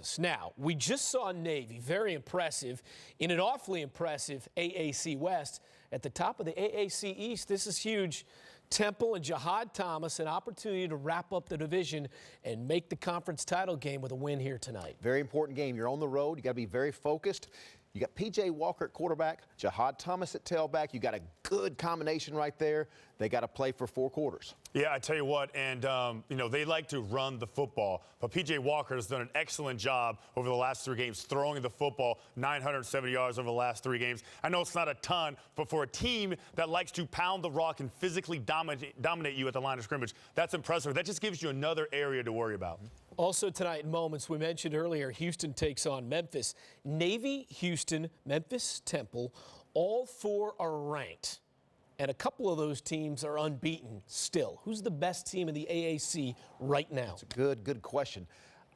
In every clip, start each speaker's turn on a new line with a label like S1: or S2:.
S1: Kansas. Now, we just saw Navy, very impressive, in an awfully impressive AAC West. At the top of the AAC East, this is huge. Temple and Jihad Thomas, an opportunity to wrap up the division and make the conference title game with a win here tonight.
S2: Very important game. You're on the road. You got to be very focused. You got P.J. Walker at quarterback, Jihad Thomas at tailback. You got a good combination right there. They got to play for 4 quarters.
S3: Yeah, I tell you what, and, you know, they like to run the football. But P.J. Walker has done an excellent job over the last 3 games, throwing the football 970 yards over the last 3 games. I know it's not a ton, but for a team that likes to pound the rock and physically dominate you at the line of scrimmage, that's impressive. That just gives you another area to worry about.
S1: Also tonight in moments, we mentioned earlier, Houston takes on Memphis. Navy, Houston, Memphis, Temple, all 4 are ranked. And a couple of those teams are unbeaten still. Who's the best team in the AAC right now?
S2: That's a good question.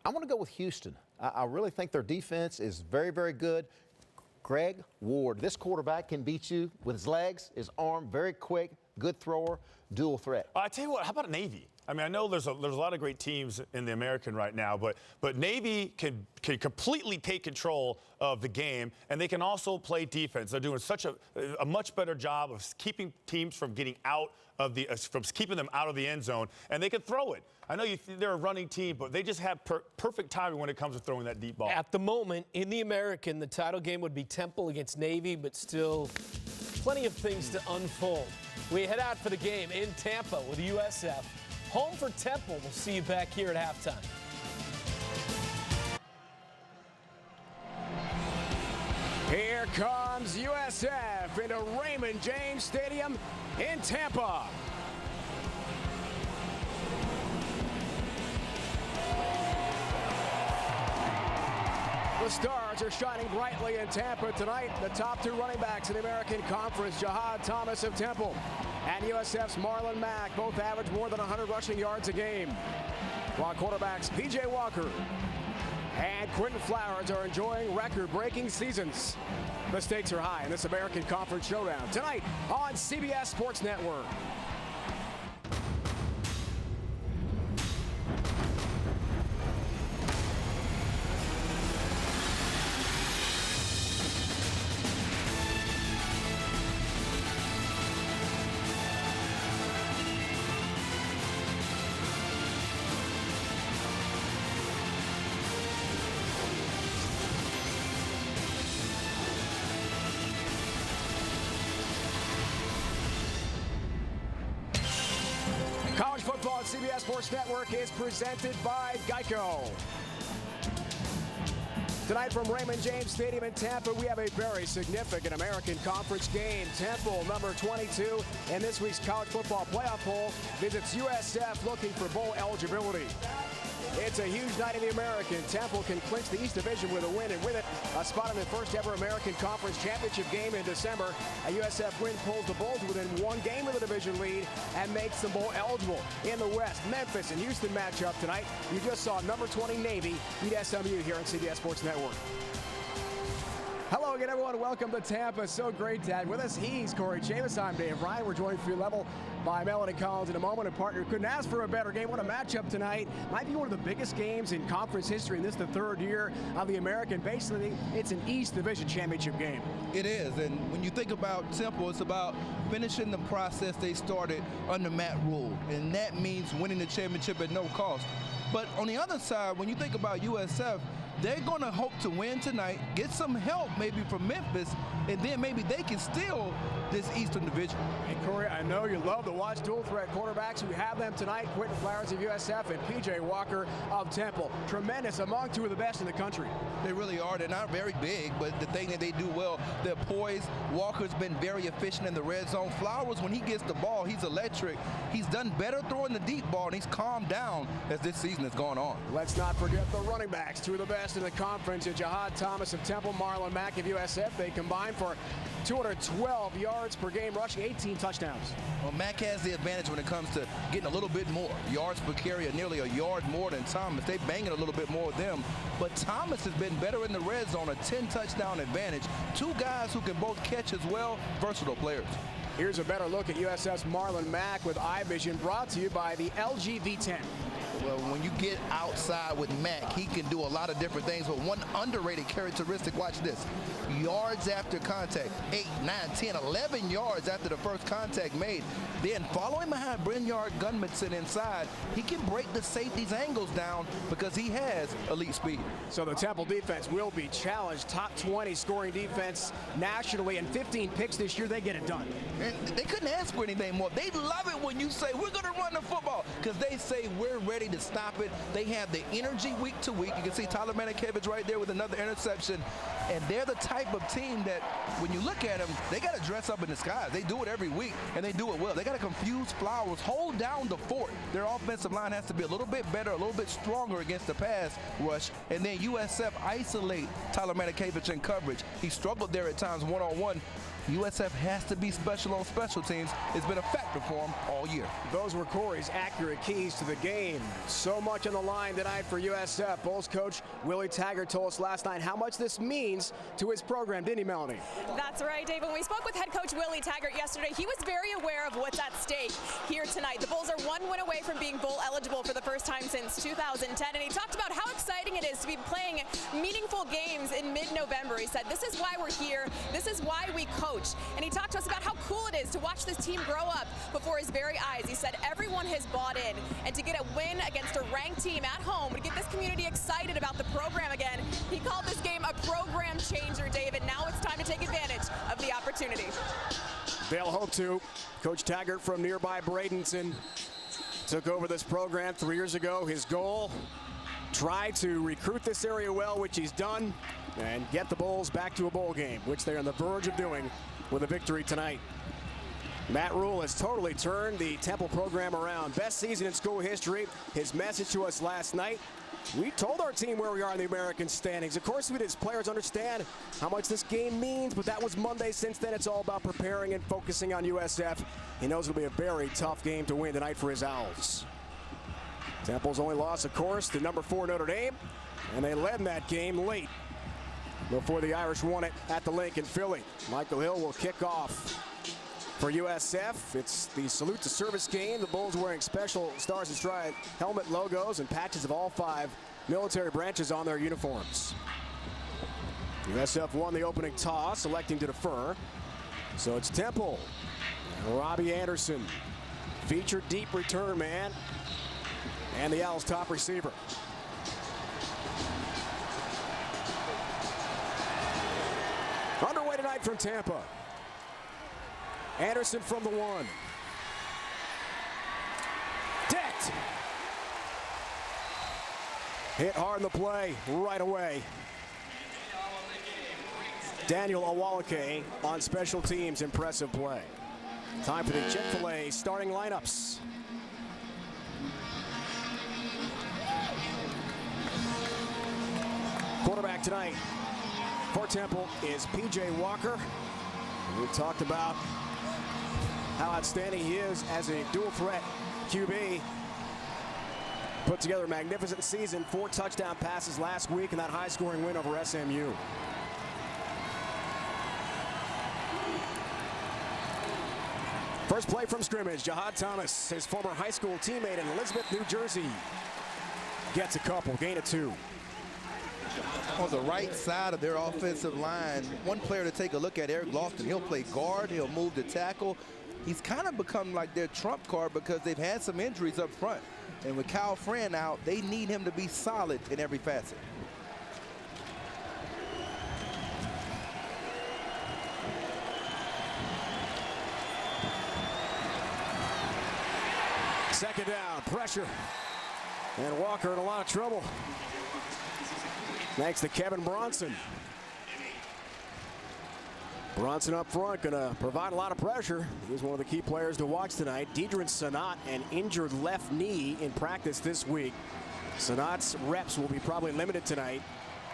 S2: I'm going to go with Houston. I really think their defense is very, very good. Greg Ward, this quarterback can beat you with his legs, his arm, very quick, good thrower, dual threat.
S3: I tell you what, how about Navy? I mean, I know there's a lot of great teams in the American right now, but Navy can completely take control of the game, and they can also play defense. They're doing such a much better job of keeping teams from getting out of from keeping them out of the end zone, and they can throw it. I know they're a running team, but they just have perfect timing when it comes to throwing that deep ball.
S1: At the moment, in the American, the title game would be Temple against Navy, but still plenty of things to unfold. We head out for the game in Tampa with USF. Home for Temple. We'll see you back here at halftime.
S4: Here comes USF into Raymond James Stadium in Tampa. The Stars are shining brightly in Tampa tonight. The top 2 running backs in the American Conference, Jihad Thomas of Temple and USF's Marlon Mack, both average more than 100 rushing yards a game. While quarterbacks P.J. Walker and Quentin Flowers are enjoying record-breaking seasons. The stakes are high in this American Conference showdown tonight on CBS Sports Network. College football on CBS Sports Network is presented by Geico. Tonight from Raymond James Stadium in Tampa, we have a very significant American Conference game. Temple, number 22 in this week's college football playoff poll, visits USF looking for bowl eligibility. It's a huge night in the American. Temple can clinch the East Division with a win, and with it, a spot in the first ever American Conference Championship game in December. A USF win pulls the Bulls within 1 game of the division lead and makes them bowl eligible. In the West, Memphis and Houston matchup tonight. You just saw number 20 Navy beat SMU here on CBS Sports Network. Hello again, everyone. Welcome to Tampa. So great to have with us. He's Corey Chavis. I'm Dave Ryan. We're joined for your level by Melanie Collins in a moment. A partner couldn't ask for a better game. What a matchup tonight. Might be one of the biggest games in conference history, and this is the 3rd year of the American. Basically, it's an East Division championship game.
S5: It is, and when you think about Temple, it's about finishing the process they started under Matt Rule, and that means winning the championship at no cost. But on the other side, when you think about USF, they're going to hope to win tonight, get some help maybe from Memphis, and then maybe they can steal this Eastern Division.
S4: And Corey, I know you love to watch dual threat quarterbacks. We have them tonight, Quentin Flowers of USF and P.J. Walker of Temple. Tremendous, among 2 of the best in the country.
S5: They really are. They're not very big, but the thing that they do well, they're poised. Walker's been very efficient in the red zone. Flowers, when he gets the ball, he's electric. He's done better throwing the deep ball, and he's calmed down as this season has gone on.
S4: Let's not forget the running backs, 2 of the best in the conference. Jihad Thomas of Temple, Marlon Mack of USF. They combine for 212 yards per game rushing, 18 touchdowns.
S5: Well, Mack has the advantage when it comes to getting a little bit more. Yards per carry are nearly a yard more than Thomas. They banging a little bit more with them. But Thomas has been better in the red zone, a 10-touchdown advantage. 2 guys who can both catch as well, versatile players.
S4: Here's a better look at USF's Marlon Mack with Eye Vision, brought to you by the LG V10.
S5: Well, when you get outside with Mac, he can do a lot of different things, but one underrated characteristic, watch this, yards after contact, 8, 9, 10, 11 yards after the first contact made. Then following behind Brynjar Gunmanson inside, he can break the safety's angles down because he has elite speed.
S4: So the Temple defense will be challenged. Top 20 scoring defense nationally, and 15 picks this year. They get it done.
S5: And they couldn't ask for anything more. They love it when you say, we're going to run the football, because they say we're ready to stop it. They have the energy week to week. You can see Tyler Manikevich right there with another interception. And they're the type of team that when you look at them, they got to dress up in disguise. They do it every week, and they do it well. They got to confuse Flowers, hold down the fort. Their offensive line has to be a little bit better, a little bit stronger against the pass rush. And then USF isolate Tyler Manikevich in coverage. He struggled there at times one-on-one. USF has to be special on special teams. It's been a factor for him all year.
S4: Those were Corey's accurate keys to the game. So much on the line tonight for USF. Bulls coach Willie Taggart told us last night how much this means to his program. Didn't he, Melanie?
S6: That's right, Dave. When we spoke with head coach Willie Taggart yesterday, he was very aware of what's at stake here tonight. The Bulls are one win away from being bowl eligible for the first time since 2010, and he talked about how exciting it is to be playing meaningful games in mid-November. He said, this is why we're here. This is why we coach. And he talked to us about how cool it is to watch this team grow up before his very eyes. He said everyone has bought in, and to get a win against a ranked team at home, to get this community excited about the program again, he called this game a program changer, David. Now it's time to take advantage of the opportunity.
S4: They'll hope to. Coach Taggart from nearby Bradenton took over this program 3 years ago. His goal, try to recruit this area well, which he's done, and get the Bulls back to a bowl game, which they're on the verge of doing with a victory tonight. Matt Rule has totally turned the Temple program around. Best season in school history. His message to us last night, we told our team where we are in the American standings. Of course we did. His players understand how much this game means, but that was Monday. Since then, it's all about preparing and focusing on USF. He knows it'll be a very tough game to win tonight for his Owls. Temple's only loss, of course, to number 4 Notre Dame, and they led in that game late before the Irish won it at the Link in Philly. Michael Hill will kick off for USF. It's the salute to service game. The Bulls wearing special Stars and Stripes helmet logos and patches of all 5 military branches on their uniforms. USF won the opening toss, electing to defer. So it's Temple. And Robbie Anderson, featured deep return man, and the Owls' top receiver. Underway tonight from Tampa. Anderson from the 1. Decked. Hit hard in the play right away. Daniel Awalake on special teams. Impressive play. Time for the Chick-fil-A starting lineups. Quarterback tonight for Temple is P.J. Walker. We talked about how outstanding he is as a dual threat QB. Put together a magnificent season, 4 touchdown passes last week in that high-scoring win over SMU. First play from scrimmage, Jahad Thomas, his former high school teammate in Elizabeth, New Jersey, gets a couple, gain of 2.
S5: On the right side of their offensive line, one player to take a look at, Eric Lofton. He'll play guard, he'll move to tackle. He's kind of become like their trump card because they've had some injuries up front. And with Kyle Fran out, they need him to be solid in every facet.
S4: Second down, pressure. And Walker in a lot of trouble. Thanks to Kevin Bronson. Bronson up front, gonna provide a lot of pressure. He's one of the key players to watch tonight. Deidrin Sanat, an injured left knee in practice this week. Sanat's reps will be probably limited tonight.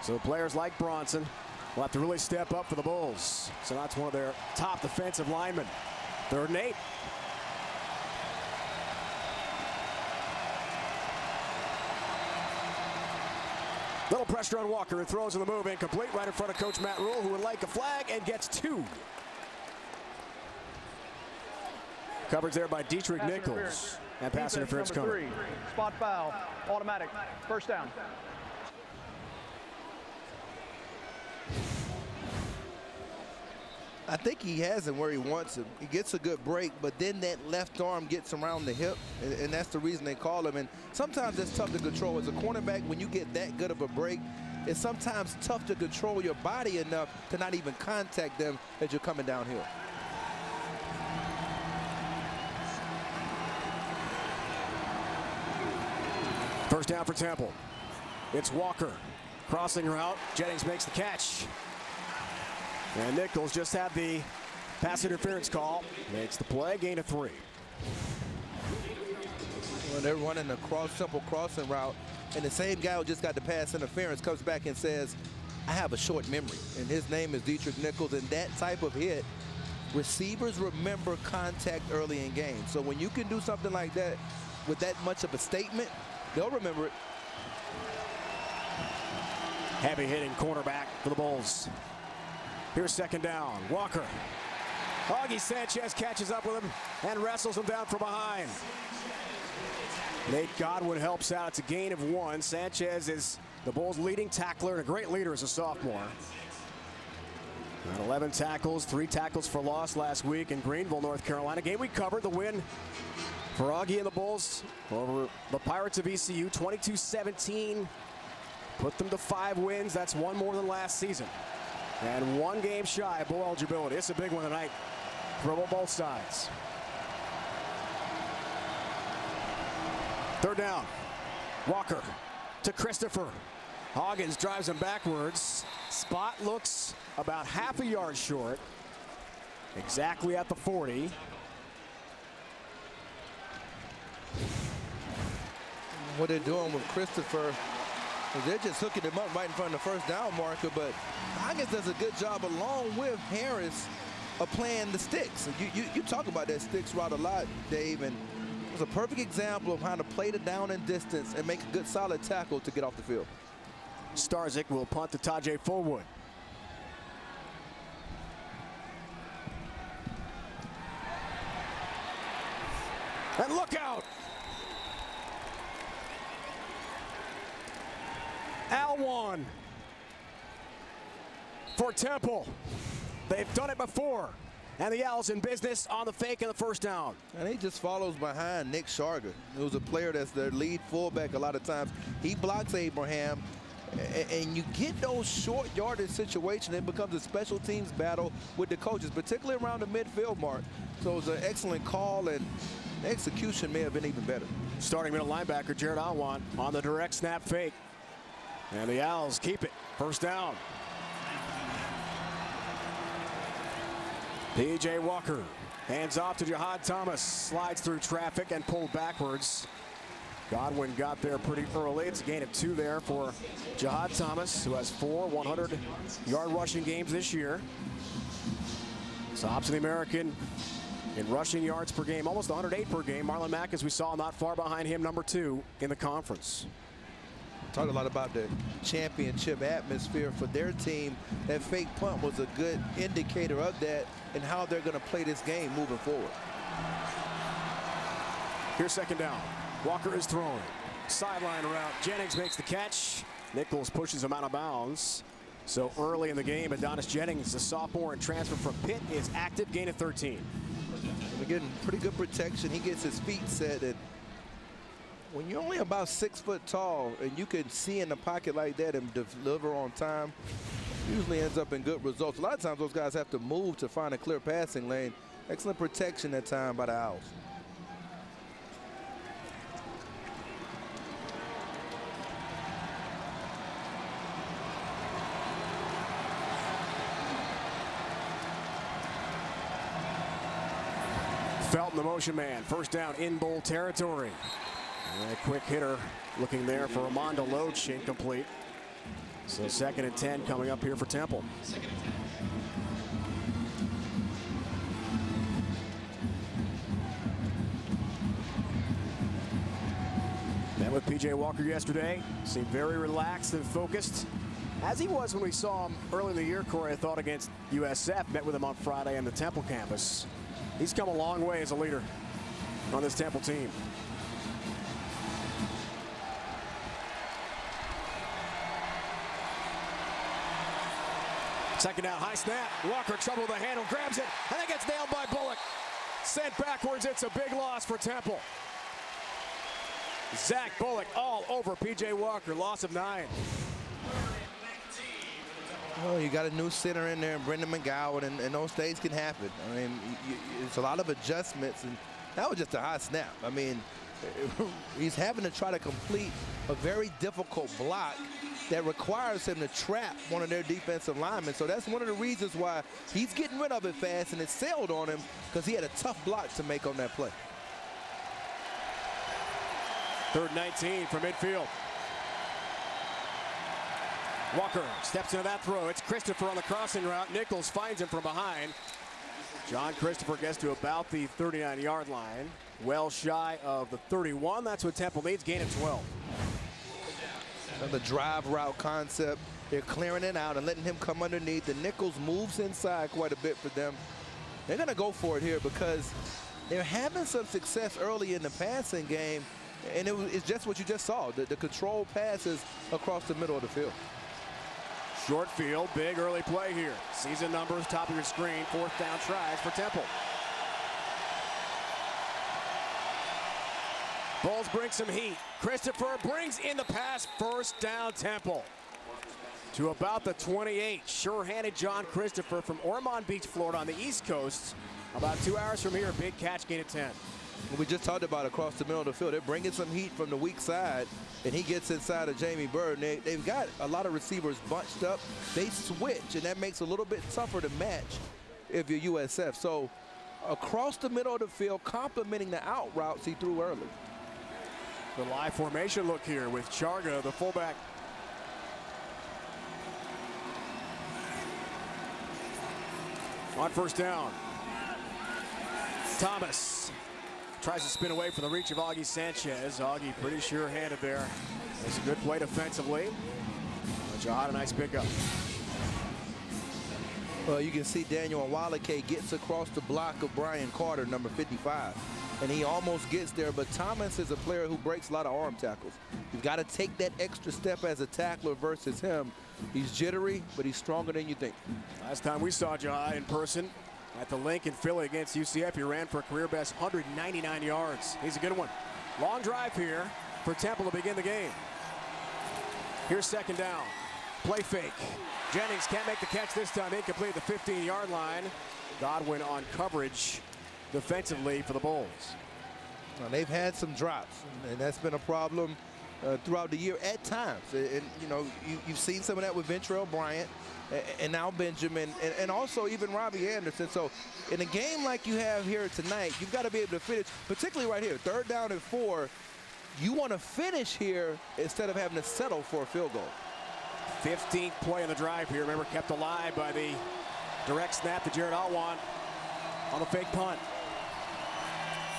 S4: So players like Bronson will have to really step up for the Bulls. Sanat's one of their top defensive linemen. 3rd and 8. Little pressure on Walker, who throws in the move, incomplete, right in front of Coach Matt Rule, who would like a flag and gets 2. Coverage there by Dietrich Nichols. And pass interference coming.
S7: 3, spot foul, automatic, first down.
S5: I think he has him where he wants him. He gets a good break, but then that left arm gets around the hip, and that's the reason they call him. And sometimes it's tough to control. As a cornerback, when you get that good of a break, it's sometimes tough to control your body enough to not even contact them as you're coming downhill.
S4: First down for Temple. It's Walker. Crossing route. Jennings makes the catch. And Nichols just had the pass interference call. Makes the play, gain of 3.
S5: When they're running a simple crossing route, and the same guy who just got the pass interference comes back and says, I have a short memory. And his name is Dietrich Nichols. And that type of hit, receivers remember contact early in games. So when you can do something like that with that much of a statement, they'll remember it.
S4: Heavy hitting cornerback for the Bulls. Here's second down. Walker. Augie Sanchez catches up with him and wrestles him down from behind. Nate Godwin helps out. It's a gain of 1. Sanchez is the Bulls' leading tackler and a great leader as a sophomore. 11 tackles, 3 tackles for loss last week in Greenville, North Carolina. Game we covered, the win for Augie and the Bulls over the Pirates of ECU, 22-17. Put them to 5 wins. That's 1 more than last season. And 1 game shy of bowl eligibility. It's a big one tonight for both sides. Third down. Walker to Christopher. Hoggins drives him backwards. Spot looks about half a yard short. Exactly at the 40.
S5: What they're doing with Christopher, they're just hooking him up right in front of the first down marker, but Hoggins does a good job along with Harris of playing the sticks. You talk about that sticks route a lot, Dave, and it's a perfect example of how to play the down and distance and make a good solid tackle to get off the field.
S4: Starzyk will punt to Tajay Fullwood. And look out! Alwan for Temple. They've done it before. And the Owls in business on the fake and the first down.
S5: And he just follows behind Nick Charger, who's a player that's their lead fullback a lot of times. He blocks Abraham, and you get those short yardage situations. It becomes a special teams battle with the coaches, particularly around the midfield mark. So it's an excellent call, and the execution may have been even better.
S4: Starting middle linebacker Jared Alwan on the direct snap fake. And the Owls keep it. First down. P.J. Walker hands off to Jihad Thomas. Slides through traffic and pulled backwards. Godwin got there pretty early. It's a gain of 2 there for Jihad Thomas, who has 4 100-yard rushing games this year. Tops in the American in rushing yards per game, almost 108 per game. Marlon Mack, as we saw, not far behind him, number 2 in the conference.
S5: Talk a lot about the championship atmosphere for their team. That fake punt was a good indicator of that and how they're going to play this game moving forward.
S4: Here's second down. Walker is throwing. Sideline route. Jennings makes the catch. Nichols pushes him out of bounds. So early in the game, Adonis Jennings, the sophomore and transfer from Pitt, is active, gain of 13.
S5: They're getting pretty good protection. He gets his feet set. And when you're only about 6 foot tall and you can see in the pocket like that and deliver on time, usually ends up in good results. A lot of times those guys have to move to find a clear passing lane. Excellent protection that time by the Owls.
S4: Felton, the motion man. First down in bowl territory. And a quick hitter looking there for Ramondo Loach, incomplete. So 2nd and 10 coming up here for Temple. Met with P.J. Walker yesterday. Seemed very relaxed and focused, as he was when we saw him early in the year, Corey, I thought, against USF. Met with him on Friday on the Temple campus. He's come a long way as a leader. on this Temple team. Second down, high snap. Walker trouble with the handle, grabs it, and it gets nailed by Bullock. Sent backwards, it's a big loss for Temple. Zach Bullock all over P.J. Walker, loss of 9.
S5: Well, you got a new center in there, Brendan McGowan, and those things can happen. I mean, it's a lot of adjustments, and that was just a high snap. I mean, he's having to try to complete a very difficult block that requires him to trap one of their defensive linemen. So that's one of the reasons why he's getting rid of it fast, and it sailed on him because he had a tough block to make on that play.
S4: 3rd and 19 from midfield. Walker steps into that throw. It's Christopher on the crossing route. Nichols finds him from behind. John Christopher gets to about the 39-yard line. Well shy of the 31. That's what Temple needs. Gain of 12.
S5: The drive route concept. They're clearing it out and letting him come underneath. The Nichols moves inside quite a bit for them. They're going to go for it here because they're having some success early in the passing game. And it's just what you just saw. The control passes across the middle of the field.
S4: Short field, big early play here. Season numbers, top of your screen. 4th down tries for Temple. Bulls bring some heat. Christopher brings in the pass. 1st down Temple. To about the 28. Sure-handed John Christopher from Ormond Beach, Florida on the East Coast. About 2 hours from here, big catch, gain of 10.
S5: We just talked about across the middle of the field. They're bringing some heat from the weak side, and he gets inside of Jamie Bird. And they've got a lot of receivers bunched up. They switch, and that makes it a little bit tougher to match if you're USF. So across the middle of the field, complementing the out routes he threw early.
S4: The live formation look here with Charga, the fullback. On 1st down. Thomas tries to spin away from the reach of Augie Sanchez. Augie pretty sure-handed there. It's a good play defensively. Jihad, a nice pickup.
S5: Well, you can see Daniel Awalake gets across the block of Brian Carter, number 55. And he almost gets there, but Thomas is a player who breaks a lot of arm tackles. You've got to take that extra step as a tackler versus him. He's jittery, but he's stronger than you think.
S4: Last time we saw Jihad in person at the link in Philly against UCF, he ran for a career best 199 yards. He's a good one. Long drive here for Temple to begin the game. Here's 2nd down. Play fake. Jennings can't make the catch this time. Incomplete at the 15-yard line. Godwin on coverage defensively for the Bulls.
S5: Well, they've had some drops, and that's been a problem throughout the year at times. And you know, you've seen some of that with Ventrell Bryant and now Benjamin, and also even Robbie Anderson. So in a game like you have here tonight, you've got to be able to finish, particularly right here, 3rd down and 4. You want to finish here instead of having to settle for a field goal.
S4: 15th play in the drive here. Remember, kept alive by the direct snap to Jared Alwan on the fake punt.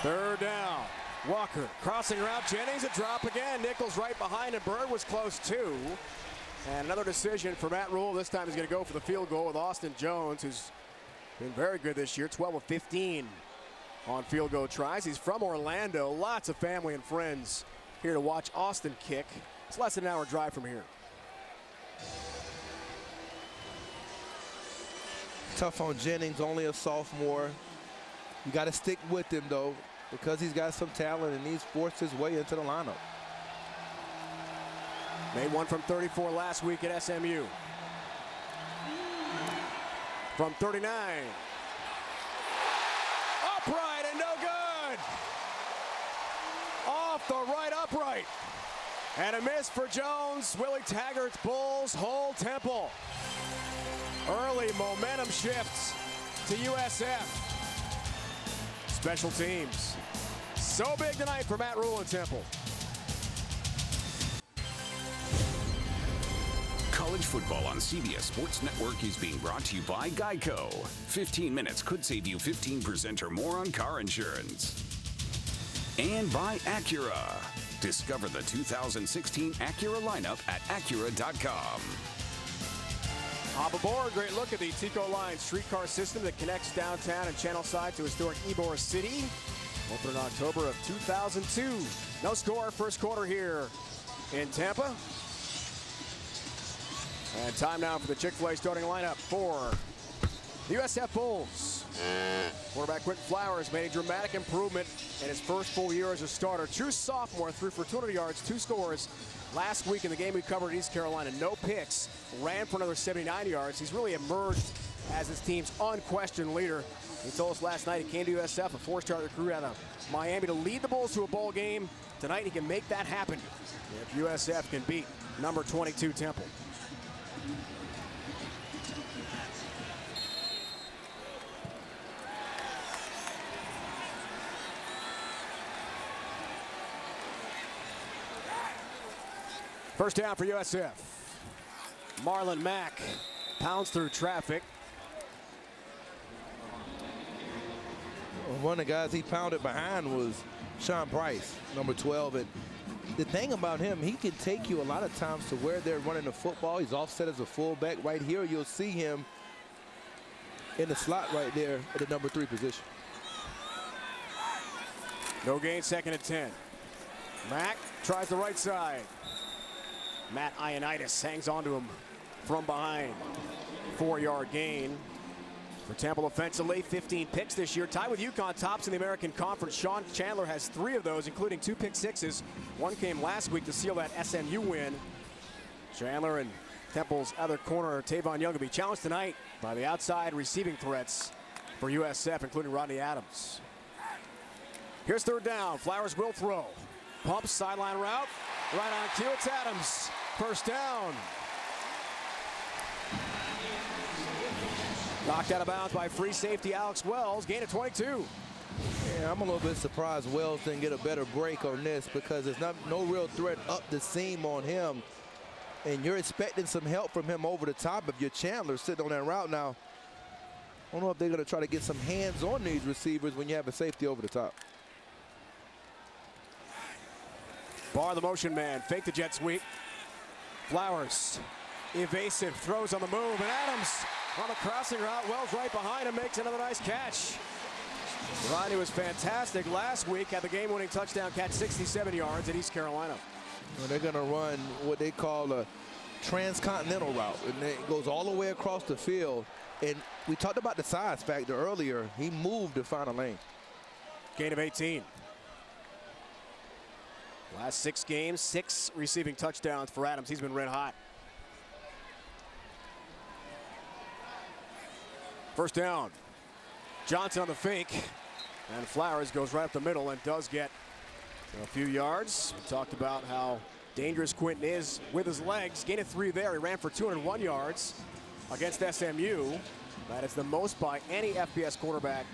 S4: 3rd down. Walker crossing route. Jennings a drop again. Nichols right behind him. Bird was close too. And another decision for Matt Rule. This time he's going to go for the field goal with Austin Jones, who's been very good this year. 12 of 15 on field goal tries. He's from Orlando. Lots of family and friends here to watch Austin kick. It's less than an hour drive from here.
S5: Tough on Jennings, only a sophomore. You got to stick with him, though, because he's got some talent and he's forced his way into the lineup.
S4: Made one from 34 last week at SMU. From 39. Upright and no good. Off the right upright. And a miss for Jones. Willie Taggart's Bulls hold Temple. Early momentum shifts to USF. Special teams. So big tonight for Matt Rule and Temple.
S8: College football on CBS Sports Network is being brought to you by Geico. 15 minutes could save you 15% or more on car insurance. And by Acura. Discover the 2016 Acura lineup at Acura.com.
S4: Hop aboard. Great look at the Tico Line streetcar system that connects downtown and Channelside to historic Ybor City. Opened in October of 2002. No score, first quarter here in Tampa. And time now for the Chick-fil-A starting lineup for the USF Bulls. Quarterback Quentin Flowers made a dramatic improvement in his first full year as a starter. True sophomore, threw for 200 yards, 2 scores. Last week in the game we covered in East Carolina, no picks, ran for another 79 yards. He's really emerged as his team's unquestioned leader. He told us last night he came to USF, a 4-star recruit out of Miami, to lead the Bulls to a bowl game. Tonight he can make that happen if USF can beat number 22 Temple. First down for USF. Marlon Mack pounds through traffic.
S5: One of the guys he pounded behind was Sean Price, number 12. And the thing about him, he can take you a lot of times to where they're running the football. He's offset as a fullback. Right here, you'll see him in the slot right there at the number 3 position.
S4: No gain, 2nd and 10. Mack tries the right side. Matt Ioannidis hangs on to him from behind. 4-yard gain for Temple offensively. 15 picks this year. Tied with UConn, tops in the American Conference. Sean Chandler has 3 of those, including 2 pick-sixes. One came last week to seal that SMU win. Chandler and Temple's other corner, Tavon Young, will be challenged tonight by the outside receiving threats for USF, including Rodney Adams. Here's 3rd down. Flowers will throw. Pumps, sideline route. Right on cue, it's Adams. First down. Knocked out of bounds by free safety Alex Wells. Gain of 22.
S5: Yeah, I'm a little bit surprised Wells didn't get a better break on this because there's no real threat up the seam on him. And you're expecting some help from him over the top if you're Chandler sitting on that route now. I don't know if they're going to try to get some hands on these receivers when you have a safety over the top.
S4: Barr, the motion man, fake the jet sweep. Flowers, evasive, throws on the move, and Adams on the crossing route. Wells right behind him, makes another nice catch. Rodney was fantastic last week, had the game-winning touchdown catch, 67 yards at East Carolina.
S5: Well, they're going to run what they call a transcontinental route, and it goes all the way across the field. And we talked about the size factor earlier. He moved to find a lane.
S4: Gain of 18. Last 6 games, 6 receiving touchdowns for Adams. He's been red hot. First down. Johnson on the fake. And Flowers goes right up the middle and does get a few yards. We talked about how dangerous Quentin is with his legs. Gain of 3 there. He ran for 201 yards against SMU. That is the most by any FBS quarterback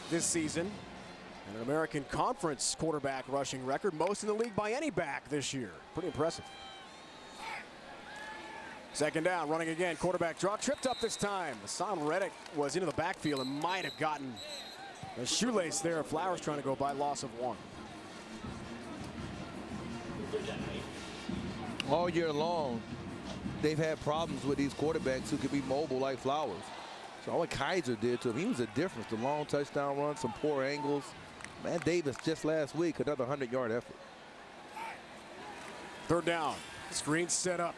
S4: this season. And an American Conference quarterback rushing record, most in the league by any back this year. Pretty impressive. 2nd down, running again. Quarterback draw, tripped up this time. Hassan Reddick was into the backfield and might have gotten a shoelace there. Flowers trying to go by, loss of 1.
S5: All year long, they've had problems with these quarterbacks who could be mobile like Flowers. So all what Kaiser did to him, he was a difference. The long touchdown run, some poor angles. Man, Davis just last week, another 100-yard effort.
S4: 3rd down, screen set up.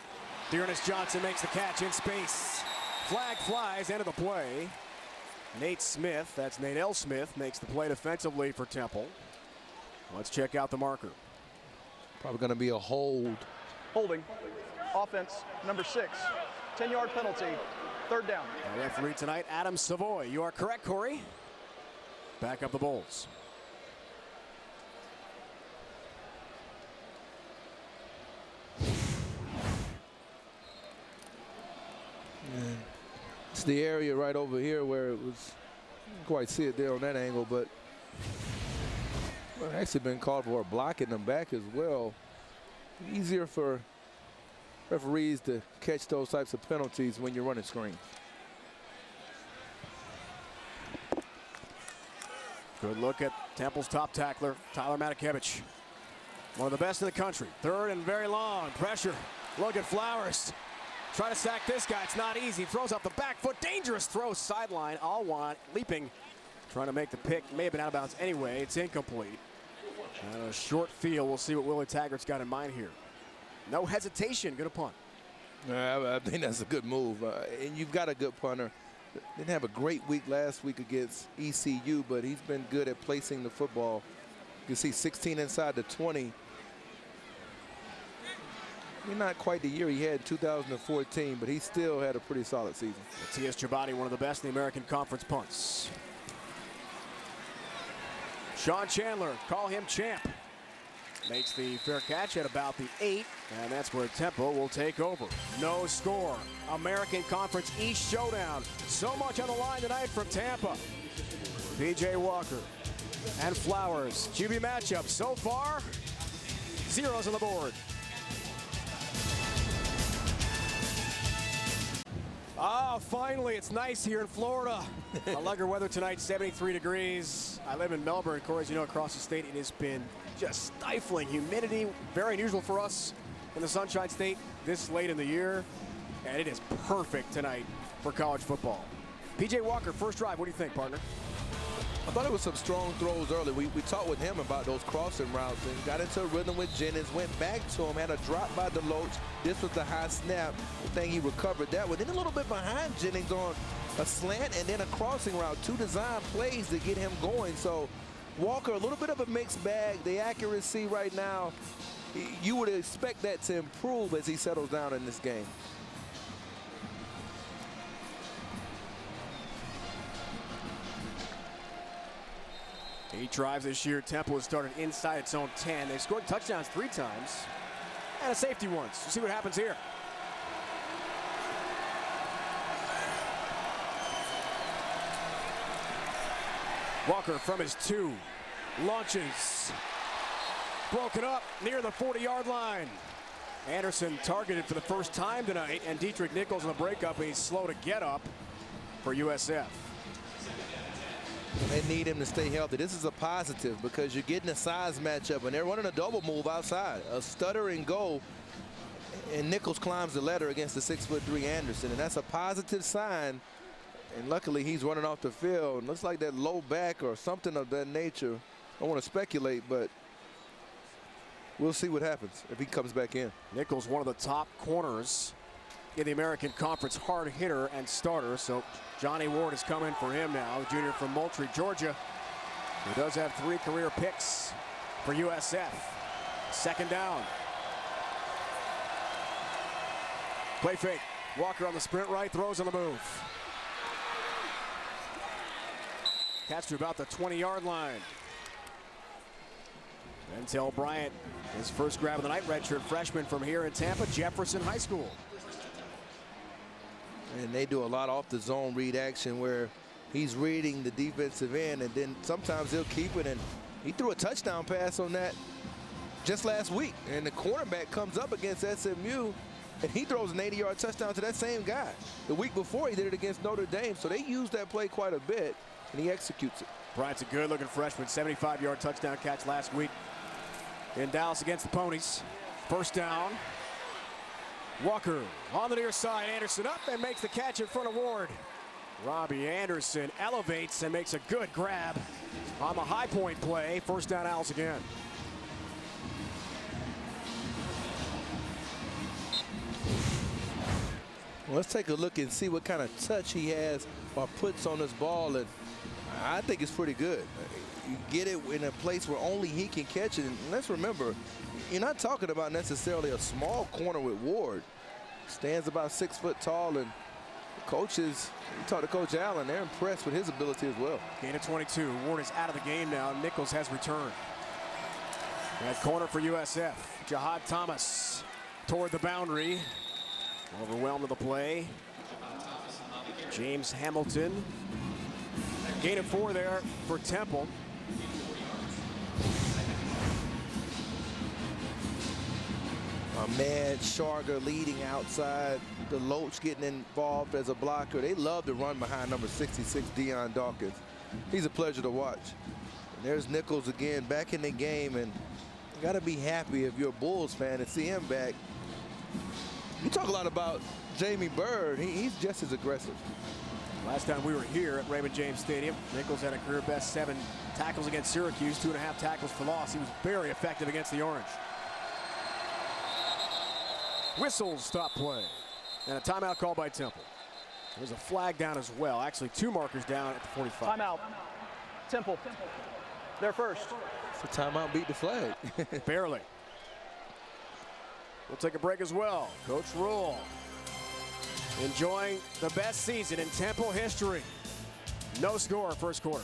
S4: Dearness Johnson makes the catch in space. Flag flies, end of the play. Nate Smith, that's Nate L. Smith, makes the play defensively for Temple. Let's check out the marker.
S5: Probably going to be a hold.
S7: Holding. Offense, number 6. 10-yard penalty. 3rd down.
S4: Our referee tonight, Adam Savoy. You are correct, Corey. Back up the Bulls.
S5: It's the area right over here where it was, you can't quite see it there on that angle, but actually been called for blocking them back as well. Easier for referees to catch those types of penalties when you're running screens.
S4: Good look at Temple's top tackler, Tyler Matakevich. One of the best in the country. 3rd and very long. Pressure. Look at Flowers. Try to sack this guy. It's not easy. Throws off the back foot. Dangerous throw sideline. Alwan leaping. trying to make the pick. May have been out of bounds anyway. It's incomplete. And a short field. We'll see what Willie Taggart's got in mind here. No hesitation. Good punt.
S5: I think that's a good move. And you've got a good punter. Didn't have a great week last week against ECU, but he's been good at placing the football. You can see 16 inside the 20. Maybe not quite the year he had in 2014, but he still had a pretty solid season.
S4: Matias Chabani, one of the best in the American Conference punts. Sean Chandler, call him champ. Makes the fair catch at about the 8, and that's where Tampa will take over. No score. American Conference East showdown. So much on the line tonight from Tampa. P.J. Walker and Flowers. QB matchup so far, 0s on the board. Ah, finally, it's nice here in Florida. I like our weather tonight, 73 degrees. I live in Melbourne, Corey, as you know, across the state. It has been just stifling humidity, very unusual for us in the Sunshine State this late in the year. And it is perfect tonight for college football. P.J. Walker, first drive, what do you think, partner?
S5: I thought it was some strong throws early. We talked with him about those crossing routes and got into a rhythm with Jennings, went back to him, had a drop by DeLoach. This was the high snap. I think he recovered that one. Then a little bit behind Jennings on a slant and then a crossing route. 2 design plays to get him going. So Walker, a little bit of a mixed bag. The accuracy right now, you would expect that to improve as he settles down in this game.
S4: Eight drives this year. Temple has started inside its own 10. They've scored touchdowns 3 times and a safety once. We'll see what happens here. Walker from his 2 launches. Broken up near the 40-yard line. Anderson targeted for the first time tonight, and Dietrich Nichols on the breakup. He's slow to get up for USF.
S5: They need him to stay healthy. This is a positive because you're getting a size matchup, and they're running a double move outside. A stutter and go, and Nichols climbs the ladder against the 6'3" Anderson, and that's a positive sign. And luckily, he's running off the field. Looks like that low back or something of that nature. I don't want to speculate, but we'll see what happens if he comes back in.
S4: Nichols, one of the top corners in the American Conference, hard hitter and starter. So Johnny Ward is coming for him now, the junior from Moultrie, Georgia. He does have 3 career picks for USF. Second down. Play fake. Walker on the sprint right, throws on the move. Catch to about the 20-yard line. Ventel Bryant, his first grab of the night, redshirt freshman from here in Tampa, Jefferson High School.
S5: And they do a lot off the zone read action where he's reading the defensive end, and then sometimes he'll keep it. And he threw a touchdown pass on that just last week. And the cornerback comes up against SMU, and he throws an 80-yard touchdown to that same guy. The week before, he did it against Notre Dame. So they use that play quite a bit, and he executes it.
S4: Bryant's a good-looking freshman, 75-yard touchdown catch last week in Dallas against the Ponies. First down. Walker on the near side. Anderson up and makes the catch in front of Ward. Robbie Anderson elevates and makes a good grab on the high point play. First down, Owls again.
S5: Well, let's take a look and see what kind of touch he has or puts on this ball. And I think it's pretty good. You get it in a place where only he can catch it. And let's remember, you're not talking about necessarily a small corner with Ward. Stands about 6 foot tall, and coaches, you talk to Coach Allen, they're impressed with his ability as well.
S4: Gain of 22. Ward is out of the game now. Nichols has returned. At corner for USF, Jahad Thomas toward the boundary. Overwhelmed with the play. James Hamilton. Gain of 4 there for Temple.
S5: Man, Sharger leading outside. DeLoach getting involved as a blocker. They love to run behind number 66, Deion Dawkins. He's a pleasure to watch. And there's Nichols again back in the game, and you got to be happy if you're a Bulls fan to see him back. You talk a lot about Jamie Byrd. He's just as aggressive.
S4: Last time we were here at Raymond James Stadium, Nichols had a career best 7 tackles against Syracuse, 2.5 tackles for loss. He was very effective against the Orange. Whistles stop play. And a timeout called by Temple. There's a flag down as well. Actually, 2 markers down at the 45.
S7: Timeout. Temple. They're first.
S5: It's a timeout, beat the flag.
S4: Barely. We'll take a break as well. Coach Rule enjoying the best season in Temple history. No score first quarter.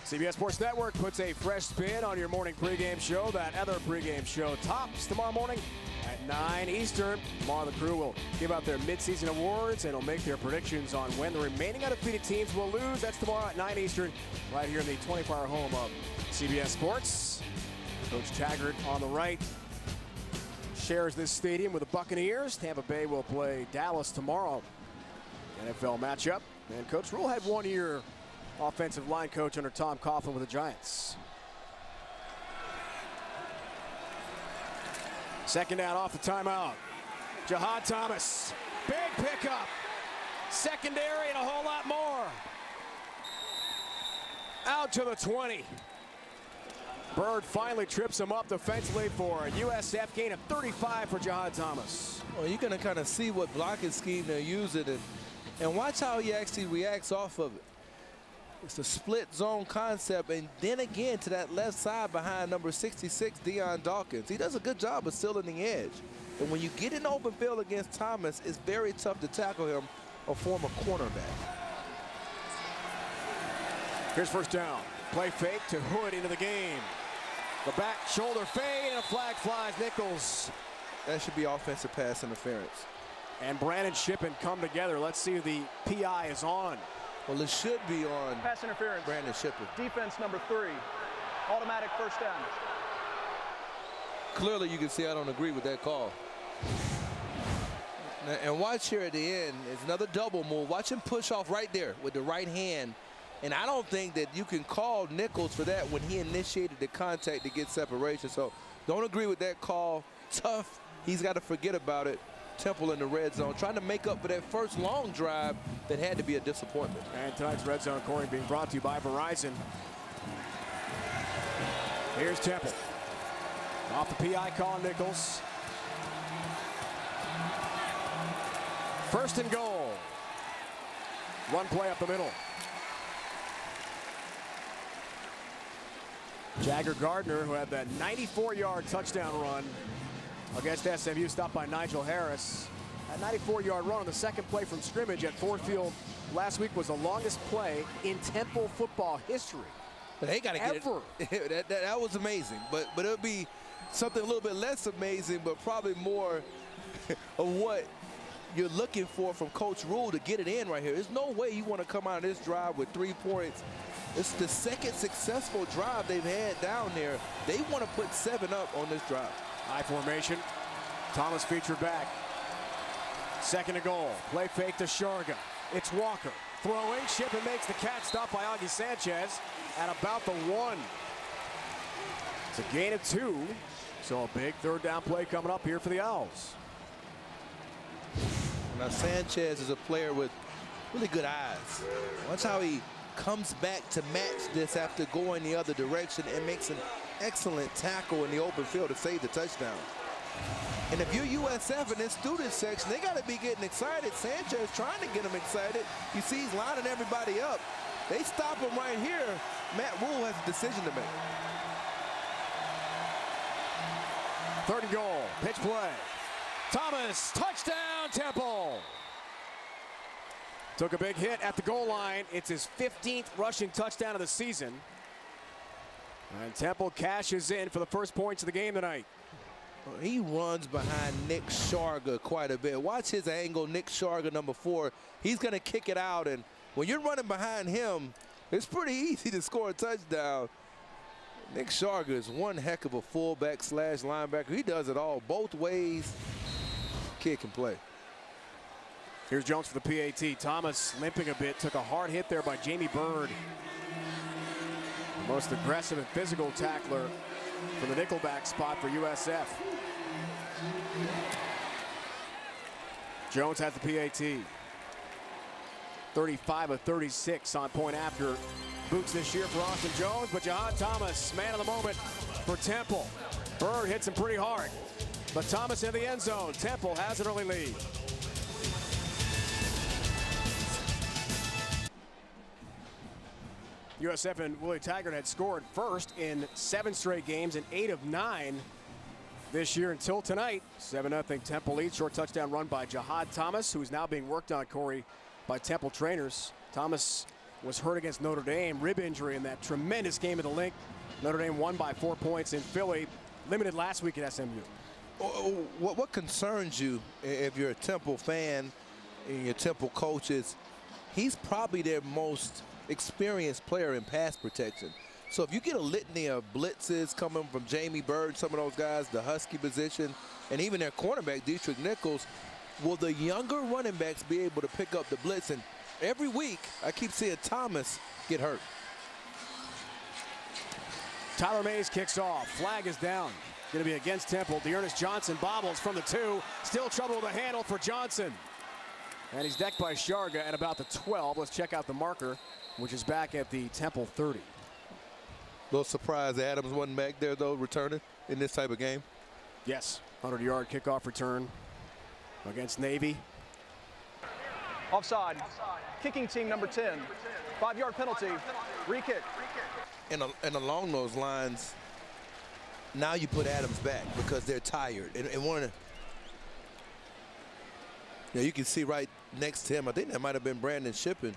S4: CBS Sports Network puts a fresh spin on your morning pregame show. That other pregame show tops tomorrow morning at 9 Eastern. Tomorrow the crew will give out their midseason awards and will make their predictions on when the remaining undefeated teams will lose. That's tomorrow at 9 Eastern, right here in the 24-hour home of CBS Sports. Coach Taggart on the right shares this stadium with the Buccaneers. Tampa Bay will play Dallas tomorrow. NFL matchup. And Coach Rule had 1 year offensive line coach under Tom Coughlin with the Giants. Second down off the timeout. Jihad Thomas. Big pickup. Secondary and a whole lot more. Out to the 20. Bird finally trips him up defensively for a USF gain of 35 for Jihad Thomas.
S5: Well, you're going to kind of see what blocking scheme they're using and watch how he actually reacts off of it. It's a split zone concept, and then again to that left side behind number 66, Deion Dawkins. He does a good job of sealing the edge. And when you get in open field against Thomas, it's very tough to tackle him, a former cornerback.
S4: Here's first down. Play fake to Hood into the game. The back shoulder fade and a flag flies. Nichols.
S5: That should be offensive pass interference.
S4: And Brandon Shippen come together. Let's see if the PI is on.
S5: Well, it should be on
S7: Pass interference.
S5: Brandon Shippen.
S7: Defense number 3. Automatic first down.
S5: Clearly, you can see I don't agree with that call. And watch here at the end. It's another double move. Watch him push off right there with the right hand. And I don't think that you can call Nichols for that when he initiated the contact to get separation. So don't agree with that call. Tough. He's got to forget about it. Temple in the red zone, trying to make up for that first long drive that had to be a disappointment.
S4: And tonight's red zone scoring being brought to you by Verizon. Here's Temple. Off the PI call, Nichols. First and goal. One play up the middle. Jagger Gardner, who had that 94-yard touchdown run against SMU, stopped by Nigel Harris. That 94-yard run on the second play from scrimmage at Ford Field last week was the longest play in Temple football history.
S5: But they got to get it. that was amazing. But it'll be something a little bit less amazing, but probably more of what you're looking for from Coach Rule to get it in right here. There's no way you want to come out of this drive with 3 points. It's the second successful drive they've had down there. They want to put 7 up on this drive.
S4: High formation. Thomas featured back. Second and goal. Play fake to Sharga. It's Walker. Throwing. Shippen makes the catch. Stopped by Augie Sanchez at about the 1. It's a gain of 2. So a big third down play coming up here for the Owls.
S5: Now Sanchez is a player with really good eyes. Watch how he comes back to match this after going the other direction and makes an excellent tackle in the open field to save the touchdown. And if you're USF in this student section, they got to be getting excited. Sanchez trying to get them excited. You see he's lining everybody up. They stop him right here. Matt Rule has a decision to make.
S4: Third and goal. Pitch play. Thomas, touchdown Temple. Took a big hit at the goal line. It's his 15th rushing touchdown of the season. And Temple cashes in for the first points of the game tonight.
S5: He runs behind Nick Sharga quite a bit. Watch his angle, Nick Sharga, number 4. He's going to kick it out, and when you're running behind him, it's pretty easy to score a touchdown. Nick Sharga is one heck of a fullback / linebacker. He does it all, both ways. Kid can play.
S4: Here's Jones for the PAT. Thomas limping a bit, took a hard hit there by Jamie Bird. The most aggressive and physical tackler from the nickelback spot for USF. Jones has the PAT. 35 of 36 on point after boots this year for Austin Jones, but Jahad Thomas, man of the moment for Temple. Bird hits him pretty hard, but Thomas in the end zone. Temple has an early lead. USF and Willie Taggart had scored first in 7 straight games and 8 of 9 this year until tonight. 7-0 Temple lead. Short touchdown run by Jahad Thomas, who is now being worked on, Corey, by Temple trainers. Thomas was hurt against Notre Dame, rib injury in that tremendous game of the Link. Notre Dame won by 4 points in Philly, limited last week at SMU.
S5: What concerns you if you're a Temple fan and your Temple coaches? He's probably their most experienced player in pass protection. So if you get a litany of blitzes coming from Jamie Byrd, some of those guys, the Husky position, and even their cornerback, Dietrich Nichols, will the younger running backs be able to pick up the blitz? And every week, I keep seeing Thomas get hurt.
S4: Tyler Mays kicks off. Flag is down. Going to be against Temple. Dearness Johnson bobbles from the 2. Still trouble with the handle for Johnson. And he's decked by Sharga at about the 12. Let's check out the marker, which is back at the Temple 30.
S5: A little surprised Adams wasn't back there, though, returning in this type of game.
S4: Yes, 100-yard kickoff return against Navy.
S7: Offside. Kicking team number 10. 5-yard penalty. Re-kick.
S5: And along those lines, now you put Adams back because they're tired. And one of the, you can see right next to him, I think that might have been Brandon Shippen.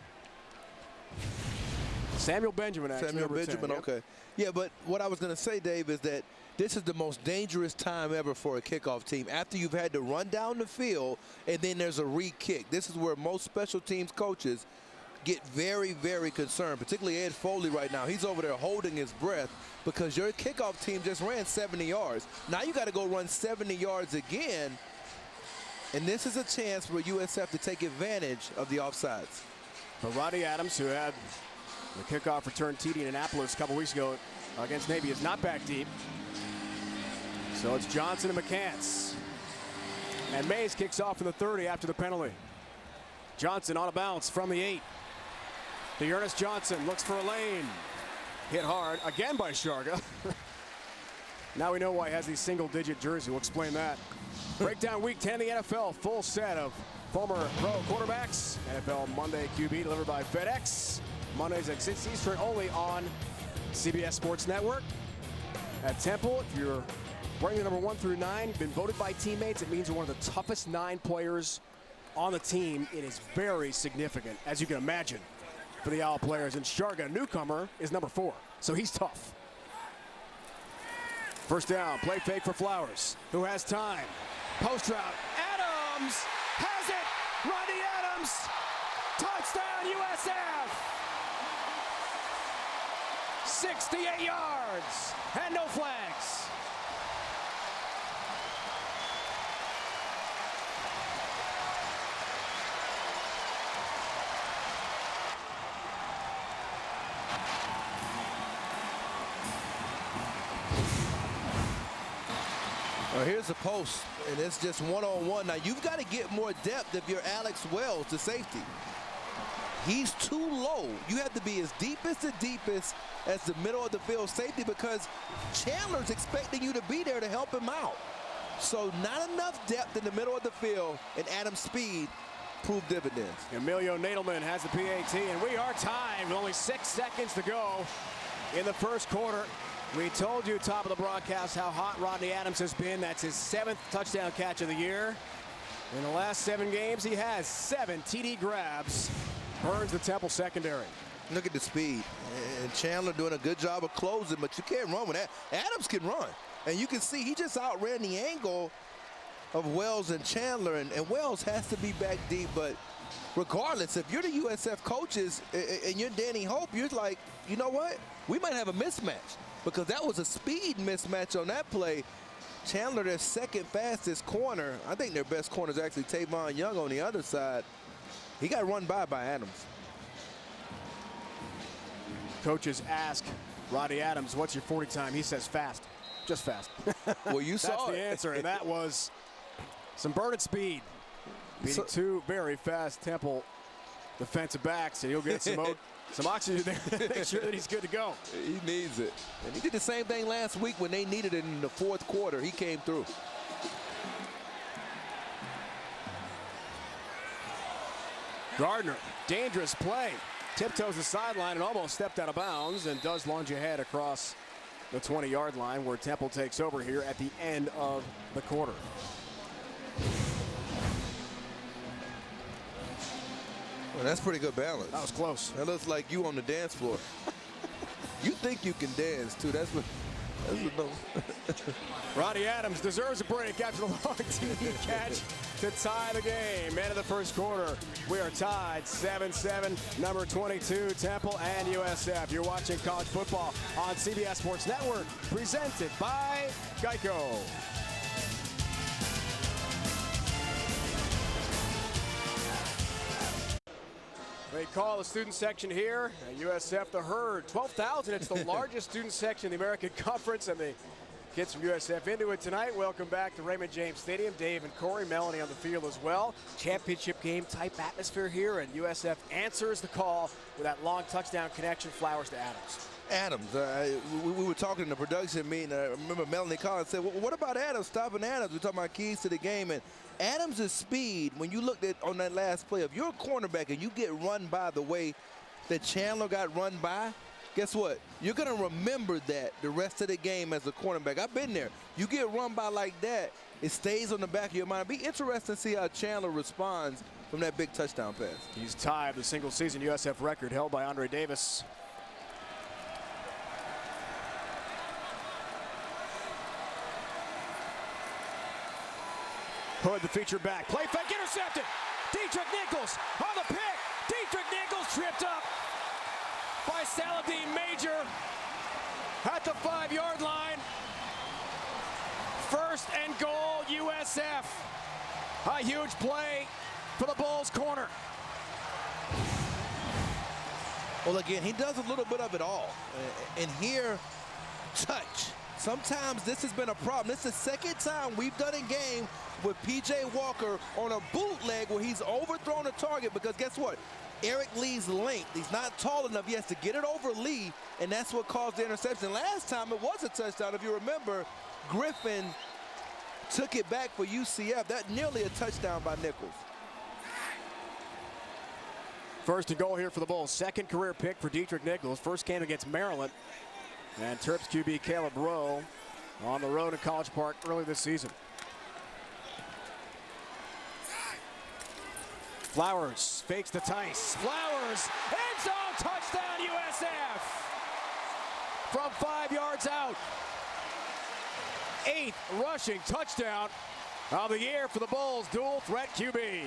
S4: Samuel Benjamin, actually.
S5: Samuel Benjamin,
S4: 10,
S5: okay.
S4: Yep.
S5: Yeah, but what I was going to say, Dave, is that this is the most dangerous time ever for a kickoff team. After you've had to run down the field and then there's a re-kick. This is where most special teams coaches get very, very concerned, particularly Ed Foley right now. He's over there holding his breath because your kickoff team just ran 70 yards. Now you got to go run 70 yards again, and this is a chance for USF to take advantage of the offsides.
S4: But Rodney Adams, who had the kickoff return TD in Annapolis a couple weeks ago against Navy, is not back deep. So it's Johnson and McCants. And Mays kicks off from the 30 after the penalty. Johnson on a bounce from the 8. Dearness Johnson looks for a lane. Hit hard again by Sharga. Now we know why he has the single-digit jersey. We'll explain that. Breakdown week 10 of the NFL. Full set of former pro quarterbacks. NFL Monday QB delivered by FedEx. Mondays at 6 Eastern only on CBS Sports Network. At Temple, if you're wearing the number 1 through 9, been voted by teammates, it means you're one of the toughest 9 players on the team. It is very significant, as you can imagine, for the Owl players. And Sharga, newcomer, is number 4, so he's tough. First down, play fake for Flowers, who has time. Post route, Adams has it! Rodney Adams! Touchdown USF! 68 yards and no flags.
S5: Well, here's the post, and it's just one-on-one. Now, you've got to get more depth if you're Alex Wells, the safety. He's too low. You have to be as deep as the middle of the field safety because Chandler's expecting you to be there to help him out. So not enough depth in the middle of the field, and Adams' speed proved dividends.
S4: Emilio Nadelman has the PAT, and we are tied with only 6 seconds to go in the first quarter. We told you top of the broadcast how hot Rodney Adams has been. That's his 7th touchdown catch of the year. In the last 7 games, he has 7 TD grabs. Burns the Temple secondary.
S5: Look at the speed. And Chandler doing a good job of closing, but you can't run with that. Adams can run. And you can see he just outran the angle of Wells and Chandler. And Wells has to be back deep. But regardless, if you're the USF coaches and you're Danny Hope, you're like, you know what? We might have a mismatch. Because that was a speed mismatch on that play. Chandler, their second fastest corner. I think their best corner is actually Tavon Young on the other side. He got run by Adams.
S4: Coaches ask Rodney Adams, what's your 40 time? He says fast, just fast.
S5: Well, you saw
S4: That's the answer, and that was some burning speed. Beating 2 very fast Temple defensive backs, and he'll get some oxygen there to make sure that he's good to go.
S5: He needs it. And he did the same thing last week when they needed it in the fourth quarter. He came through.
S4: Gardner, dangerous play. Tiptoes the sideline and almost stepped out of bounds and does lunge ahead across the 20-yard line where Temple takes over here at the end of the quarter.
S5: Well, that's pretty good balance.
S4: That was close.
S5: That looks like you on the dance floor. You think you can dance, too. That's what no.
S4: Ronnie Adams deserves a break after the long TV catch to tie the game. End of the first quarter. We are tied 7-7. Number 22, Temple and USF. You're watching college football on CBS Sports Network, presented by Geico. They call the student section here at USF the Herd. 12,000. It's the largest student section in the American Conference, and the kids from USF into it tonight. Welcome back to Raymond James Stadium. Dave and Corey, Melanie on the field as well. Championship game type atmosphere here, and USF answers the call with that long touchdown connection. Flowers to Adams.
S5: Adams, we were talking in the production meeting. I remember Melanie Collins said, well, what about Adams? Stopping Adams. We're talking about keys to the game. And Adams' speed, when you looked at on that last play, if you're a cornerback and you get run by the way that Chandler got run by, guess what? You're going to remember that the rest of the game as a cornerback. I've been there. You get run by like that, it stays on the back of your mind. It'll be interesting to see how Chandler responds from that big touchdown pass.
S4: He's tied the single-season USF record held by Andre Davis. Hood, the feature back. Play fake, intercepted. Dietrich Nichols on the pick. Dietrich Nichols tripped up by Saladin Major at the 5-yard line. First and goal, USF. A huge play for the Bulls corner.
S5: Well, again, he does a little bit of it all. And here, touch. Sometimes this has been a problem. This is the second time we've done a game with P.J. Walker on a bootleg where he's overthrown a target, because guess what? Eric Lee's length, he's not tall enough. He has to get it over Lee, and that's what caused the interception. Last time it was a touchdown. If you remember, Griffin took it back for UCF. That nearly a touchdown by Nichols.
S4: First and goal here for the Bulls. Second career pick for Dietrich Nichols. First game against Maryland. And Terps QB Caleb Rowe on the road at College Park early this season. Flowers fakes the Tice. Flowers, end zone, touchdown USF! From 5 yards out. 8th rushing touchdown of the year for the Bulls, dual threat QB.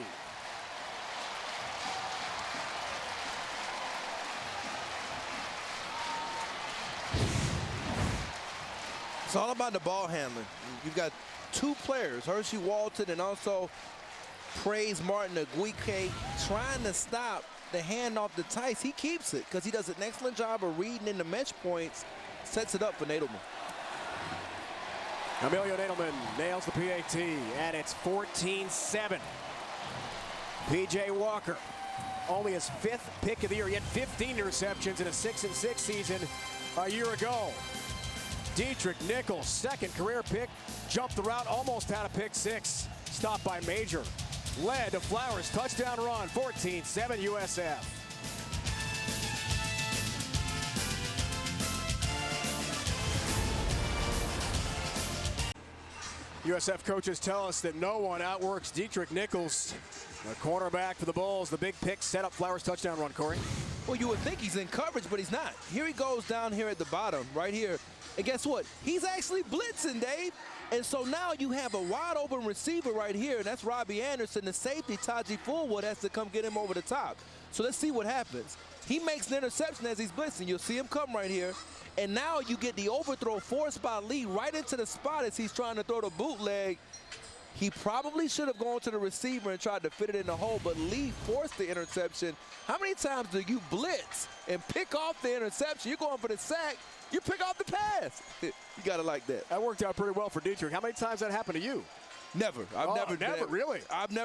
S5: It's all about the ball handling. You've got two players, Hershey Walton and also Praise Martin Aguike, trying to stop the handoff to Tice. He keeps it because he does an excellent job of reading in the mesh points, sets it up for Nadelman.
S4: Emilio Nadelman nails the PAT, and it's 14-7. P.J. Walker, only his 5th pick of the year. He had 15 interceptions in a 6-6 season a year ago. Dietrich Nichols, second career pick, jumped the route, almost had a pick 6. Stopped by Major. Led to Flowers, touchdown run, 14-7 USF. USF coaches tell us that no one outworks Dietrich Nichols, the cornerback for the Bulls. The big pick set up Flowers' touchdown run, Corey.
S5: Well, you would think he's in coverage, but he's not. Here he goes down here at the bottom, right here. And guess what? He's actually blitzing, Dave. And so now you have a wide open receiver right here, and that's Robbie Anderson. The safety, Taji Fullwood, has to come get him over the top. So let's see what happens. He makes an interception as he's blitzing. You'll see him come right here. And now you get the overthrow forced by Lee right into the spot as he's trying to throw the bootleg. He probably should have gone to the receiver and tried to fit it in the hole, but Lee forced the interception. How many times do you blitz and pick off the interception? You're going for the sack. You pick off the pass. You got to like that.
S4: That worked out pretty well for Dietrich. How many times that happened to you?
S5: Never. I've never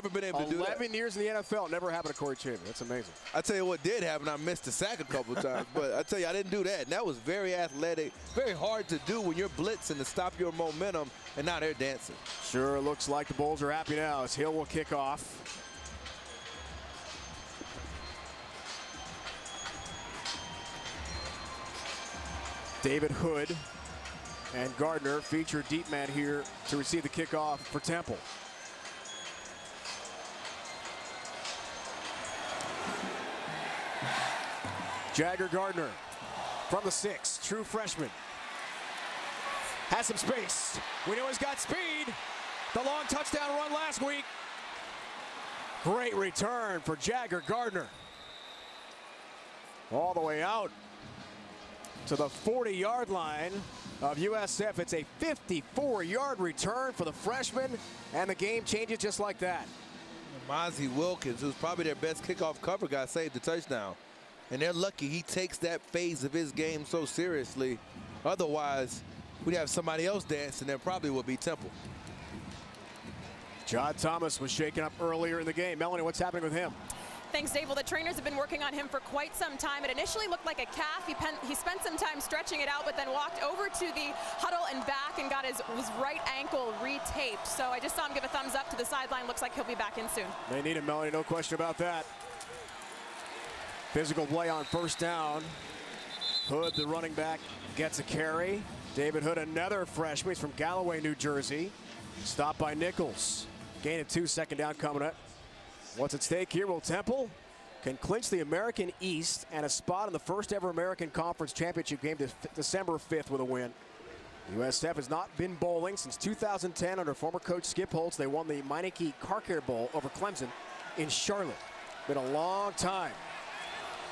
S5: been able to do that.
S4: 11 years in the NFL, never happened to Corey Chapin. That's amazing.
S5: I tell you what did happen. I missed the sack a couple of times, but I tell you, I didn't do that. And that was very athletic, very hard to do when you're blitzing to stop your momentum, and now they're dancing.
S4: Sure looks like the Bulls are happy now as Hill will kick off. David Hood and Gardner feature deep man here to receive the kickoff for Temple. Jagger Gardner from the 6, true freshman. Has some space. We know he's got speed. The long touchdown run last week. Great return for Jagger Gardner. All the way out to the 40-yard line of USF. It's a 54-yard return for the freshman, and the game changes just like that.
S5: Mozzie Wilkins, who's probably their best kickoff cover guy, saved the touchdown. And they're lucky he takes that phase of his game so seriously. Otherwise, we'd have somebody else dancing, and probably would be Temple.
S4: John Thomas was shaken up earlier in the game. Melanie, what's happening with him?
S6: Thanks, Dave. Well, the trainers have been working on him for quite some time. It initially looked like a calf. He spent some time stretching it out, but then walked over to the huddle and back and got his right ankle retaped. So I just saw him give a thumbs up to the sideline. Looks like he'll be back in soon.
S4: They need him, Melanie, no question about that. Physical play on first down. Hood, the running back, gets a carry. David Hood, another freshman. He's from Galloway, New Jersey. Stopped by Nichols. Gain of 2, second down coming up. What's at stake here? Will Temple can clinch the American East and a spot in the first ever American Conference Championship game December 5th with a win. USF has not been bowling since 2010 under former coach Skip Holtz. They won the Meineke Car Care Bowl over Clemson in Charlotte. Been a long time.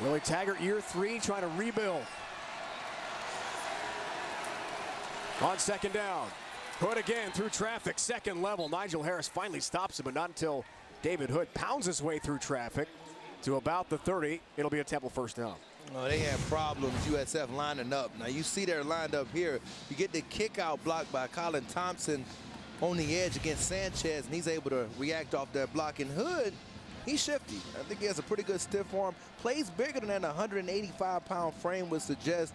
S4: Willie Taggart, year 3, trying to rebuild. On second down. Hood again through traffic, second level. Nigel Harris finally stops him, but not until David Hood pounds his way through traffic to about the 30. It'll be a Temple first down.
S5: Oh, they had problems, USF lining up. Now you see they're lined up here. You get the kick out block by Colin Thompson on the edge against Sanchez, and he's able to react off that block. And Hood, he's shifty. I think he has a pretty good stiff arm. Plays bigger than that 185-pound frame would suggest.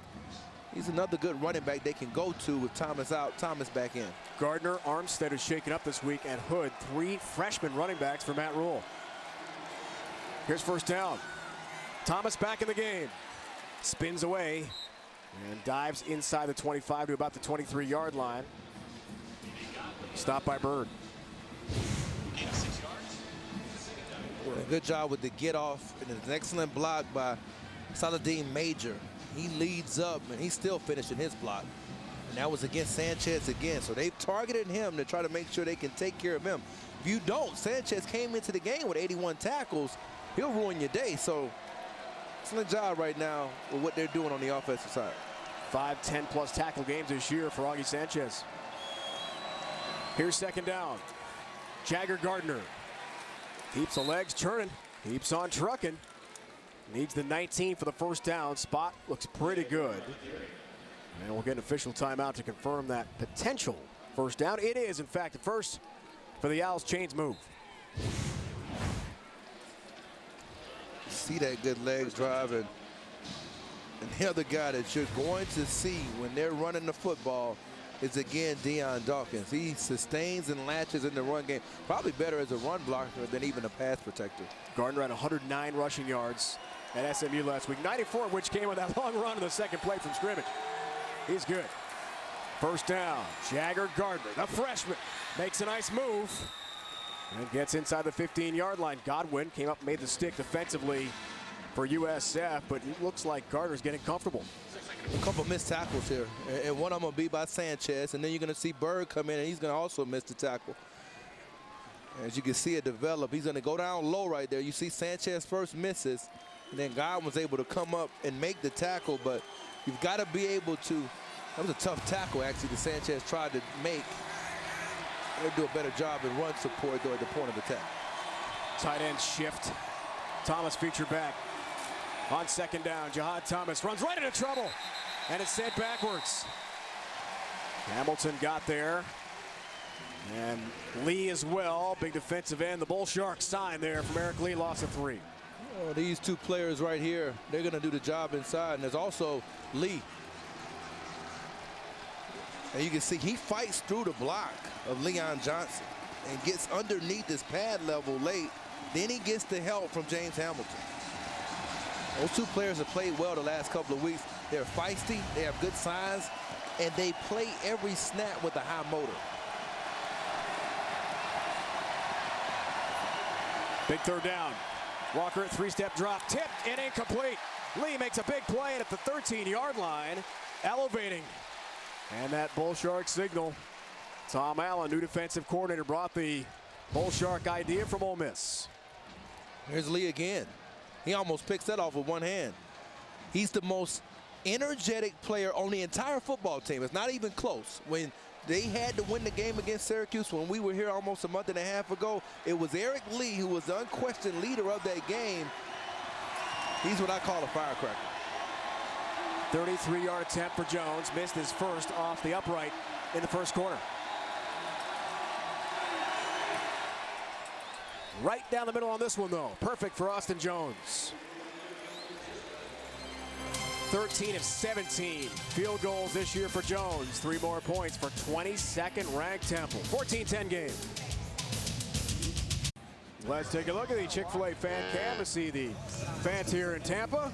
S5: He's another good running back they can go to with Thomas out, Thomas back in.
S4: Gardner, Armstead is shaken up this week, and Hood, 3 freshman running backs for Matt Rule. Here's first down. Thomas back in the game. Spins away and dives inside the 25 to about the 23-yard line. Stopped by Bird.
S5: A good job with the get off, and an excellent block by Saladin Major. He leads up, and he's still finishing his block. And that was against Sanchez again. So they've targeted him to try to make sure they can take care of him. If you don't, Sanchez came into the game with 81 tackles. He'll ruin your day. So excellent job right now with what they're doing on the offensive side.
S4: 5 10-plus tackle games this year for Augie Sanchez. Here's second down. Jagger Gardner keeps the legs churning, keeps on trucking. Needs the 19 for the first down. Spot looks pretty good. And we'll get an official timeout to confirm that potential first down. It is, in fact, the first for the Owls. Chains move.
S5: See that good legs drive, and the other guy that you're going to see when they're running the football is, again, Deion Dawkins. He sustains and latches in the run game. Probably better as a run blocker than even a pass protector.
S4: Gardner had 109 rushing yards at SMU last week, 94 of which came with that long run in the second play from scrimmage. He's good. First down, Jagger Gardner, the freshman, makes a nice move and gets inside the 15-yard line. Godwin came up and made the stick defensively for USF, but it looks like Gardner's getting comfortable.
S5: A couple missed tackles here, and one of them will be by Sanchez, and then you're going to see Bird come in, and he's going to also miss the tackle. As you can see it develop, he's going to go down low right there. You see Sanchez first misses, and then Godwin's able to come up and make the tackle, but you've got to be able to. That was a tough tackle, actually, that Sanchez tried to make. They'll do a better job in run support, though, at the point of attack.
S4: Tight end shift. Thomas feature back. On second down, Jahad Thomas runs right into trouble, and it's sent backwards. Hamilton got there, And Lee as well, big defensive end. The Bull Sharks sign there from Eric Lee, loss of 3.
S5: Well, these two players right here, they're going to do the job inside. And there's also Lee. And you can see he fights through the block of Leon Johnson and gets underneath his pad level late. Then he gets the help from James Hamilton. Those two players have played well the last couple of weeks. They're feisty, they have good size, and they play every snap with a high motor.
S4: Big third down. Walker, 3-step drop, tipped and incomplete. Lee makes a big play at the 13-yard line, elevating. And that Bull Shark signal. Tom Allen, new defensive coordinator, brought the Bull Shark idea from Ole Miss.
S5: Here's Lee again. He almost picks that off with one hand. He's the most energetic player on the entire football team. It's not even close. When they had to win the game against Syracuse, when we were here almost a month and a half ago, it was Eric Lee who was the unquestioned leader of that game. He's what I call a firecracker.
S4: 33-yard attempt for Jones. Missed his first off the upright in the first quarter. Right down the middle on this one, though. Perfect for Austin Jones. 13 of 17 field goals this year for Jones. 3 more points for 22nd ranked Temple. 14-10 game. Let's take a look at the Chick-fil-A fan cam to see the fans here in Tampa.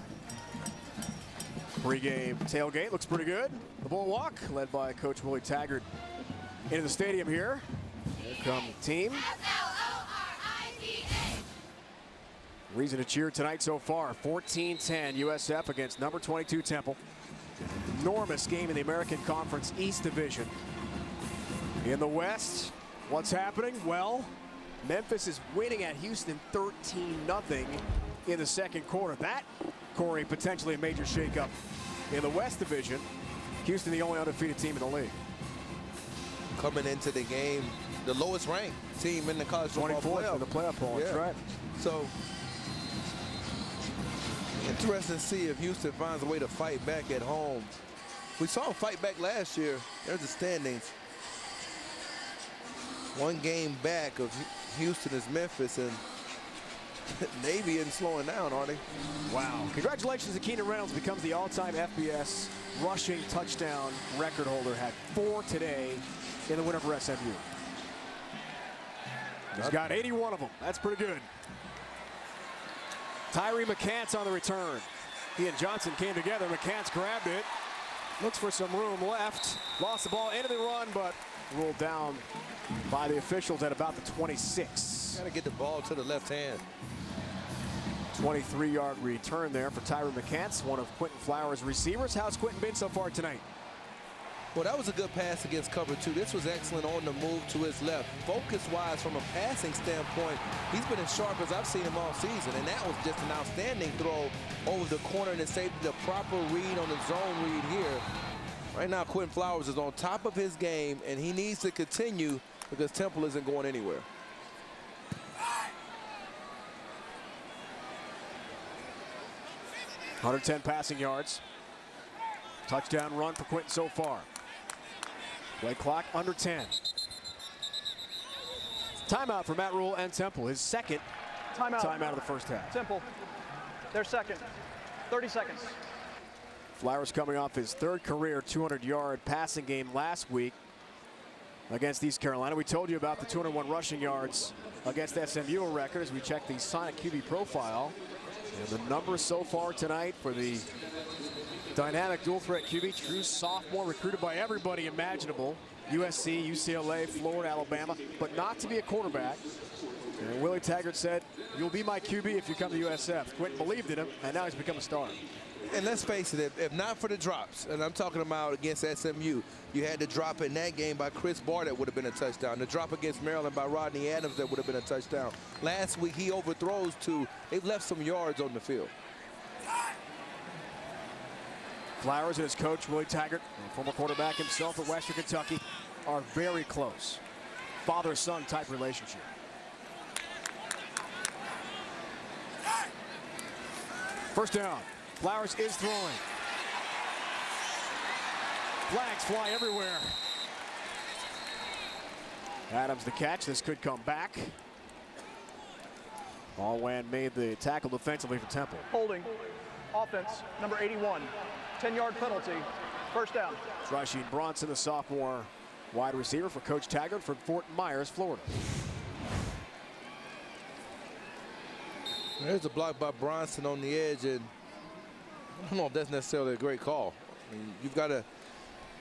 S4: Pre-game tailgate looks pretty good. The Bull Walk, led by Coach Willie Taggart, into the stadium here. Here come the team. Reason to cheer tonight so far. 14-10 USF against number 22 Temple. Enormous game in the American Conference East Division. In the West, what's happening? Well, Memphis is winning at Houston 13-0 in the second quarter. That, Corey, potentially a major shakeup in the West Division. Houston, the only undefeated team in the league.
S5: Coming into the game, the lowest ranked team in the college football
S4: 24th in the playoff poll. That's right.
S5: So, interesting to see if Houston finds a way to fight back at home. We saw them fight back last year. There's the standings. 1 game back of Houston is Memphis, and Navy isn't slowing down, are they?
S4: Wow. Congratulations to Keenan Reynolds, becomes the all-time FBS rushing touchdown record holder. Had 4 today in the win over SMU. He's got 81 of them. That's pretty good. Tyree McCants on the return. He and Johnson came together. McCants grabbed it. Looks for some room left. Lost the ball into the run, but ruled down by the officials at about the 26.
S5: Got to get the ball to the left hand.
S4: 23-yard return there for Tyree McCants, one of Quentin Flowers' receivers. How's Quentin been so far tonight?
S5: Well, that was a good pass against cover 2. This was excellent on the move to his left. Focus-wise, from a passing standpoint, he's been as sharp as I've seen him all season, and that was just an outstanding throw over the corner and safety. The proper read on the zone read here. Right now, Quentin Flowers is on top of his game, and he needs to continue because Temple isn't going anywhere.
S4: .110 passing yards. Touchdown run for Quentin so far. Play clock under 10. Timeout for Matt Rule and Temple. His second timeout of the first half.
S7: Temple, their second. 30 seconds.
S4: Flowers coming off his 3rd career 200-yard passing game last week against East Carolina. We told you about the 201 rushing yards against SMU record as we check the Sonic QB profile. And the numbers so far tonight for the dynamic dual threat QB, true sophomore, recruited by everybody imaginable. USC, UCLA, Florida, Alabama, but not to be a quarterback. And Willie Taggart said, "You'll be my QB if you come to USF." Quentin believed in him, and now he's become a star.
S5: And let's face it, if not for the drops, and I'm talking about against SMU, you had the drop in that game by Chris Barr that would have been a touchdown. The drop against Maryland by Rodney Adams that would have been a touchdown. Last week he overthrows 2. They've left some yards on the field.
S4: Flowers and his coach, Willie Taggart, former quarterback himself at Western Kentucky, are very close. Father-son type relationship. First down. Flowers is throwing. Flags fly everywhere. Adams the catch. This could come back. Allwan made the tackle defensively for Temple.
S7: Holding. Offense, number 81. 10-yard penalty. First down.
S4: It's Rasheed Bronson, the sophomore wide receiver for Coach Taggart from Fort Myers, Florida.
S5: There's a block by Bronson on the edge, and I don't know if that's necessarily a great call. I mean, you've got to,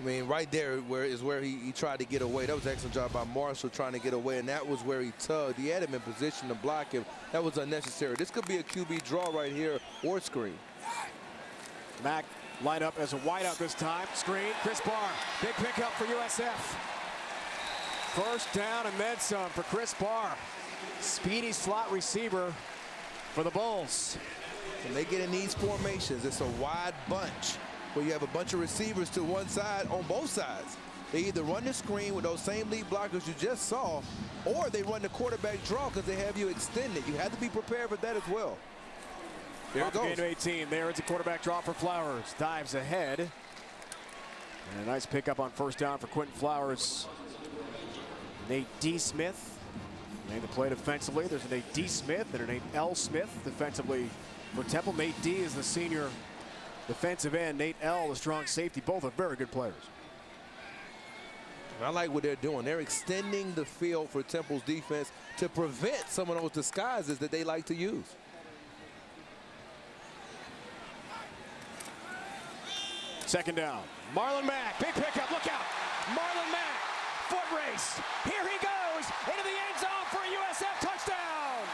S5: right there where he tried to get away. That was an excellent job by Marshall trying to get away, and that was where he tugged. He had him in position to block him. That was unnecessary. This could be a QB draw right here or screen.
S4: Mack line up as a wideout this time. Screen, Chris Barr. Big pickup for USF. First down and then some for Chris Barr. Speedy slot receiver for the Bulls.
S5: And they get in these formations. It's a wide bunch where you have a bunch of receivers to one side on both sides. They either run the screen with those same lead blockers you just saw, or they run the quarterback draw because they have you extended. You have to be prepared for that as well. There it goes.
S4: Gain to 18. There is a quarterback draw for Flowers. Dives ahead. And a nice pickup on first down for Quentin Flowers. Nate D. Smith made the play defensively. There's a Nate D. Smith and a Nate L. Smith defensively for Temple. Nate D. is the senior defensive end. Nate L. the strong safety. Both are very good players.
S5: I like what they're doing. They're extending the field for Temple's defense to prevent some of those disguises that they like to use.
S4: Second down. Marlon Mack. Big pickup. Look out. Marlon Mack. Foot race. Here he goes into the end zone for a USF touchdown.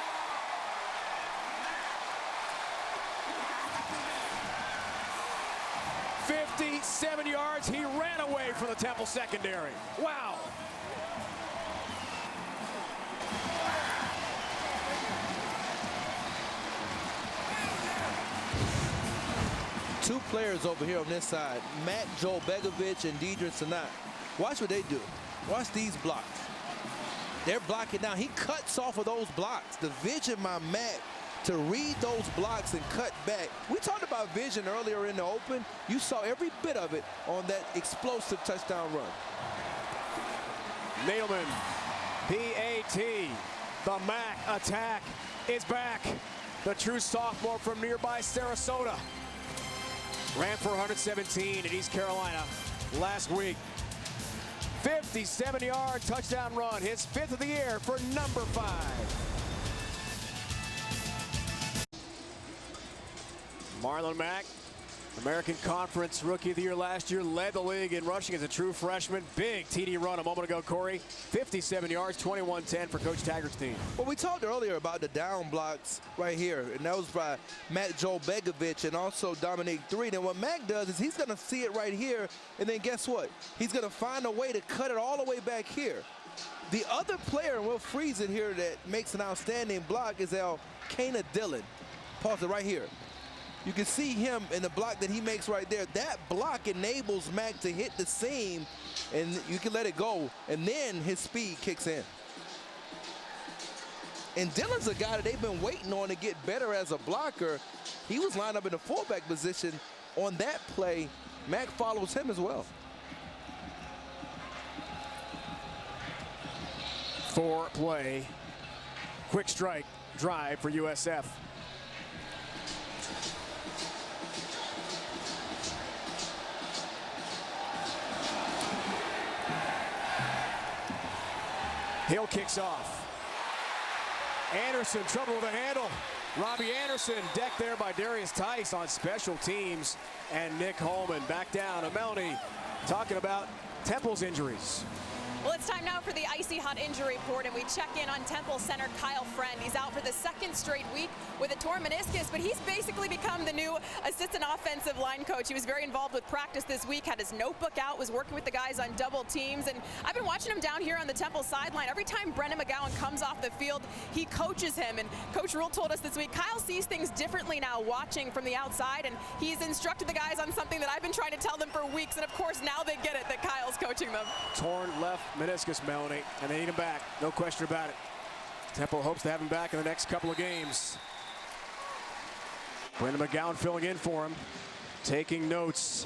S4: "57 yards. He ran away from the Temple secondary. Wow.
S5: Two players over here on this side, Matt Joel Begovic and Deidre Sanat. Watch what they do. Watch these blocks. They're blocking now. He cuts off of those blocks. The vision by Matt to read those blocks and cut back. We talked about vision earlier in the open. You saw every bit of it on that explosive touchdown run.
S4: Nailman, PAT. The Mack attack is back. The true sophomore from nearby Sarasota. Ran for 117 at East Carolina last week. 57-yard touchdown run, his 5th of the year for number 5. Marlon Mack, American Conference Rookie of the Year last year, led the league in rushing as a true freshman. Big TD run a moment ago, Corey. 57 yards, 21-10 for Coach Taggart's team.
S5: Well, we talked earlier about the down blocks right here, and that was by Matt Joel Begovic and also Dominique Threed. And what Mac does is he's going to see it right here, and then guess what? He's going to find a way to cut it all the way back here. The other player, and we'll freeze it here, that makes an outstanding block is Elkanah Dillon. Pause it right here. You can see him in the block that he makes right there. That block enables Mack to hit the seam, and you can let it go, and then his speed kicks in. And Dillon's a guy that they've been waiting on to get better as a blocker. He was lined up in the fullback position on that play. Mack follows him as well.
S4: 4-play, quick strike drive for USF. Hill kicks off. Anderson, trouble with the handle. Robbie Anderson decked there by Darius Tice on special teams. And Nick Holman back down. Melanie talking about Temple's injuries.
S6: Well, it's time now for the icy hot injury report, and we check in on Temple center Kyle Friend. He's out for the 2nd straight week with a torn meniscus, but he's basically become the new assistant offensive line coach. He was very involved with practice this week, had his notebook out, was working with the guys on double teams, and I've been watching him down here on the Temple sideline. Every time Brendan McGowan comes off the field, he coaches him, and Coach Rule told us this week, Kyle sees things differently now watching from the outside, and he's instructed the guys on something that I've been trying to tell them for weeks, and of course now they get it that Kyle's coaching them.
S4: Torn left meniscus, Melanie, and they need him back. No question about it. Temple hopes to have him back in the next couple of games. Brendan McGowan filling in for him, taking notes.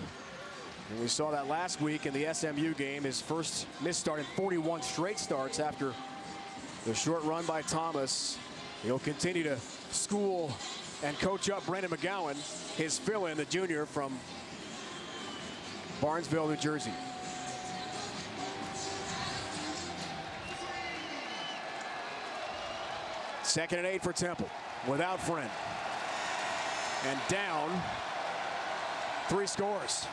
S4: And we saw that last week in the SMU game, his first missed start in 41 straight starts after the short run by Thomas. He'll continue to school and coach up Brandon McGowan, his fill-in, the junior from Barnesville, New Jersey. Second and 8 for Temple without Friend. And down 3 scores.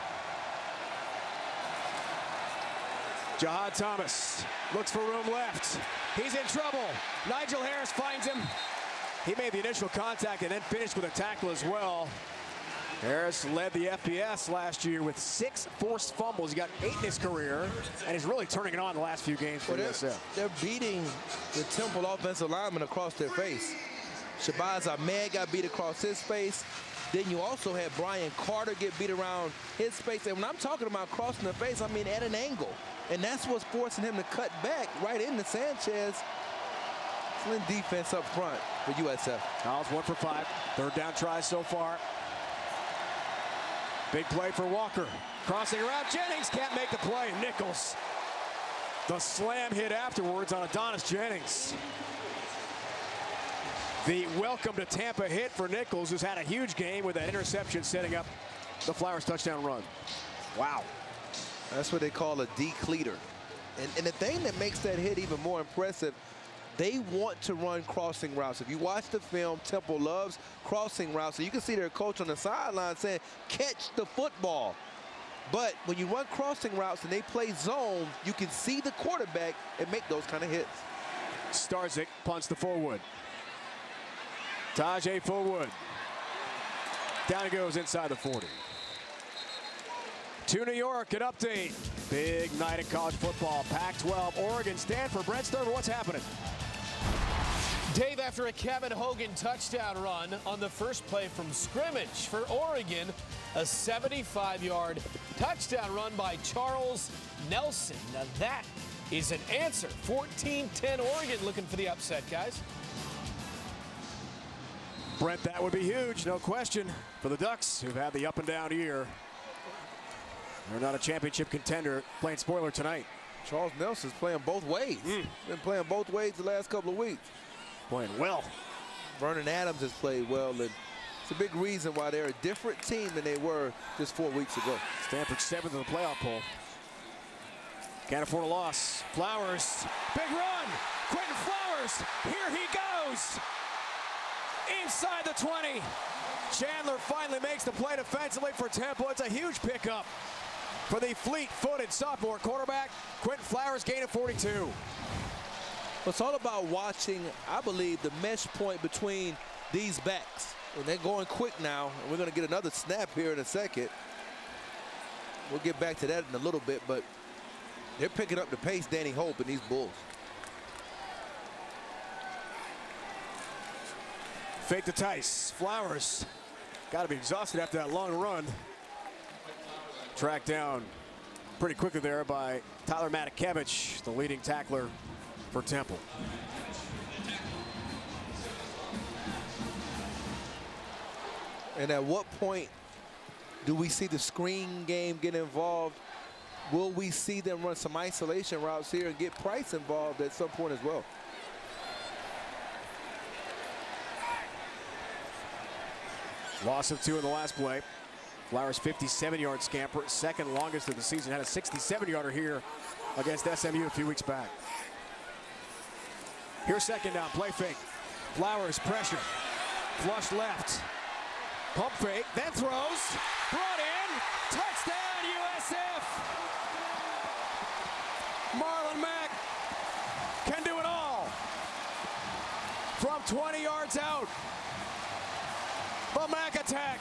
S4: Jahad Thomas looks for room left. He's in trouble. Nigel Harris finds him. He made the initial contact and then finished with a tackle as well. Harris led the FBS last year with 6 forced fumbles. He got 8 in his career, and he's really turning it on the last few games for USF.
S5: They're beating the Temple offensive lineman across their face. Shabazz Ahmed got beat across his face. Then you also had Brian Carter get beat around his face. And when I'm talking about crossing the face, I mean at an angle. And that's what's forcing him to cut back right into Sanchez. Excellent defense up front for USF.
S4: Kyle's 1 for 5. Third down try so far. Big play for Walker. Crossing around. Jennings can't make the play. Nichols. The slam hit afterwards on Adonis Jennings. The welcome to Tampa hit for Nichols, who's had a huge game with that interception setting up the Flowers touchdown run. Wow.
S5: That's what they call a decleater. And the thing that makes that hit even more impressive, they want to run crossing routes. If you watch the film, Temple loves crossing routes. So you can see their coach on the sideline saying, catch the football. But when you run crossing routes and they play zone, you can see the quarterback and make those kind of hits.
S4: Starzik punts to Fullwood. Tajay Fullwood. Down he goes inside the 40. To New York, an update. Big night in college football. Pac-12, Oregon, Stanford. Brent Stover, what's happening?
S1: Dave, after a Kevin Hogan touchdown run on the first play from scrimmage for Oregon, a 75-yard touchdown run by Charles Nelson. Now that is an answer. 14-10 Oregon looking for the upset, guys.
S4: Brent, that would be huge, no question, for the Ducks, who've had the up-and-down year. They're not a championship contender. Playing spoiler tonight.
S5: Charles Nelson's playing both ways. Been playing both ways the last couple of weeks.
S4: Playing well.
S5: Vernon Adams has played well, and it's a big reason why they're a different team than they were just 4 weeks ago.
S4: Stanford 7th in the playoff poll. Can't afford a loss. Flowers, big run. Quentin Flowers, here he goes. Inside the 20. Chandler finally makes the play defensively for Temple. It's a huge pickup for the fleet-footed sophomore quarterback. Quentin Flowers gain of 42.
S5: Well, it's all about watching, I believe, the mesh point between these backs. And they're going quick now. And we're going to get another snap here in a second. We'll get back to that in a little bit, but they're picking up the pace, Danny Hope and these Bulls.
S4: Fake to Tice. Flowers got to be exhausted after that long run. Tracked down pretty quickly there by Tyler Matakevich, the leading tackler for Temple.
S5: And at what point do we see the screen game get involved? Will we see them run some isolation routes here and get Price involved at some point as well?
S4: Loss of 2 in the last play. Flowers 57-yard scamper, second longest of the season. Had a 67-yarder here against SMU a few weeks back. Here's second down, play fake. Flowers pressure, flush left. Pump fake, then throws, brought in, touchdown USF! Marlon Mack can do it all. From 20 yards out. The Mack attack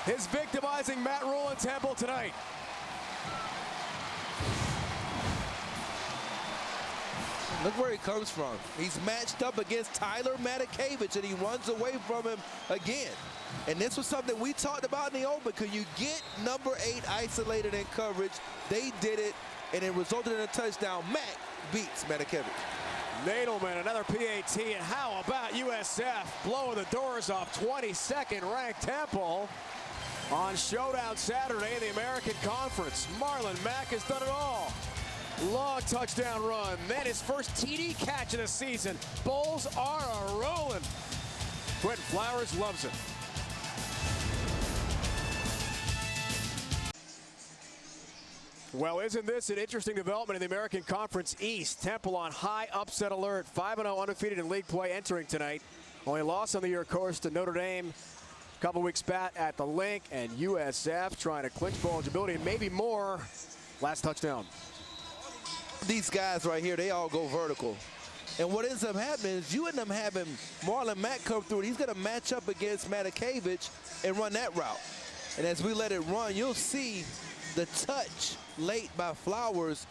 S4: is victimizing Matt Rule and Temple tonight.
S5: Look where he comes from. He's matched up against Tyler Matakevich, and he runs away from him again. And this was something we talked about in the open. Could you get number 8 isolated in coverage? They did it, and it resulted in a touchdown. Mack beats Matakevich.
S4: Nadelman, another PAT, and how about USF blowing the doors off 22nd ranked Temple? On Showdown Saturday in the American Conference, Marlon Mack has done it all. Long touchdown run, then his first TD catch of the season. Bulls are a-rolling. Quentin Flowers loves it. Well, isn't this an interesting development in the American Conference East? Temple on high upset alert, 5-0 undefeated in league play entering tonight. Only loss on the year, of course, to Notre Dame. A couple weeks back at the Link, and USF trying to clinch bowl eligibility and maybe more. Last touchdown.
S5: These guys right here, they all go vertical. And what ends up happening is you end up having Marlon Mack come through. He's going to match up against Matakevich and run that route. And as we let it run, you'll see the touch late by Flowers.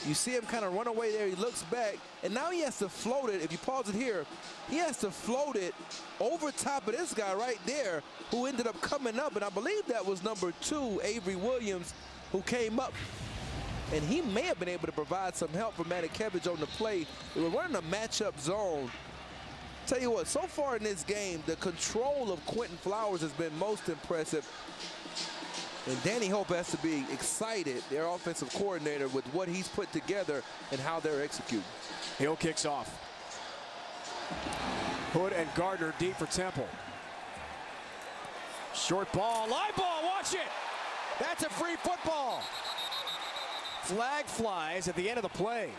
S5: You see him kind of run away there. He looks back, and now he has to float it. If you pause it here, he has to float it over top of this guy right there who ended up coming up. And I believe that was number 2, Avery Williams, who came up. And he may have been able to provide some help for Matakevich on the play. They were running a matchup zone. Tell you what, so far in this game, the control of Quentin Flowers has been most impressive. And Danny Hope has to be excited, their offensive coordinator, with what he's put together and how they're executing.
S4: Hill kicks off. Hood and Gardner deep for Temple. Short ball, live ball, watch it! That's a free football. Flag flies at the end of the play.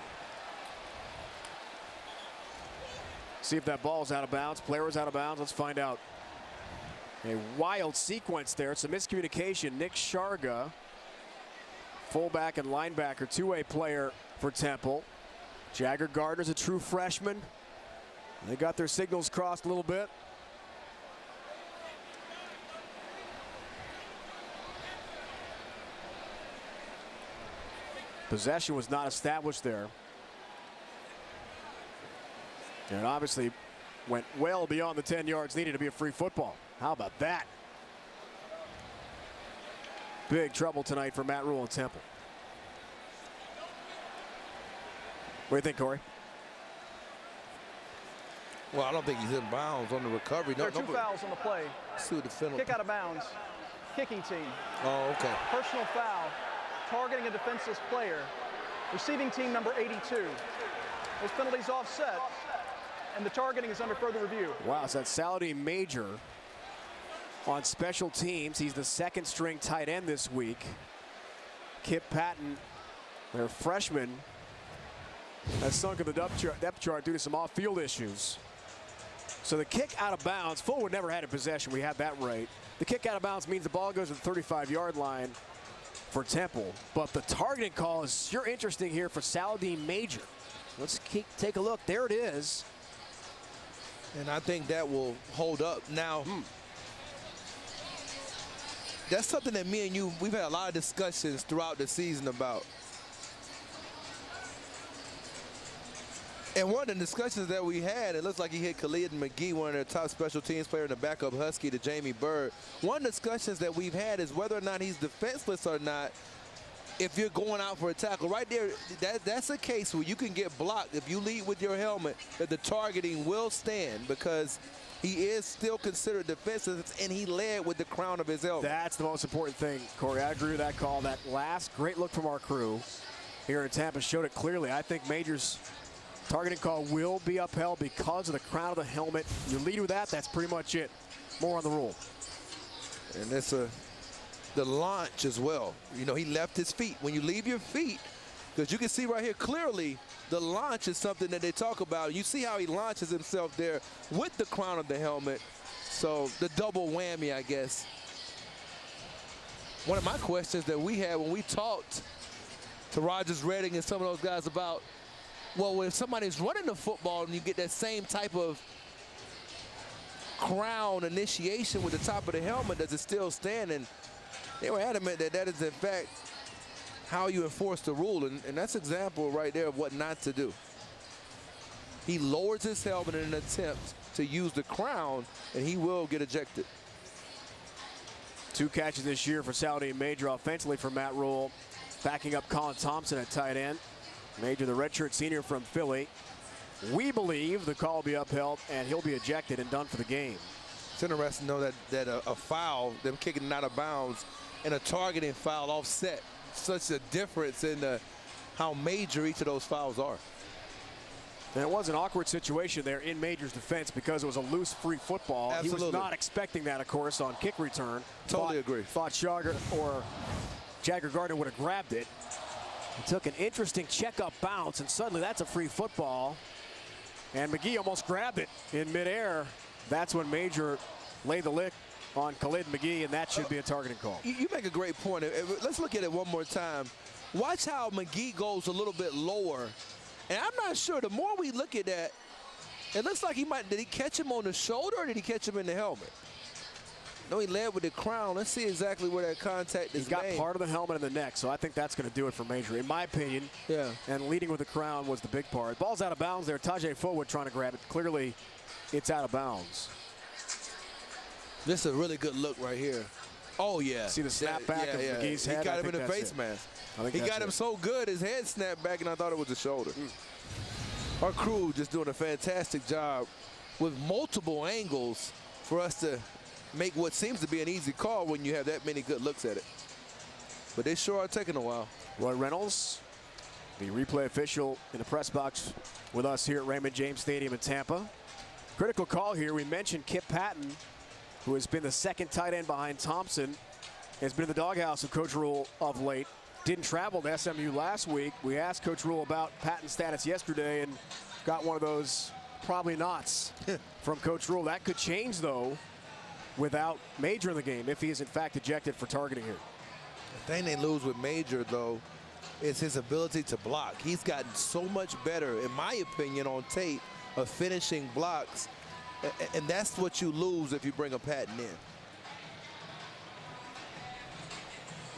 S4: See if that ball's out of bounds. Player was out of bounds. Let's find out. A wild sequence there. It's a miscommunication. Nick Sharga, fullback and linebacker, two-way player for Temple. Jagger Gardner's a true freshman. They got their signals crossed a little bit. Possession was not established there. And obviously went well beyond the 10 yards needed to be a free football. How about that? Big trouble tonight for Matt Rule and Temple. What do you think, Corey?
S5: Well, I don't think he's in bounds on the recovery.
S7: There are two fouls on the play.
S5: See the penalty.
S7: Kick out of bounds. Kicking team.
S5: Oh, okay.
S7: Personal foul. Targeting a defenseless player. Receiving team number 82. Those penalties offset, and the targeting is under further review.
S4: Wow, so that's Saladin Major on special teams. He's the second string tight end this week. Kip Patton, their freshman, has sunk in the depth chart due to some off-field issues. So the kick out of bounds, Fullwood never had a possession. We had that right. The kick out of bounds means the ball goes to the 35-yard line for Temple. But the targeting call is sure interesting here for Saladin Major. Let's take a look. There it is.
S5: And I think that will hold up. Now, that's something that me and you, we've had a lot of discussions throughout the season about. And one of the discussions that we had, it looks like he hit Khalid McGee, one of their top special teams player in the backup Husky to Jamie Bird. One of the discussions that we've had is whether or not he's defenseless or not if you're going out for a tackle. Right there, that's a case where you can get blocked if you lead with your helmet, that the targeting will stand because he is still considered defensive and he led with the crown of his helmet.
S4: That's the most important thing, Corey. I agree with that call. That last great look from our crew here in Tampa showed it clearly. I think Major's targeting call will be upheld because of the crown of the helmet. You lead with that, that's pretty much it. More on the rule.
S5: And it's the launch as well. You know, he left his feet. When you leave your feet, because you can see right here clearly, the launch is something that they talk about. You see how he launches himself there with the crown of the helmet. So the double whammy, I guess. One of my questions that we had when we talked to Rogers Redding and some of those guys about, well, when somebody's running the football and you get that same type of crown initiation with the top of the helmet, does it still stand? And they were adamant that that is, in fact, how you enforce the rule. And that's an example right there of what not to do. He lowers his helmet in an attempt to use the crown, and he will get ejected.
S4: 2 catches this year for Saladin Major offensively for Matt Rule, backing up Colin Thompson at tight end. Major, the redshirt senior from Philly. We believe the call will be upheld and he'll be ejected and done for the game.
S5: It's interesting to know that a foul, them kicking it out of bounds, and a targeting foul offset. Such a difference in how major each of those fouls are.
S4: And it was an awkward situation there in Major's defense because it was a loose free football.
S5: Absolutely.
S4: He was not expecting that, of course, on kick return.
S5: Totally agree.
S4: Thought Jagger Gardner would have grabbed it. He took an interesting check-up bounce, and suddenly that's a free football. And McGee almost grabbed it in midair. That's when Major laid the lick on Khalid McGee, and that should be a targeting call.
S5: You make a great point. Let's look at it one more time. Watch how McGee goes a little bit lower. And I'm not sure. The more we look at that, it looks like did he catch him on the shoulder or did he catch him in the helmet? No, he led with the crown. Let's see exactly where that contact is made.
S4: He got part of the helmet and the neck, so I think that's going to do it for Major, in my opinion.
S5: Yeah.
S4: And leading with the crown was the big part. Ball's out of bounds there. Tajay Fullwood trying to grab it. Clearly, it's out of bounds.
S5: This is a really good look right here. Oh, yeah.
S4: See the snap back of McGee's head?
S5: He got him in the face mask. He got him so good, his head snapped back, and I thought it was the shoulder. Our crew just doing a fantastic job with multiple angles for us to make what seems to be an easy call when you have that many good looks at it. But they sure are taking a while.
S4: Roy Reynolds, the replay official in the press box with us here at Raymond James Stadium in Tampa. Critical call here. We mentioned Kip Patton, who has been the second tight end behind Thompson, has been in the doghouse of Coach Rule of late. Didn't travel to SMU last week. We asked Coach Rule about Patton's status yesterday and got one of those probably nots from Coach Rule. That could change, though, without Major in the game, if he is in fact ejected for targeting here.
S5: The thing they lose with Major, though, is his ability to block. He's gotten so much better, in my opinion, on tape of finishing blocks, and that's what you lose if you bring a Patton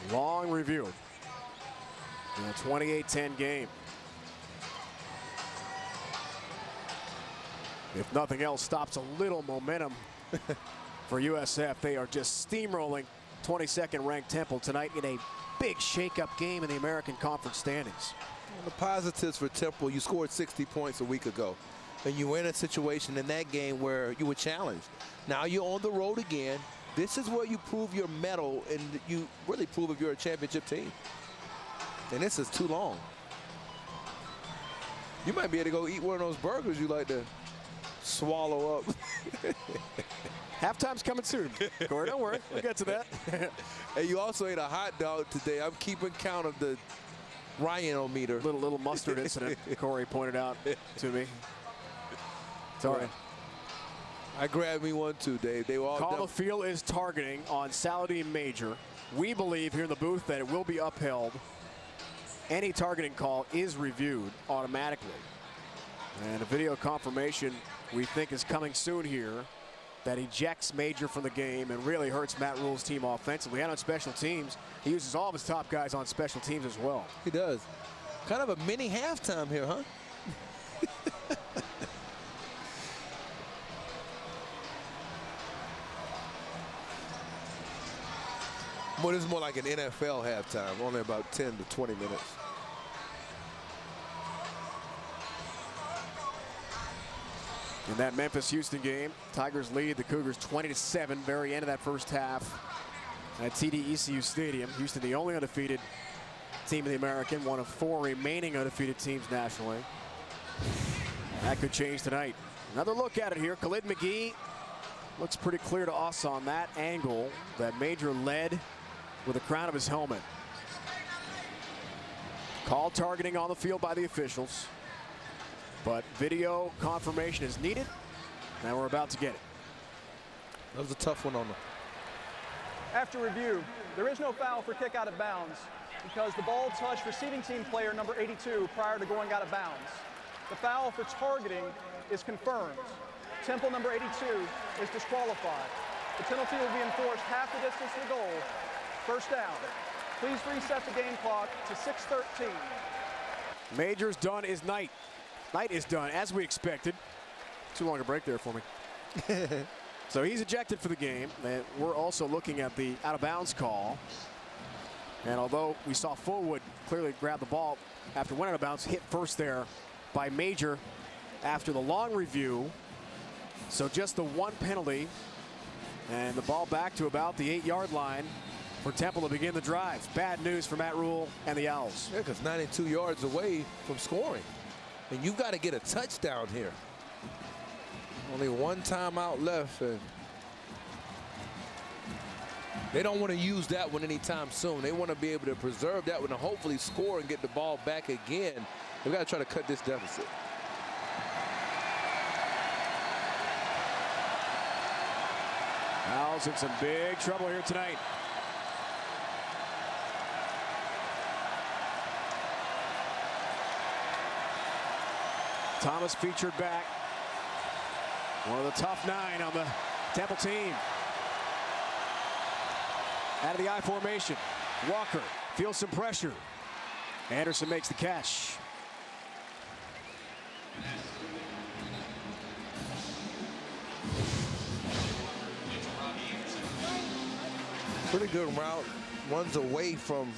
S5: in.
S4: Long review in a 28-10 game. If nothing else stops a little momentum for USF, they are just steamrolling 22nd ranked Temple tonight in a big shake-up game in the American Conference standings.
S5: Well, the positives for Temple, you scored 60 points a week ago, and you were in a situation in that game where you were challenged. Now you're on the road again. This is where you prove your mettle, and you really prove if you're a championship team. And this is too long. You might be able to go eat one of those burgers you like to swallow up.
S4: Halftime's coming soon. Corey, don't worry. We'll get to that.
S5: And you also ate a hot dog today. I'm keeping count of the Ryan-o-meter.
S4: Little mustard incident Corey pointed out to me. Sorry.
S5: I grabbed me one too, Dave. They were all
S4: Call the field is targeting on Saladin Major. We believe here in the booth that it will be upheld. Any targeting call is reviewed automatically. And a video confirmation we think is coming soon here that ejects Major from the game and really hurts Matt Rule's team offensively and on special teams. He uses all of his top guys on special teams as well.
S5: He does. Kind of a mini halftime here, huh? Well, this is more like an NFL halftime, only about 10 to 20 minutes.
S4: In that Memphis-Houston game, Tigers lead the Cougars 20-7, very end of that first half at TD-ECU Stadium. Houston, the only undefeated team in the American, one of 4 remaining undefeated teams nationally. That could change tonight. Another look at it here. Khalid McGee looks pretty clear to us on that angle that Major led with the crown of his helmet. Call targeting on the field by the officials, but video confirmation is needed, and we're about to get it.
S5: That was a tough one on them.
S7: After review, there is no foul for kick out of bounds because the ball touched receiving team player number 82 prior to going out of bounds. The foul for targeting is confirmed. Temple number 82 is disqualified. The penalty will be enforced half the distance to the goal. First down. Please reset the game clock to 6:13.
S4: Major's done is Knight. Knight is done, as we expected. Too long a break there for me. So he's ejected for the game. And we're also looking at the out-of-bounds call. And although we saw Fullwood clearly grab the ball after went out of bounds, hit first there by Major after the long review. So just the one penalty And the ball back to about the 8-yard line for Temple to begin the drive. Bad news for Matt Rule and the Owls.
S5: Yeah, because 92 yards away from scoring. And you've got to get a touchdown here. Only one timeout left. And they don't want to use that one anytime soon. They want to be able to preserve that one and hopefully score and get the ball back again. They've got to try to cut this deficit.
S4: Owls in some big trouble here tonight. Thomas featured back. One of the tough 9 on the Temple team. Out of the I formation. Walker feels some pressure. Anderson makes the catch.
S5: Pretty good route. Runs away from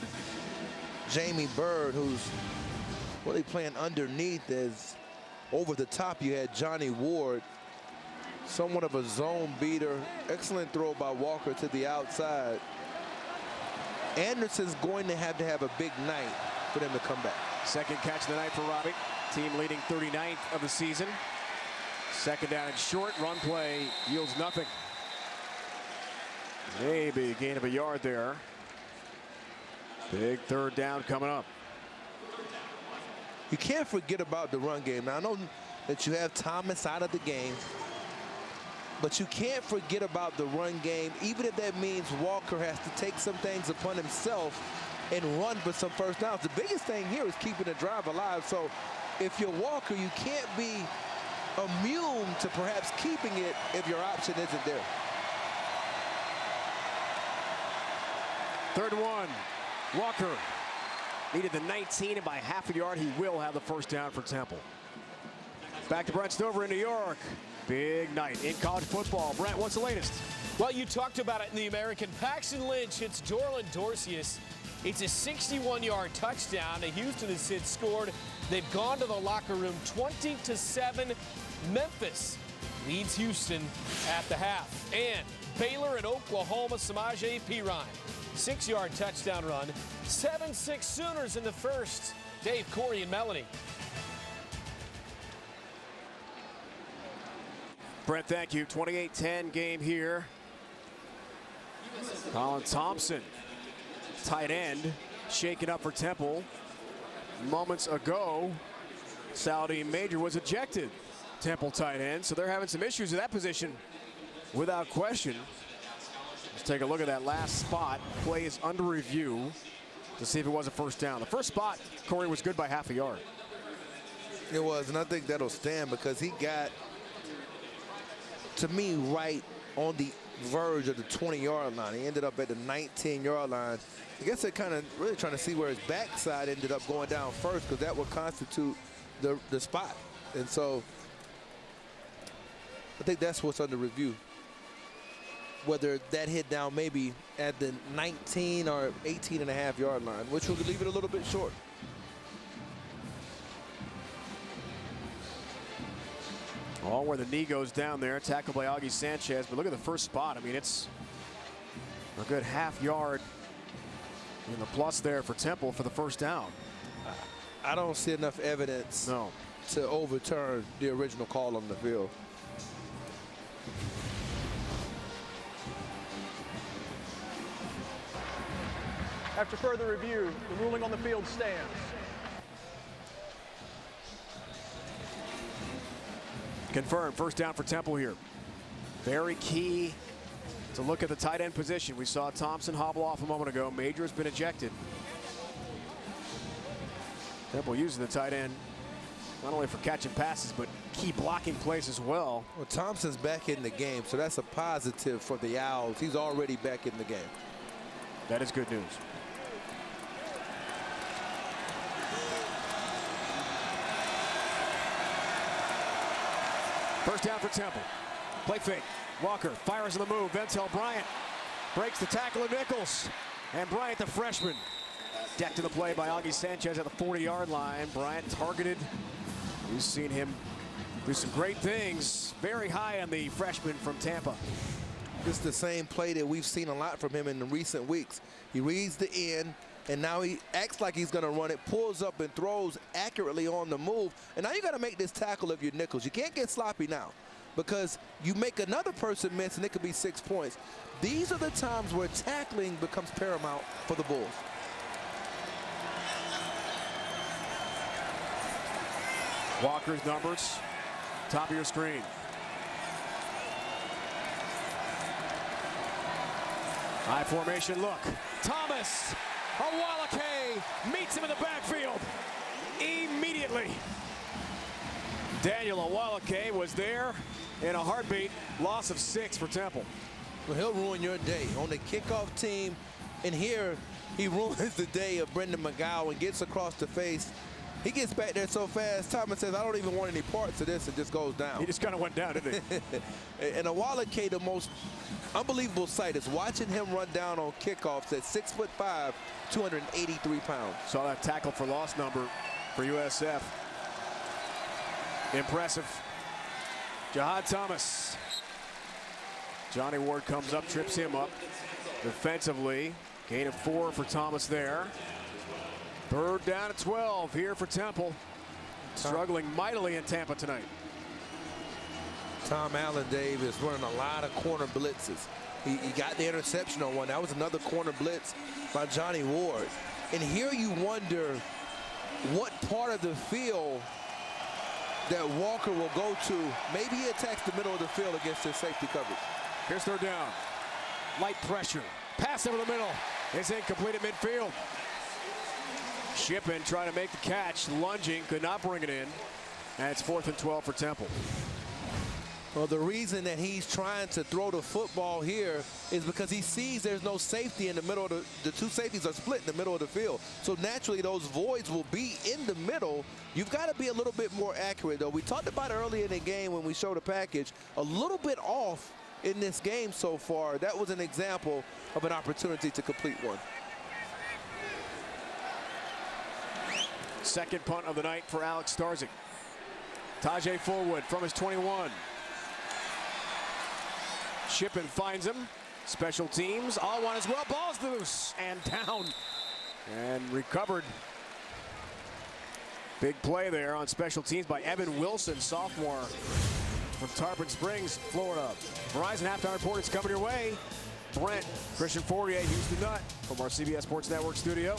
S5: Jamie Bird, who's really playing underneath. As over the top, you had Johnny Ward. Somewhat of a zone beater. Excellent throw by Walker to the outside. Anderson's going to have a big night for them to come back.
S4: Second catch of the night for Robbie. Team leading 39th of the season. Second down and short. Run play yields nothing. Maybe a gain of a yard there. Big third down coming up.
S5: You can't forget about the run game. Now, I know that you have Thomas out of the game, but you can't forget about the run game, even if that means Walker has to take some things upon himself and run for some first downs. The biggest thing here is keeping the drive alive. So if you're Walker, you can't be immune to perhaps keeping it if your option isn't there.
S4: 3rd and 1. Walker needed the 19, and by half a yard, he will have the first down for Temple. Back to Brent Stover in New York. Big night in college football. Brent, what's the latest?
S1: Well, you talked about it in the American. Paxton Lynch hits Dorland Dorcius. It's a 61-yard touchdown. Houston has since scored. They've gone to the locker room 20-7. Memphis leads Houston at the half. And Baylor and Oklahoma, Samaje Perine. 6-yard touchdown run. 7-6 Sooners in the first. Dave, Corey, and Melanie.
S4: Brent, thank you. 28-10 game here. Colin Thompson, tight end, shaken up for Temple. Moments ago, Saudi Major was ejected. Temple tight end, so they're having some issues at that position without question. Let's take a look at that last spot. Play is under review to see if it was a first down. The first spot, Corey, was good by half a yard.
S5: It was, and I think that'll stand because he got, to me, right on the verge of the 20-yard line. He ended up at the 19-yard line. I guess they're kind of really trying to see where his backside ended up going down first, because that would constitute the spot. And so I think that's what's under review. Whether that hit down maybe at the 19 or 18.5-yard line, which will leave it a little bit short.
S4: All where the knee goes down there, tackled by Augie Sanchez. But look at the first spot. I mean, it's a good half yard in the plus there for Temple for the first down.
S5: I don't see enough evidence to overturn the original call on the field.
S7: After further review, the ruling on the field stands.
S4: Confirmed, first down for Temple here. Very key to look at the tight end position. We saw Thompson hobble off a moment ago. Major has been ejected. Temple using the tight end not only for catching passes, but key blocking plays as well.
S5: Well, Thompson's back in the game, so that's a positive for the Owls. He's already back in the game.
S4: That is good news. First down for Temple. Play fake. Walker fires on the move. Ventel Bryant breaks the tackle of Nichols. And Bryant, the freshman, decked to the play by Augie Sanchez at the 40-yard line. Bryant targeted. We've seen him do some great things. Very high on the freshman from Tampa.
S5: This is the same play that we've seen a lot from him in the recent weeks. He reads the end, and now he acts like he's going to run it, pulls up and throws accurately on the move. And now you got to make this tackle of your nickels. You can't get sloppy now because you make another person miss, and it could be 6 points. These are the times where tackling becomes paramount for the Bulls.
S4: Walker's numbers, top of your screen. High formation look. Thomas, Awalake meets him in the backfield immediately. Daniel Awalake was there in a heartbeat. Loss of 6 for Temple.
S5: Well, he'll ruin your day on the kickoff team. And here he ruins the day of Brendan McGowan, gets across the face. He gets back there so fast, Thomas says, I don't even want any parts of this, and just goes down.
S4: He just kind of went down, didn't he?
S5: And Awalake, the most unbelievable sight is watching him run down on kickoffs at 6'5", 283 pounds.
S4: Saw that tackle for loss number for USF. Impressive. Jihad Thomas. Johnny Ward comes up, trips him up. Defensively, gain of 4 for Thomas there. Third down at 12 here for Temple. Struggling mightily in Tampa tonight.
S5: Tom Allen, Dave, is running a lot of corner blitzes. He got the interception on one. That was another corner blitz by Johnny Ward. And here you wonder what part of the field that Walker will go to. Maybe he attacks the middle of the field against his safety coverage.
S4: Here's third down. Light pressure. Pass over the middle. It's incomplete at midfield. Shippen trying to make the catch, lunging, could not bring it in. And it's 4th and 12 for Temple.
S5: Well, the reason that he's trying to throw the football here is because he sees there's no safety in the middle of the two safeties are split in the middle of the field. So naturally those voids will be in the middle. You've got to be a little bit more accurate, though. We talked about earlier in the game when we showed the package, a little bit off in this game so far. That was an example of an opportunity to complete one.
S4: Second punt of the night for Alex Starzyk. Tajay Fullwood from his 21. Shippen finds him. Special teams. All one as well. Ball's loose and down. And recovered. Big play there on special teams by Evan Wilson, sophomore from Tarpon Springs, Florida. Verizon Halftime Report is coming your way. Brent, Christian Fourier, Houston Nutt from our CBS Sports Network studio.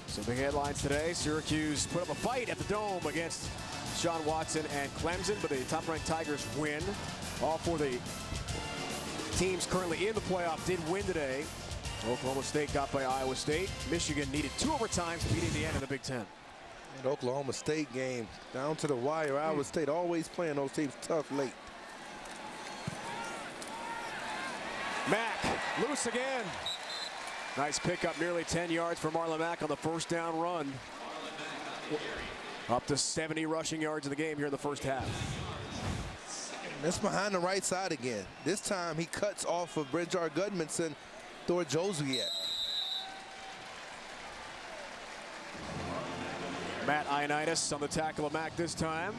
S4: Some big headlines today. Syracuse put up a fight at the Dome against Sean Watson and Clemson, but the top-ranked Tigers win. All 4 the teams currently in the playoff did win today. Oklahoma State got by Iowa State. Michigan needed 2 overtimes to beat Indiana in the Big Ten.
S5: And Oklahoma State game down to the wire. Iowa State always playing those teams tough late.
S4: Mack, loose again. Nice pickup, nearly 10 yards for Marlon Mack on the first down run. Up to 70 rushing yards in the game here in the first half.
S5: That's behind the right side again. This time he cuts off of Bridjar Gudmundson toward Joswiak.
S4: Matt Ioannidis on the tackle of Mack this time.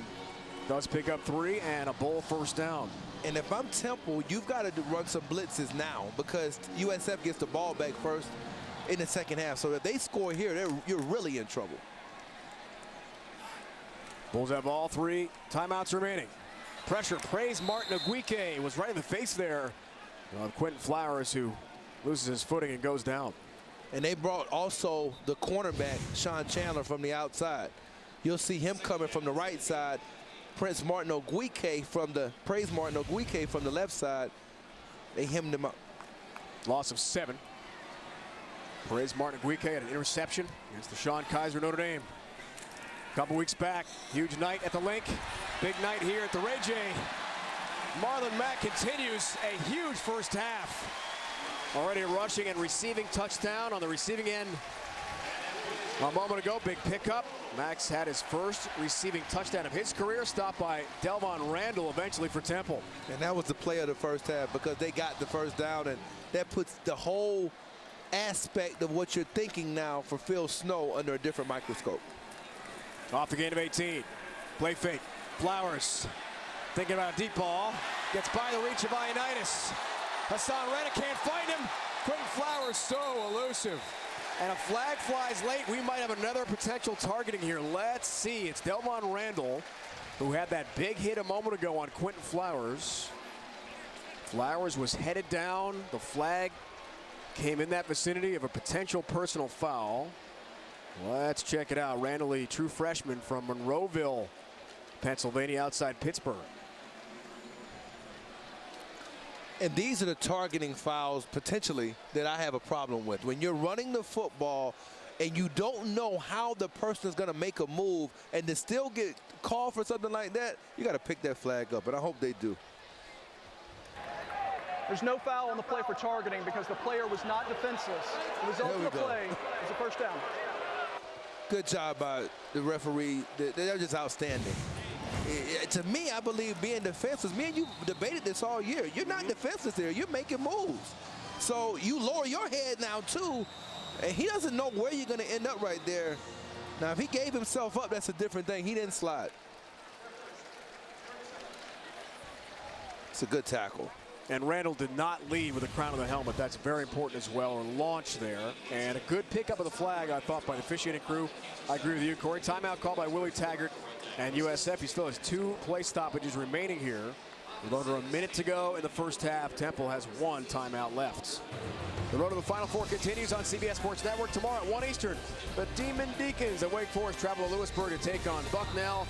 S4: Does pick up 3 and a Bowl first down.
S5: And if I'm Temple, you've got to run some blitzes now because USF gets the ball back first in the second half. So if they score here, you're really in trouble.
S4: Bulls have all 3 timeouts remaining. Pressure, praise Martin Aguique was right in the face there of Quentin Flowers, who loses his footing and goes down.
S5: And they brought also the cornerback, Sean Chandler, from the outside. You'll see him coming from the right side. Praise Martin Aguique from the left side. They hemmed him up.
S4: Loss of 7. Praise Martin Aguique had an interception against the Sean Kaiser Notre Dame. A couple weeks back, huge night at the Link. Big night here at the Ray J. Marlon Mack continues a huge first half. Already a rushing and receiving touchdown on the receiving end. A moment ago, big pickup. Max had his first receiving touchdown of his career, stopped by Delvon Randall eventually for Temple.
S5: And that was the play of the first half because they got the first down, and that puts the whole aspect of what you're thinking now for Phil Snow under a different microscope.
S4: Off the gain of 18. Play fake. Flowers thinking about a deep ball. Gets by the reach of Ioannidis. Hassan Reddick can't find him. Quentin Flowers so elusive. And a flag flies late. We might have another potential targeting here. Let's see. It's Delvon Randall, who had that big hit a moment ago on Quentin Flowers. Flowers was headed down. The flag came in that vicinity of a potential personal foul. Let's check it out. Randall, a true freshman from Monroeville, Pennsylvania, outside Pittsburgh.
S5: And these are the targeting fouls potentially that I have a problem with. When you're running the football and you don't know how the person is going to make a move and to still get called for something like that, you got to pick that flag up, and I hope they do.
S7: There's no foul on the play for targeting because the player was not defenseless. The result of the play is a first down.
S5: Good job by the referee. They're just outstanding. To me, I believe being defenseless, me and you debated this all year. You're not defenseless there. You're making moves. So you lower your head now, too, and he doesn't know where you're going to end up right there. Now, if he gave himself up, that's a different thing. He didn't slide. It's a good tackle.
S4: And Randall did not lead with the crown of the helmet. That's very important as well, or launch there. And a good pickup of the flag, I thought, by the officiating crew. I agree with you, Corey. Timeout called by Willie Taggart and USF. He still has 2 play stoppages remaining here. With under a minute to go in the first half, Temple has 1 timeout left. The road to the Final Four continues on CBS Sports Network tomorrow at 1 Eastern. The Demon Deacons at Wake Forest travel to Lewisburg to take on Bucknell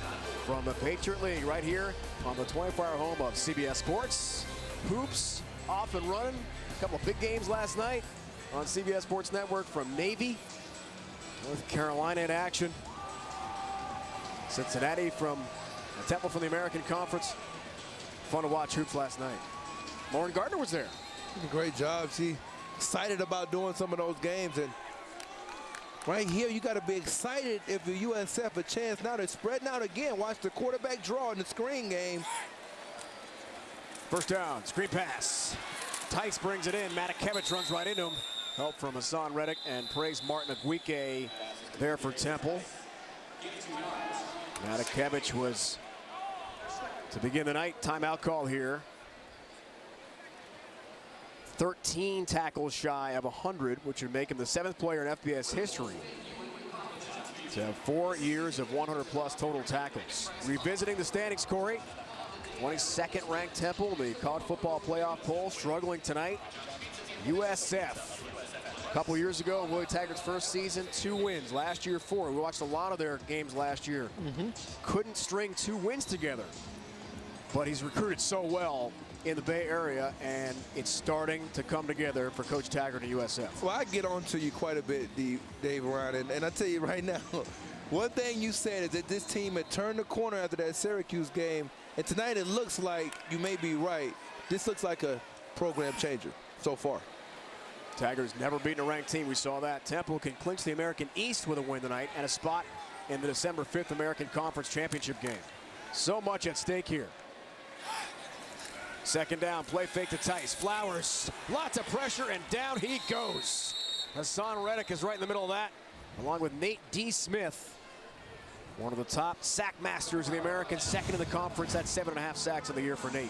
S4: from the Patriot League right here on the 24-hour home of CBS Sports. Hoops off and running. A couple of big games last night on CBS Sports Network from Navy. North Carolina in action. Cincinnati from Temple from the American Conference. Fun to watch hoops last night. Lauren Gardner was there.
S5: She did a great job. She excited about doing some of those games. And right here, you got to be excited if the USF a chance now. They're spreading out again. Watch the quarterback draw in the screen game.
S4: First down, screen pass. Tice brings it in. Matakevich runs right into him. Help from Hassan Reddick and praise Martin Aguike there for Temple. Matakevich was, to begin the night, timeout call here. 13 tackles shy of 100, which would make him the 7th player in FBS history to have 4 years of 100-plus total tackles. Revisiting the standings, Corey. 22nd ranked Temple, the college football playoff poll, struggling tonight. USF, a couple years ago, Willie Taggart's first season, 2 wins. Last year, 4. We watched a lot of their games last year. Couldn't string 2 wins together. But he's recruited so well in the Bay Area, and it's starting to come together for Coach Taggart and USF.
S5: Well, I get on to you quite a bit, Dave Ryan, and I tell you right now, one thing you said is that this team had turned the corner after that Syracuse game. And tonight it looks like, you may be right, this looks like a program changer so far.
S4: Taggart's never beaten a ranked team. We saw that. Temple can clinch the American East with a win tonight and a spot in the December 5th American Conference Championship game. So much at stake here. Second down, play fake to Tice. Flowers, lots of pressure, and down he goes. Hassan Reddick is right in the middle of that, along with Nate D. Smith. One of the top sack masters in the American, 2nd in the conference. That's 7.5 sacks in the year for Nate.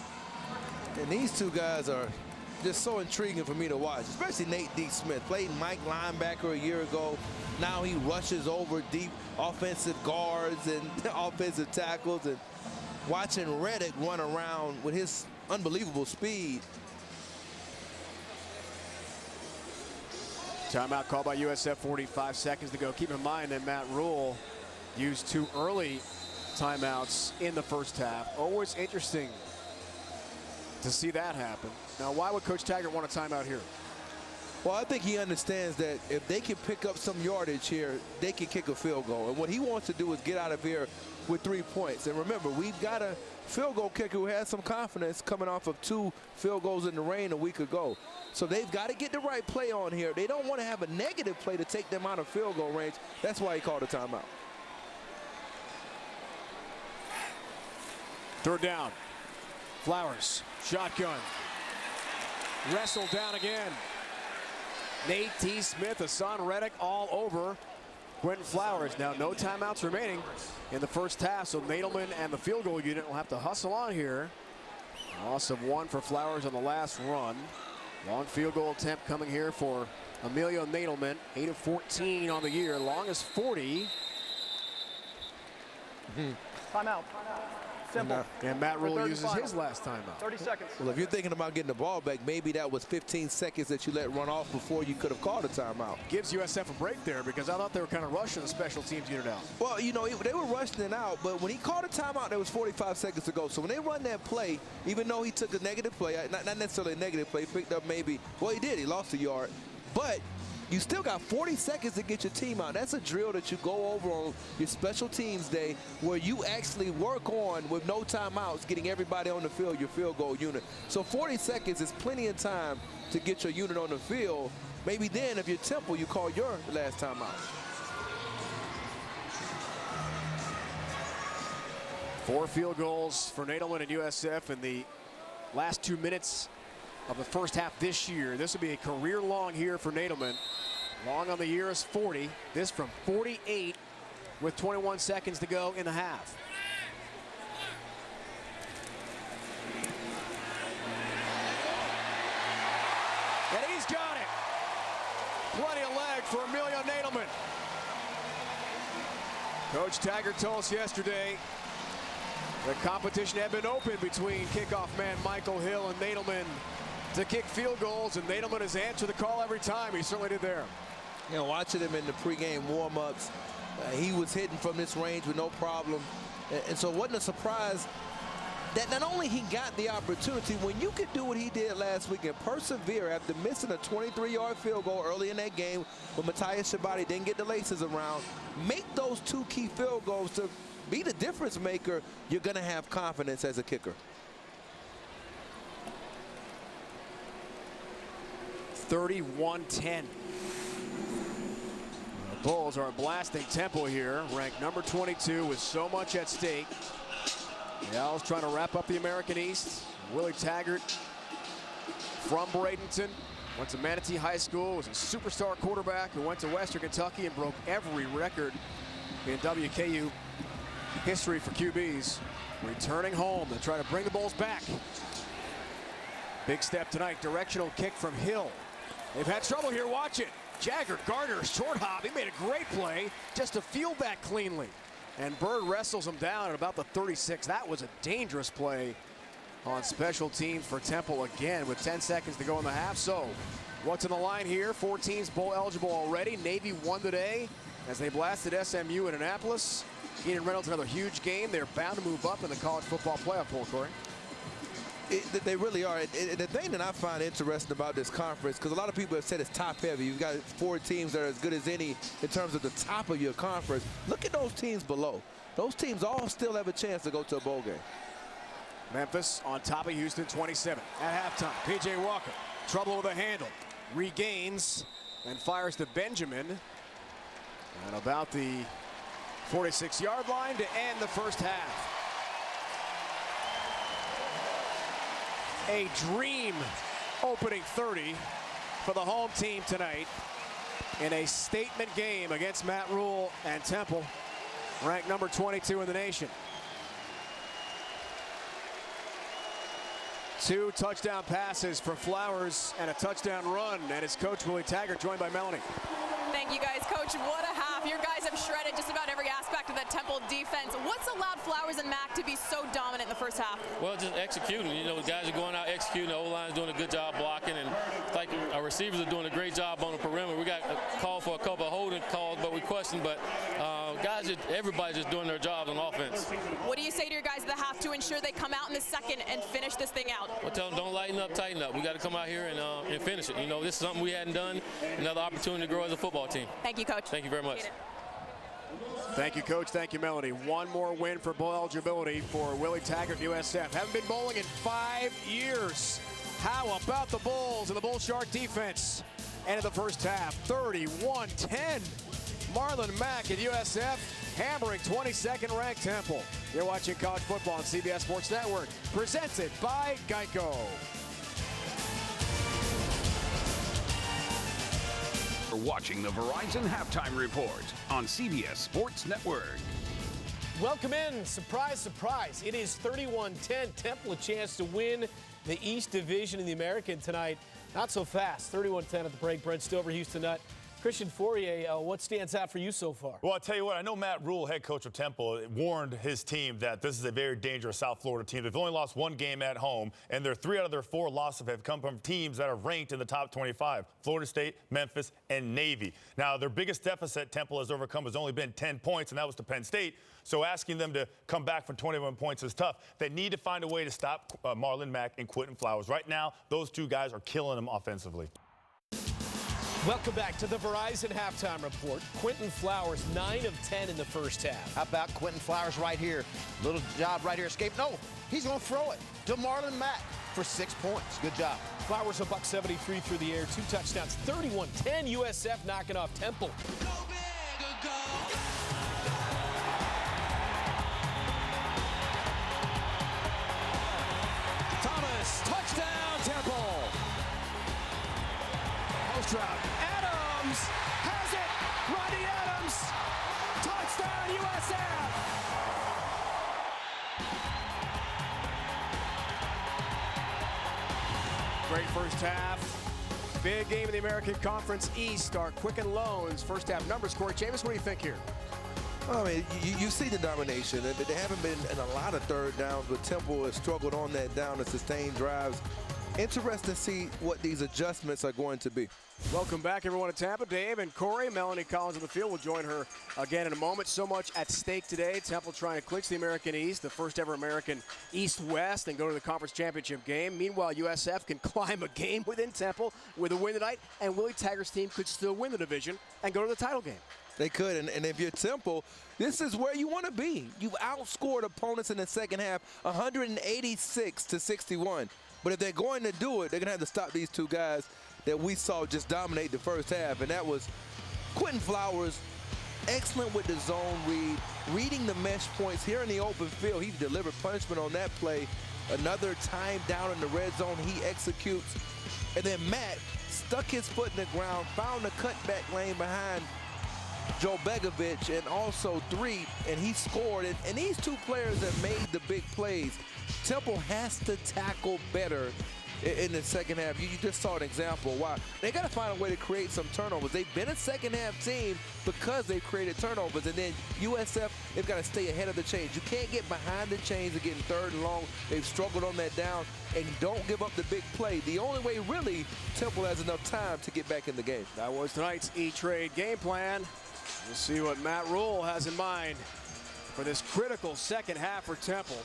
S5: And these 2 guys are just so intriguing for me to watch, especially Nate D. Smith. Played Mike linebacker a year ago. Now he rushes over deep offensive guards and offensive tackles. And watching Reddick run around with his unbelievable speed.
S4: Timeout called by USF, 45 seconds to go. Keep in mind that Matt Rule used 2 early timeouts in the first half. Always interesting to see that happen. Now, why would Coach Taggart want a timeout here?
S5: Well, I think he understands that if they can pick up some yardage here, they can kick a field goal. And what he wants to do is get out of here with 3 points. And remember, we've got a field goal kicker who has some confidence coming off of 2 field goals in the rain a week ago. So they've got to get the right play on here. They don't want to have a negative play to take them out of field goal range. That's why he called a timeout.
S4: Third down. Flowers, shotgun. Wrestled down again. Nate T. Smith, Hassan Reddick all over Quentin Flowers. Now no timeouts remaining in the first half, so Nadelman and the field goal unit will have to hustle on here. Loss of 1 for Flowers on the last run. Long field goal attempt coming here for Emilio Nadelman. 8 of 14 on the year. Longest 40.
S7: Timeout. Simple.
S4: And Matt Rule uses his last timeout.
S7: 30 seconds.
S5: Well, if you're thinking about getting the ball back, maybe that was 15 seconds that you let run off before you could have called a timeout.
S4: Gives USF a break there because I thought they were kind of rushing the special teams unit out.
S5: Well, you know, they were rushing it out, but when he called a timeout, there was 45 seconds to go. So when they run that play, even though he took a negative play, not necessarily a negative play, picked up maybe, well, he did. He lost a yard. But you still got 40 seconds to get your team out. That's a drill that you go over on your special teams day where you actually work on, with no timeouts, getting everybody on the field, your field goal unit. So 40 seconds is plenty of time to get your unit on the field. Maybe then, if you're Temple, you call your last timeout.
S4: 4 field goals for Nadelman and USF in the last 2 minutes of the first half this year. This will be a career long here for Nadelman. Long on the year is 40. This from 48 with 21 seconds to go in the half. And he's got it. Plenty of leg for Emilio Nadelman. Coach Taggart told us yesterday the competition had been open between kickoff man Michael Hill and Nadelman to kick field goals, and Nadelman has answered the call every time. He certainly did there.
S5: You know, watching him in the pregame warm-ups, he was hitting from this range with no problem. And so it wasn't a surprise that not only he got the opportunity, when you could do what he did last week and persevere after missing a 23-yard field goal early in that game when Matthias Shabbat didn't get the laces around, make those 2 key field goals to be the difference maker, you're going to have confidence as a kicker.
S4: 31-10. The Bulls are blasting tempo here, ranked number 22 with so much at stake. The Owls trying to wrap up the American East. Willie Taggart from Bradenton, went to Manatee High School, was a superstar quarterback who went to Western Kentucky and broke every record in WKU history for QBs. Returning home to try to bring the Bulls back. Big step tonight, directional kick from Hill. They've had trouble here, watch it. Jagger Gardner, short hop, he made a great play just to field that cleanly. And Bird wrestles him down at about the 36. That was a dangerous play on special teams for Temple again with 10 seconds to go in the half. So what's in the line here? 4 teams bowl eligible already. Navy won today as they blasted SMU in Annapolis. Keenan Reynolds, another huge game. They're bound to move up in the college football playoff poll, Corey.
S5: They really are. The thing that I find interesting about this conference, because a lot of people have said it's top heavy. You've got 4 teams that are as good as any in terms of the top of your conference. Look at those teams below. Those teams all still have a chance to go to a bowl game.
S4: Memphis on top of Houston, 27 at halftime. P.J. Walker, trouble with a handle. Regains and fires to Benjamin. And about the 46-yard line to end the first half. A dream opening 30 for the home team tonight in a statement game against Matt Rule and Temple, ranked number 22 in the nation. 2 touchdown passes for Flowers and a touchdown run, and it's Coach Willie Taggart joined by Melanie.
S6: Thank you guys, Coach. What a half. Your guys have shredded just about every aspect of that Temple defense. What's allowed Flowers and Mack to be so dominant in the first half?
S9: Well, just executing. You know, the guys are going out executing. The O-line's doing a good job blocking, and it's like our receivers are doing a great job on the perimeter. We got a call for a couple of holding calls, but we questioned. But guys, everybody's just doing their jobs on offense.
S6: What do you say to your guys at the half to ensure they come out in the second and finish this thing out?
S9: Well, tell them don't lighten up, tighten up. We got to come out here and finish it. You know, this is something we hadn't done. Another opportunity to grow as a football team.
S6: Thank you, Coach.
S9: Thank you very much.
S4: Thank you, Coach. Thank you, Melody. One more win for bowl eligibility for Willie Taggart, USF. Haven't been bowling in 5 years. How about the Bulls and the Bull Shark defense? End of the first half, 31-10. Marlon Mack at USF hammering 22nd ranked Temple. You're watching college football on CBS Sports Network, presented by Geico.
S8: You're watching the Verizon Halftime Report on CBS Sports Network.
S1: Welcome in. Surprise, surprise. It is 31-10. Temple a chance to win the East Division in the American tonight. Not so fast. 31-10 at the break. Brent Stover, Houston Nutt. Christian Fourier, what stands out for you so far?
S3: Well, I'll tell you what, I know Matt Rule, head coach of Temple, warned his team that this is a very dangerous South Florida team. They've only lost one game at home, and their 3 out of their 4 losses have come from teams that are ranked in the top 25, Florida State, Memphis, and Navy. Now, their biggest deficit Temple has overcome has only been 10 points, and that was to Penn State. So asking them to come back from 21 points is tough. They need to find a way to stop Marlon Mack and Quentin Flowers. Right now, those 2 guys are killing them offensively.
S1: Welcome back to the Verizon Halftime Report. Quentin Flowers, 9 of 10 in the first half.
S2: How about Quentin Flowers right here? Little job right here, escape. No, he's going to throw it to Marlon Mack for 6 points. Good job.
S1: Flowers $173 through the air, 2 touchdowns, 31-10. USF knocking off Temple.
S4: Thomas, touchdown, Temple. Post route. Adams has it. Rodney Adams, touchdown, USF. Great first half. Big game in the American Conference East. Our Quicken Loans first half numbers. Corey James, what do you think here?
S5: I mean, you see the domination. They haven't been in a lot of third downs, but Temple has struggled on that down to sustain drives. Interesting to see what these adjustments are going to be.
S4: Welcome back, everyone, to Tampa. Dave and Corey. Melanie Collins on the field will join her again in a moment. So much at stake today. Temple trying to clinch the American East, the first ever American East-West, and go to the conference championship game. Meanwhile, USF can climb a game within Temple with a win tonight, and Willie Taggart's team could still win the division and go to the title game.
S5: They could, and if you're Temple, this is where you want to be. You've outscored opponents in the second half 186-61. But if they're going to do it, they're going to have to stop these 2 guys that we saw just dominate the first half, and that was Quentin Flowers, excellent with the zone read, reading the mesh points here in the open field. He delivered punishment on that play. Another time down in the red zone, he executes. And then Matt stuck his foot in the ground, found the cutback lane behind Joe Begovic, and also 3, and he scored. And these 2 players that made the big plays, Temple has to tackle better in the second half. You just saw an example. Why? They got to find a way to create some turnovers. They've been a second half team because they've created turnovers. And then USF, they've got to stay ahead of the chains. You can't get behind the chains and getting 3rd and long. They've struggled on that down, and don't give up the big play. The only way, really, Temple has enough time to get back in the game.
S4: That was tonight's E-Trade game plan. We'll see what Matt Rule has in mind for this critical second half for Temple.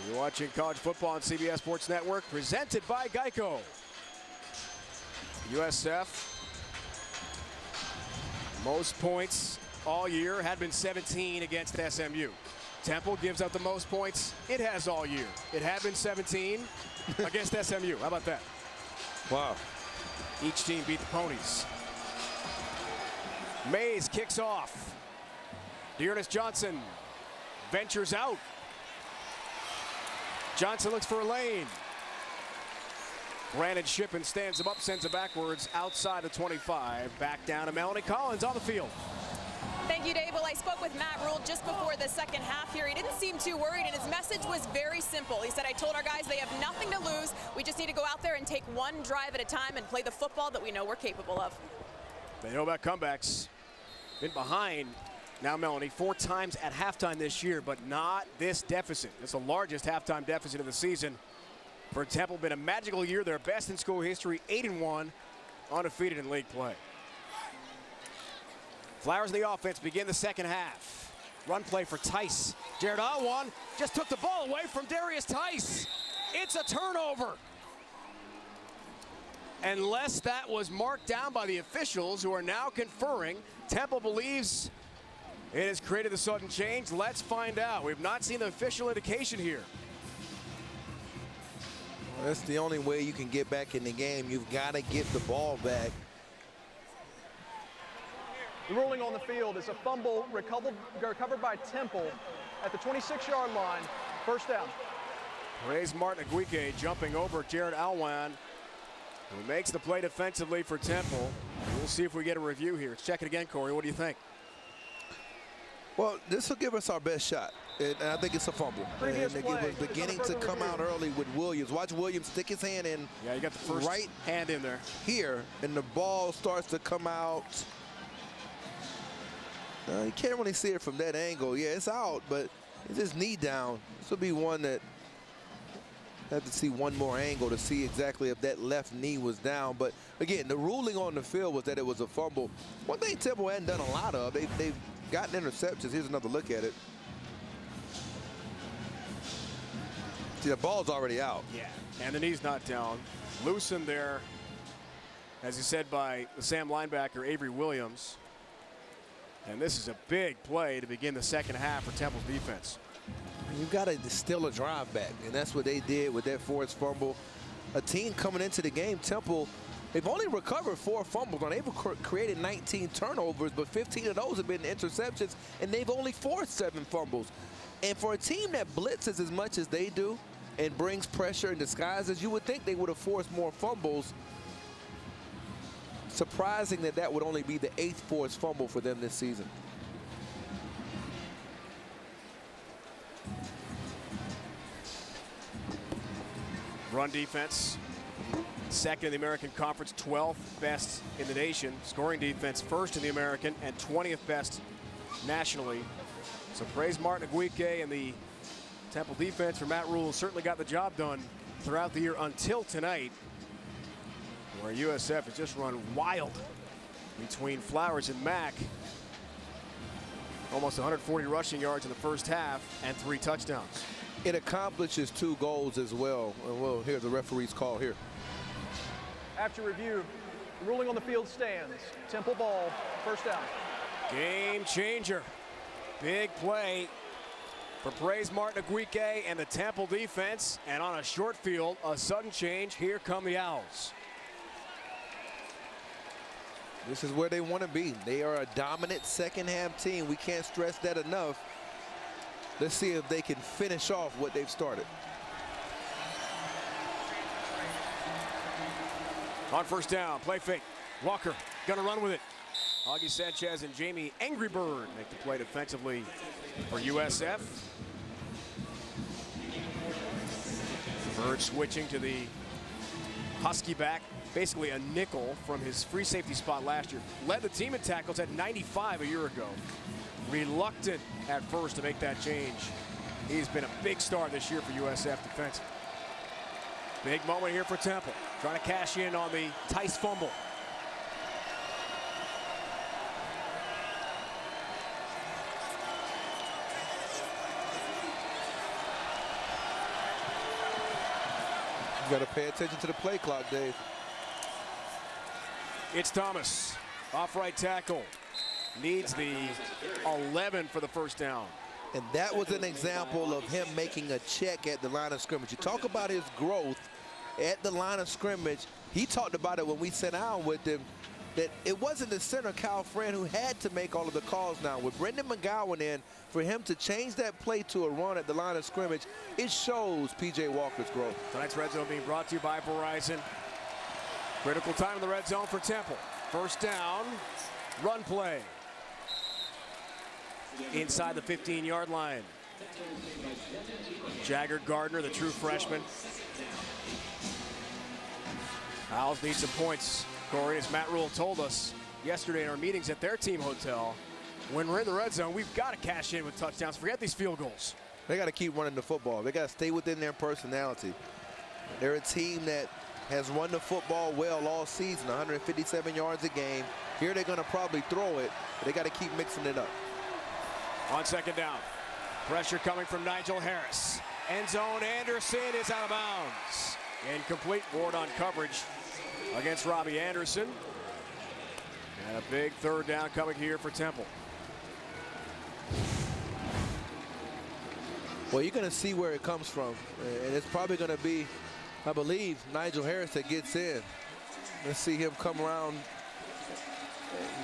S4: You're watching college football on CBS Sports Network, presented by Geico. USF, most points all year, had been 17 against SMU. Temple gives up the most points it has all year. It had been 17 against SMU. How about that?
S5: Wow.
S4: Each team beat the Ponies. Mays kicks off. Dearness Johnson ventures out. Johnson looks for a lane. Brandon Shippen stands him up, sends it backwards outside the 25. Back down to Melanie Collins on the field.
S6: Thank you, Dave. Well, I spoke with Matt Rule just before the second half here. He didn't seem too worried, and his message was very simple. He said, I told our guys they have nothing to lose. We just need to go out there and take one drive at a time and play the football that we know we're capable of.
S4: They know about comebacks. Been behind now, Melanie, 4 times at halftime this year, but not this deficit. It's the largest halftime deficit of the season for Temple. Been a magical year. Their best in school history, 8-1, undefeated in league play. Flowers in the offense begin the second half. Run play for Tice. Jared Alwan just took the ball away from Darius Tice. It's a turnover. Unless that was marked down by the officials, who are now conferring. Temple believes it has created the sudden change. Let's find out. We've not seen the official indication here.
S5: Well, that's the only way you can get back in the game. You've got to get the ball back.
S7: The ruling on the field is a fumble recovered by Temple at the 26-yard line. First down.
S4: Reyes Martin Aguique jumping over Jared Alwan, who makes the play defensively for Temple. We'll see if we get a review here. Let's check it again, Corey. What do you think?
S5: Well, this will give us our best shot, and I think it's a fumble.
S7: Previous
S5: and
S7: play.
S5: it was beginning to come out early with Williams. Watch Williams stick his hand in.
S4: Yeah, you got the first
S5: right
S4: hand in there.
S5: Here, and the ball starts to come out. You can't really see it from that angle. Yeah, it's out, but it's his knee down. This will be one that have to see one more angle to see exactly if that left knee was down. But again, the ruling on the field was that it was a fumble. One thing Temple hadn't done a lot of, they've gotten interceptions. Here's another look at it. See, the ball's already out.
S4: Yeah, and the knee's not down. Loosened there, as you said, by the Sam linebacker, Avery Williams. And this is a big play to begin the second half for Temple's defense.
S5: You've got to distill a drive back, and that's what they did with that forced fumble. A team coming into the game, Temple, they've only recovered 4 fumbles, and they've created 19 turnovers, but 15 of those have been interceptions, and they've only forced 7 fumbles. And for a team that blitzes as much as they do and brings pressure and disguises, you would think they would have forced more fumbles. Surprising that that would only be the 8th forced fumble for them this season.
S4: Run defense, second in the American Conference, 12th best in the nation. Scoring defense, first in the American and 20th best nationally. So praise Martin Aguique and the Temple defense for Matt Rule. Certainly got the job done throughout the year until tonight, where USF has just run wild between Flowers and Mack. Almost 140 rushing yards in the first half and 3 touchdowns.
S5: It accomplishes 2 goals as well. And we'll hear the referee's call here.
S7: After review, the ruling on the field stands. Temple ball, first down.
S4: Game changer. Big play for praise Martin Aguique and the Temple defense. And on a short field, a sudden change. Here come the Owls.
S5: This is where they want to be. They are a dominant second half team. We can't stress that enough. Let's see if they can finish off what they've started.
S4: On first down, play fake. Walker gonna run with it. Augie Sanchez and Jamie Angry Bird make the play defensively for USF. Bird switching to the Husky back, basically a nickel from his free safety spot last year. Led the team in tackles at 95 a year ago. Reluctant at first to make that change. He's been a big star this year for USF defense. Big moment here for Temple. Trying to cash in on the Tice fumble.
S5: You got to pay attention to the play clock, Dave.
S4: It's Thomas. Off right tackle. Needs the 11 for the first down.
S5: And that was an example of him making a check at the line of scrimmage. You talk about his growth at the line of scrimmage. He talked about it when we sat down with him, that it wasn't the center, Kyle Friend, who had to make all of the calls now. With Brendan McGowan in, for him to change that play to a run at the line of scrimmage, it shows P.J. Walker's growth.
S4: Tonight's Red Zone being brought to you by Verizon. Critical time in the red zone for Temple. First down, run play. Inside the 15-yard line. Jagger Gardner, the true freshman. Owls need some points, Corey, as Matt Rule told us yesterday in our meetings at their team hotel. When we're in the red zone, we've got to cash in with touchdowns. Forget these field goals.
S5: They got to keep running the football. They got to stay within their personality. They're a team that has run the football well all season, 157 yards a game. Here they're going to probably throw it, but they got to keep mixing it up.
S4: On second down, pressure coming from Nigel Harris. End zone, Anderson is out of bounds. Incomplete. Ward on coverage against Robbie Anderson. And a big third down coming here for Temple.
S5: Well, you're going to see where it comes from. And it's probably going to be, I believe, Nigel Harris that gets in. Let's see him come around.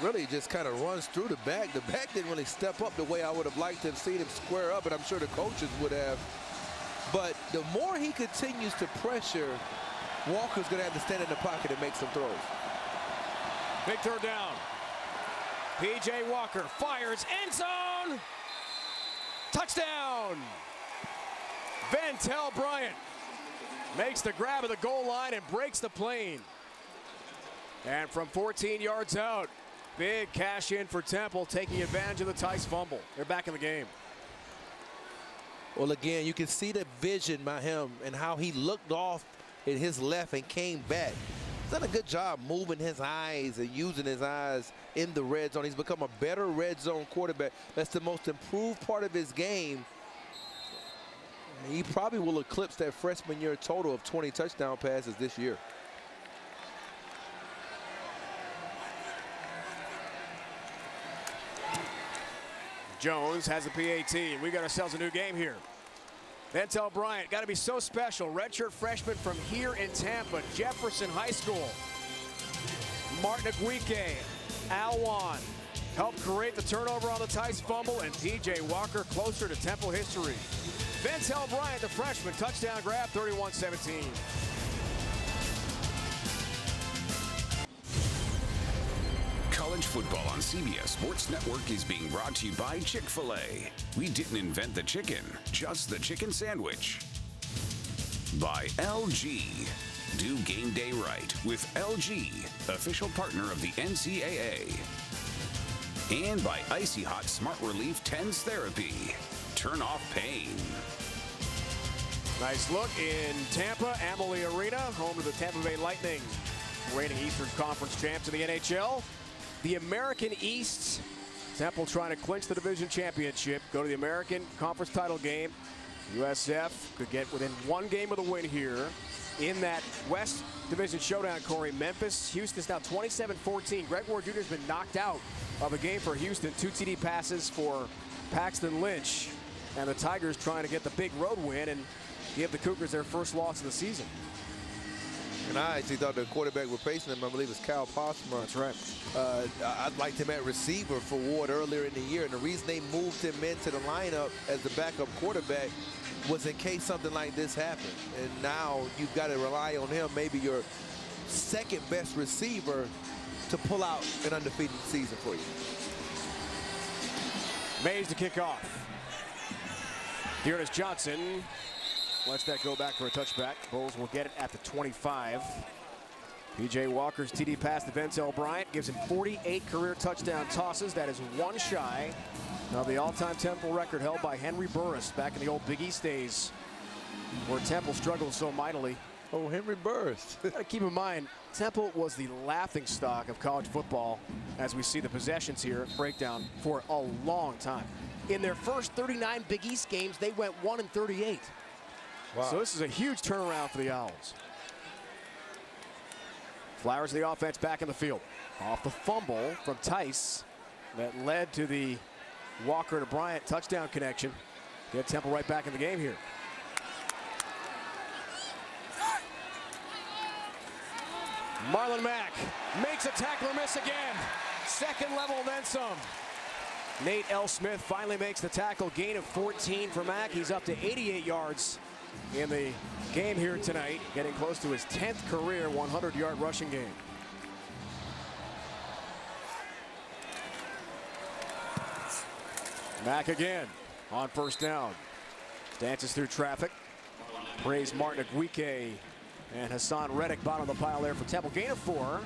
S5: Really just kind of runs through the back. The back didn't really step up the way I would have liked to have seen him square up, and I'm sure the coaches would have. But the more he continues to pressure, Walker's going to have to stand in the pocket and make some throws.
S4: Big third down. P.J. Walker fires, end zone. Touchdown! Ventel Bryant makes the grab of the goal line and breaks the plane. And from 14 yards out, big cash in for Temple, taking advantage of the Tice fumble. They're back in the game.
S5: Well, again, you can see the vision by him and how he looked off in his left and came back. He's done a good job moving his eyes and using his eyes in the red zone. He's become a better red zone quarterback. That's the most improved part of his game. He probably will eclipse that freshman year total of 20 touchdown passes this year.
S4: Jones has the PAT. We got ourselves a new game here. Ventel Bryant, got to be so special. Redshirt freshman from here in Tampa, Jefferson High School. Martin Aguique, Alwan helped create the turnover on the Tice fumble, and P.J. Walker closer to Temple history. Ventel Bryant, the freshman, touchdown grab, 31-17.
S8: College football on CBS Sports Network is being brought to you by Chick-fil-A. We didn't invent the chicken, just the chicken sandwich. By LG. Do game day right with LG, official partner of the NCAA. And by Icy Hot Smart Relief TENS Therapy. Turn off pain.
S4: Nice look in Tampa, Amalie Arena, home to the Tampa Bay Lightning, reigning Eastern Conference champs of the NHL. The American East, Temple trying to clinch the division championship, go to the American Conference title game. USF could get within one game of the win here in that West Division showdown, Corey. Memphis, Houston's now 27-14. Greg Ward Jr. has been knocked out of a game for Houston. 2 TD passes for Paxton Lynch. And the Tigers trying to get the big road win and give the Cougars their first loss of the season.
S5: And I actually thought the quarterback replacing him, I believe, was Cal Posmer.
S4: That's right.
S5: I liked him at receiver for Ward earlier in the year, and the reason they moved him into the lineup as the backup quarterback was in case something like this happened. And now you've got to rely on him, maybe your second best receiver, to pull out an undefeated season for you.
S4: Mays to kick off. Dearness Johnson lets that go back for a touchback. Bulls will get it at the 25. P.J. Walker's TD pass to Ventel Bryant gives him 48 career touchdown tosses. That is one shy of the all-time Temple record held by Henry Burris back in the old Big East days, where Temple struggled so mightily.
S5: Oh, Henry Burris.
S4: Got to keep in mind, Temple was the laughingstock of college football, as we see the possessions here breakdown, for a long time. In their first 39 Big East games, they went 1-38.
S5: Wow.
S4: So this is a huge turnaround for the Owls. Flowers the offense back in the field. Off the fumble from Tice that led to the Walker to Bryant touchdown connection. Get Temple right back in the game here. Marlon Mack makes a tackler miss again. Second level, then some. Nate L. Smith finally makes the tackle. Gain of 14 for Mack. He's up to 88 yards in the game here tonight, getting close to his 10th career 100-yard rushing game. Mack again on first down. Dances through traffic. Praise Martin Aguique and Hassan Reddick bottom of the pile there for Temple. Gain of 4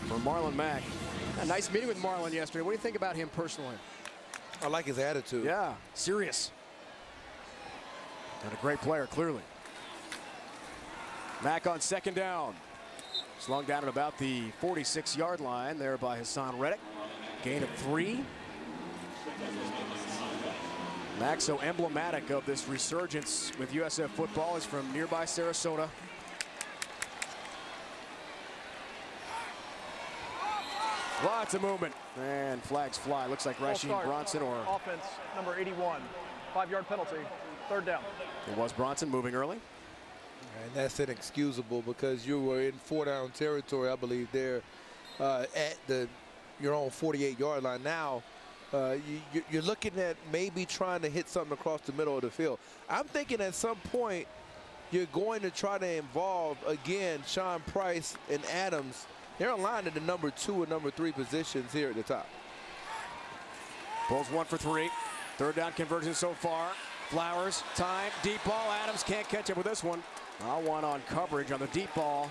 S4: for Marlon Mack. A nice meeting with Marlon yesterday. What do you think about him personally?
S5: I like his attitude.
S4: Yeah, serious. And a great player, clearly. Mack on second down. Slung down at about the 46-yard line there by Hassan Reddick. Gain of 3. Mack, so emblematic of this resurgence with USF football, is from nearby Sarasota. Lots of movement, and flags fly. Looks like Rasheed Bronson or
S7: offense number 81. 5-yard penalty, third down.
S4: It was Bronson moving early.
S5: And that's inexcusable because you were in 4-down territory, I believe, there at your own 48-yard line. Now you're looking at maybe trying to hit something across the middle of the field. I'm thinking at some point you're going to try to involve, again, Sean Price and Adams. They're aligned at the number 2 and number 3 positions here at the top.
S4: Bulls 1 for 3. Third down conversion so far. Flowers, time, deep ball. Adams can't catch up with this one. One on coverage on the deep ball.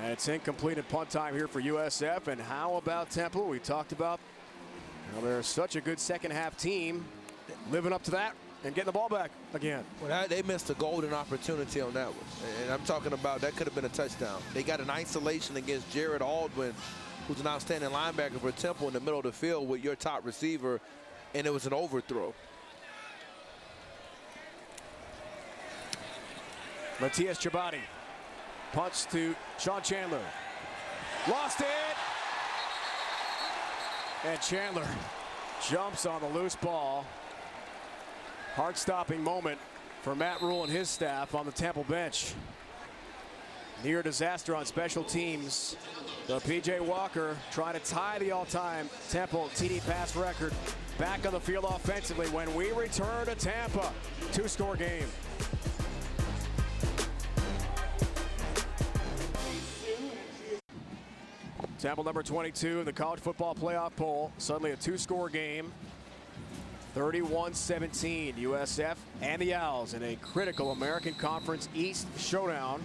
S4: And it's incomplete at punt time here for USF. And how about Temple? We talked about how they're such a good second half team, living up to that and getting the ball back again.
S5: Well, they missed a golden opportunity on that one. And I'm talking about that could have been a touchdown. They got an isolation against Jared Aldwin, who's an outstanding linebacker for Temple, in the middle of the field with your top receiver, and it was an overthrow.
S4: Matias Chabati punts to Sean Chandler. Lost it! And Chandler jumps on the loose ball. Heart-stopping moment for Matt Rule and his staff on the Temple bench. Near disaster on special teams. So P.J. Walker trying to tie the all-time Temple TD pass record back on the field offensively when we return to Tampa. Two-score game. Temple number 22 in the college football playoff poll. Suddenly a two-score game. 31-17, USF and the Owls in a critical American Conference East showdown.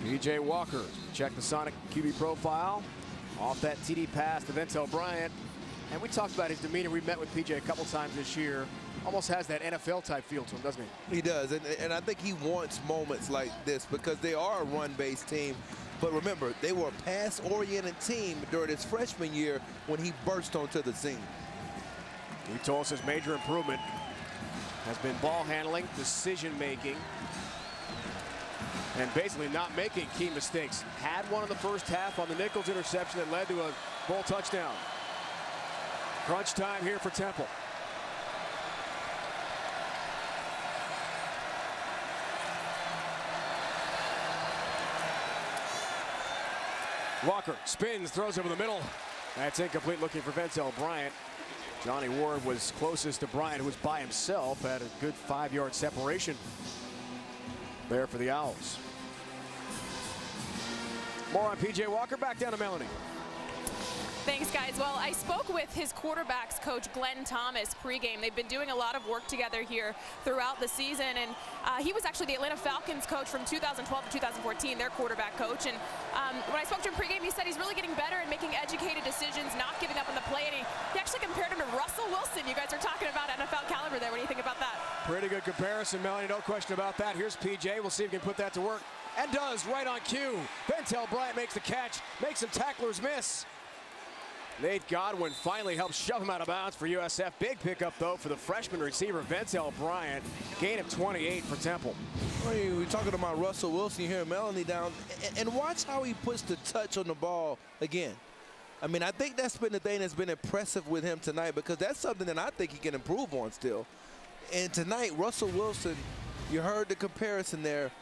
S4: P.J. Walker, check the Sonic QB profile. Off that TD pass to Ventel Bryant. And we talked about his demeanor. We met with P.J. a couple times this year. Almost has that NFL-type feel to him, doesn't he?
S5: He does, and I think he wants moments like this because they are a run-based team. But remember, they were a pass-oriented team during his freshman year when he burst onto the scene.
S4: He told us his major improvement has been ball handling, decision making, and basically not making key mistakes. Had one in the first half on the Nichols interception that led to a Bowl touchdown. Crunch time here for Temple. Walker spins, throws over the middle. That's incomplete, looking for Ventel Bryant. Johnny Ward was closest to Bryant, who was by himself, had a good 5-yard separation there for the Owls. More on P.J. Walker, back down to Melanie.
S6: Thanks, guys. Well, I spoke with his quarterbacks coach, Glenn Thomas, pregame. They've been doing a lot of work together here throughout the season, and he was actually the Atlanta Falcons coach from 2012 to 2014, their quarterback coach. And when I spoke to him pregame, he said he's really getting better and making educated decisions, not giving up on the play, and he actually compared him to Russell Wilson. You guys are talking about NFL caliber there. What do you think about that?
S4: Pretty good comparison, Melanie, no question about that. Here's P.J. We'll see if he can put that to work, and does, right on cue. Ventel Bryant makes the catch, makes some tacklers miss. Nate Godwin finally helps shove him out of bounds for USF. Big pickup, though, for the freshman receiver, Ventel Bryant. Gain of 28 for Temple.
S5: We're talking about Russell Wilson. You hear Melanie down. And watch how he puts the touch on the ball again. I mean, I think that's been the thing that's been impressive with him tonight because that's something that I think he can improve on still. And tonight, Russell Wilson, you heard the comparison there.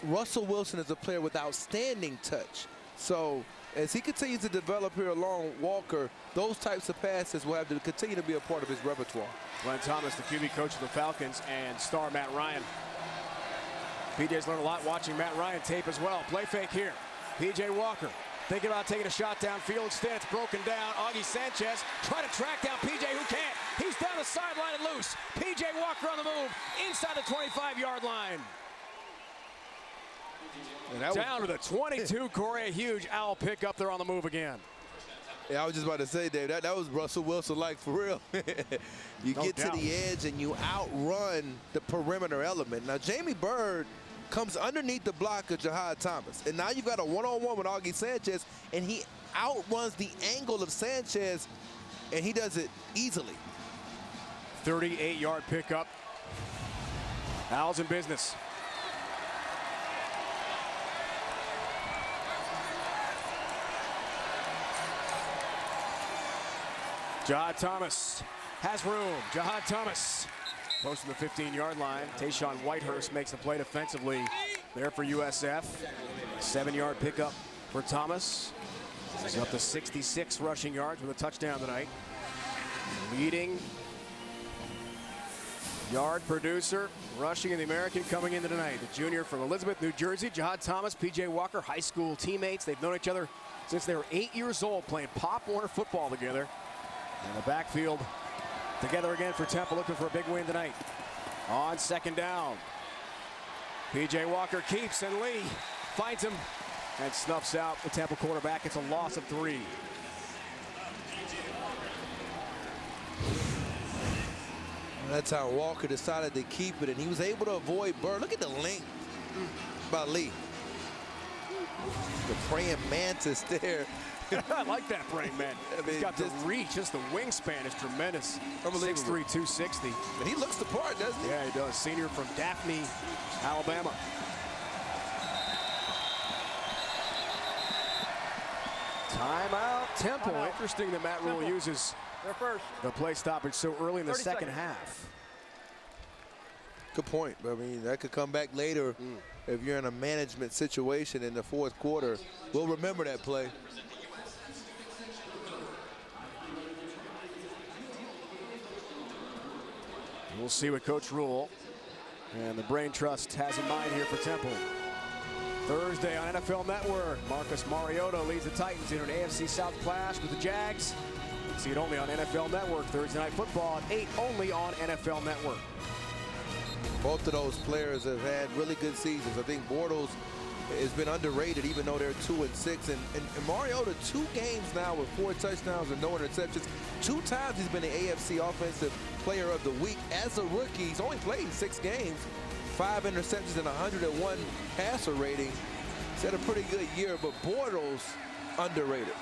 S5: Russell Wilson is a player with outstanding touch. So as he continues to develop here along Walker, those types of passes will have to continue to be a part of his repertoire.
S4: Glenn Thomas, the QB coach of the Falcons, and star Matt Ryan. PJ's learned a lot watching Matt Ryan tape as well. Play fake here. P.J. Walker thinking about taking a shot downfield. Instead, it's broken down. Augie Sanchez trying to track down P.J. who can't. He's down the sideline and loose. P.J. Walker on the move inside the 25-yard line. Down to the 22, Corey. A huge Owl pickup there on the move again.
S5: Yeah, I was just about to say, Dave, that was Russell Wilson-like for real. You
S4: No
S5: get
S4: doubt.
S5: to the edge and you outrun the perimeter element. Now, Jamie Byrd comes underneath the block of Jahad Thomas. And now you've got a one-on-one with Augie Sanchez, and he outruns the angle of Sanchez, and he does it easily.
S4: 38-yard pickup. Owls in business. Jahad Thomas has room. Jahad Thomas close to the 15-yard line. Tayshawn Whitehurst makes the play defensively there for USF. 7-yard pickup for Thomas. He's up to 66 rushing yards with a touchdown tonight. Leading yard producer rushing in the American coming into tonight. The junior from Elizabeth, New Jersey. Jahad Thomas, P.J. Walker, high school teammates. They've known each other since they were 8 years old, playing Pop Warner football together. In the backfield Together again for Tampa, looking for a big win tonight. On second down. P.J. Walker keeps, and Lee finds him and snuffs out the Tampa quarterback. It's a loss of 3.
S5: That time Walker decided to keep it, and he was able to avoid Bird. Look at the length by Lee. The praying mantis there.
S4: I like that praying man. He's got the reach. Just the wingspan is tremendous. 6'3", 260.
S5: And he looks the part, doesn't he?
S4: Yeah, he does. Senior from Daphne, Alabama. Timeout, Temple. Interesting that Matt Rule uses the play stoppage so early in the second half.
S5: Good point. But I mean, that could come back later if you're in a management situation in the fourth quarter. We'll remember that play.
S4: We'll see what Coach Rule and the Brain Trust has in mind here for Temple. Thursday on NFL Network, Marcus Mariota leads the Titans in an AFC South clash with the Jags. See it only on NFL Network. Thursday Night Football at 8, only on NFL Network.
S5: Both of those players have had really good seasons. I think Bortles has been underrated, even though they're 2-6. And Mariota, 2 games now with 4 touchdowns and no interceptions. 2 times he's been the AFC Offensive Player of the Week as a rookie. He's only played 6 games, 5 interceptions and 101 passer rating. He's had a pretty good year, but Bortles underrated.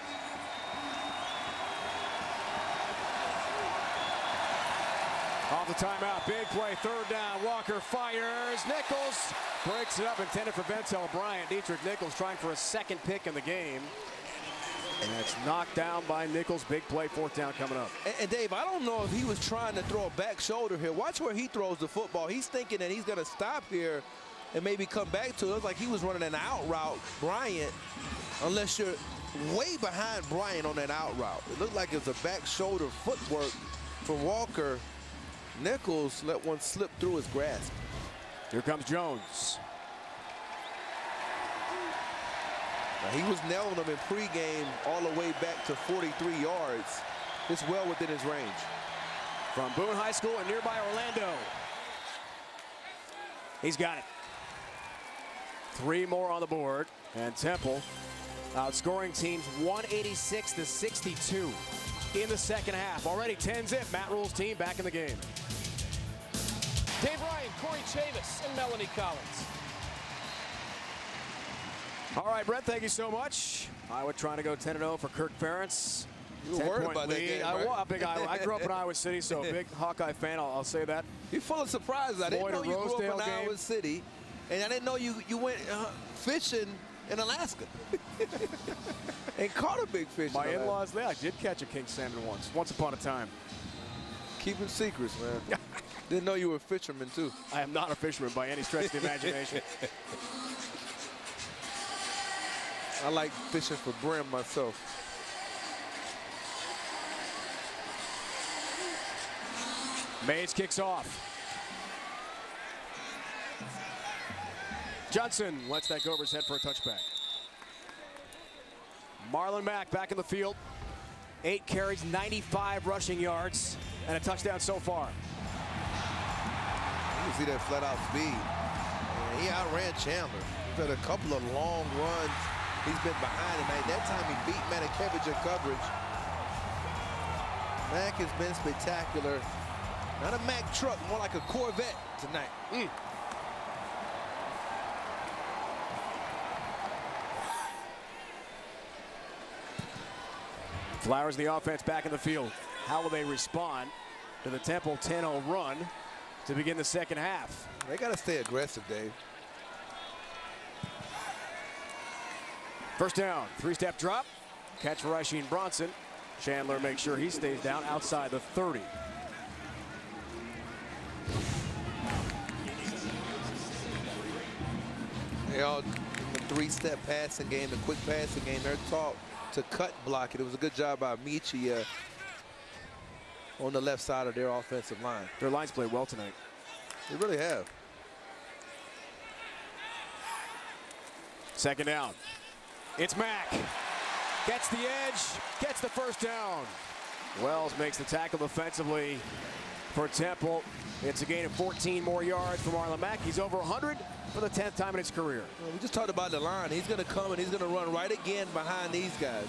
S4: Off the timeout, big play, third down. Walker fires. Nichols breaks it up, intended for Ventel Bryant. Dietrich Nichols trying for a second pick in the game. And it's knocked down by Nichols. Big play, fourth down coming up.
S5: And Dave, I don't know if he was trying to throw a back shoulder here. Watch where he throws the football. He's thinking that he's going to stop here and maybe come back to it. It looks like he was running an out route, Bryant, unless you're way behind Bryant on that out route. It looked like it was a back shoulder footwork from Walker. Nichols let one slip through his grasp.
S4: Here comes Jones.
S5: Now, he was nailing them in pregame all the way back to 43 yards. It's well within his range.
S4: From Boone High School in nearby Orlando. He's got it. 3 more on the board. And Temple outscoring teams 186-62 in the second half. Already 10-zip. Matt Rule's team back in the game.
S1: Dave Ryan, Corey Chavis, and Melanie Collins.
S4: All right, Brett, thank you so much. Iowa trying to go 10-0 for Kirk Ferentz.
S5: You were worried about that game, right?
S4: I grew up in Iowa City, so a big Hawkeye fan, I'll say that.
S5: You're full of surprises. I didn't know you grew up in Iowa City, and I didn't know you went fishing in Alaska and caught a big fish.
S4: My in-laws there, I did catch a king salmon once upon a time.
S5: Keeping secrets, man. Didn't know you were a fisherman, too.
S4: I am not a fisherman by any stretch of the imagination.
S5: I like fishing for brim myself.
S4: Mays kicks off. Johnson lets that go over his head for a touchback. Marlon Mack back in the field. 8 carries, 95 rushing yards, and a touchdown so far.
S5: You see that flat-out speed. He outran Chandler. He's had a couple of long runs. He's been behind him. That time he beat Matakevich in coverage. Mack has been spectacular. Not a Mack truck, more like a Corvette tonight.
S4: Flowers the offense back in the field. How will they respond to the Temple 10-0 run to begin the second half?
S5: They got to stay aggressive, Dave.
S4: First down, 3-step drop. Catch for Rasheed Bronson. Chandler makes sure he stays down outside the 30.
S5: They all, the 3-step passing game, the quick passing game, they're taught to cut block it. It was a good job by Michia on the left side of their offensive line.
S4: Their lines played well tonight.
S5: They really have.
S4: Second down. It's Mack. Gets the edge, gets the first down. Wells makes the tackle defensively for Temple. It's a gain of 14 more yards for Marlon Mack. He's over 100 for the 10th time in his career.
S5: Well, we just talked about the line. He's going to come and he's going to run right again behind these guys.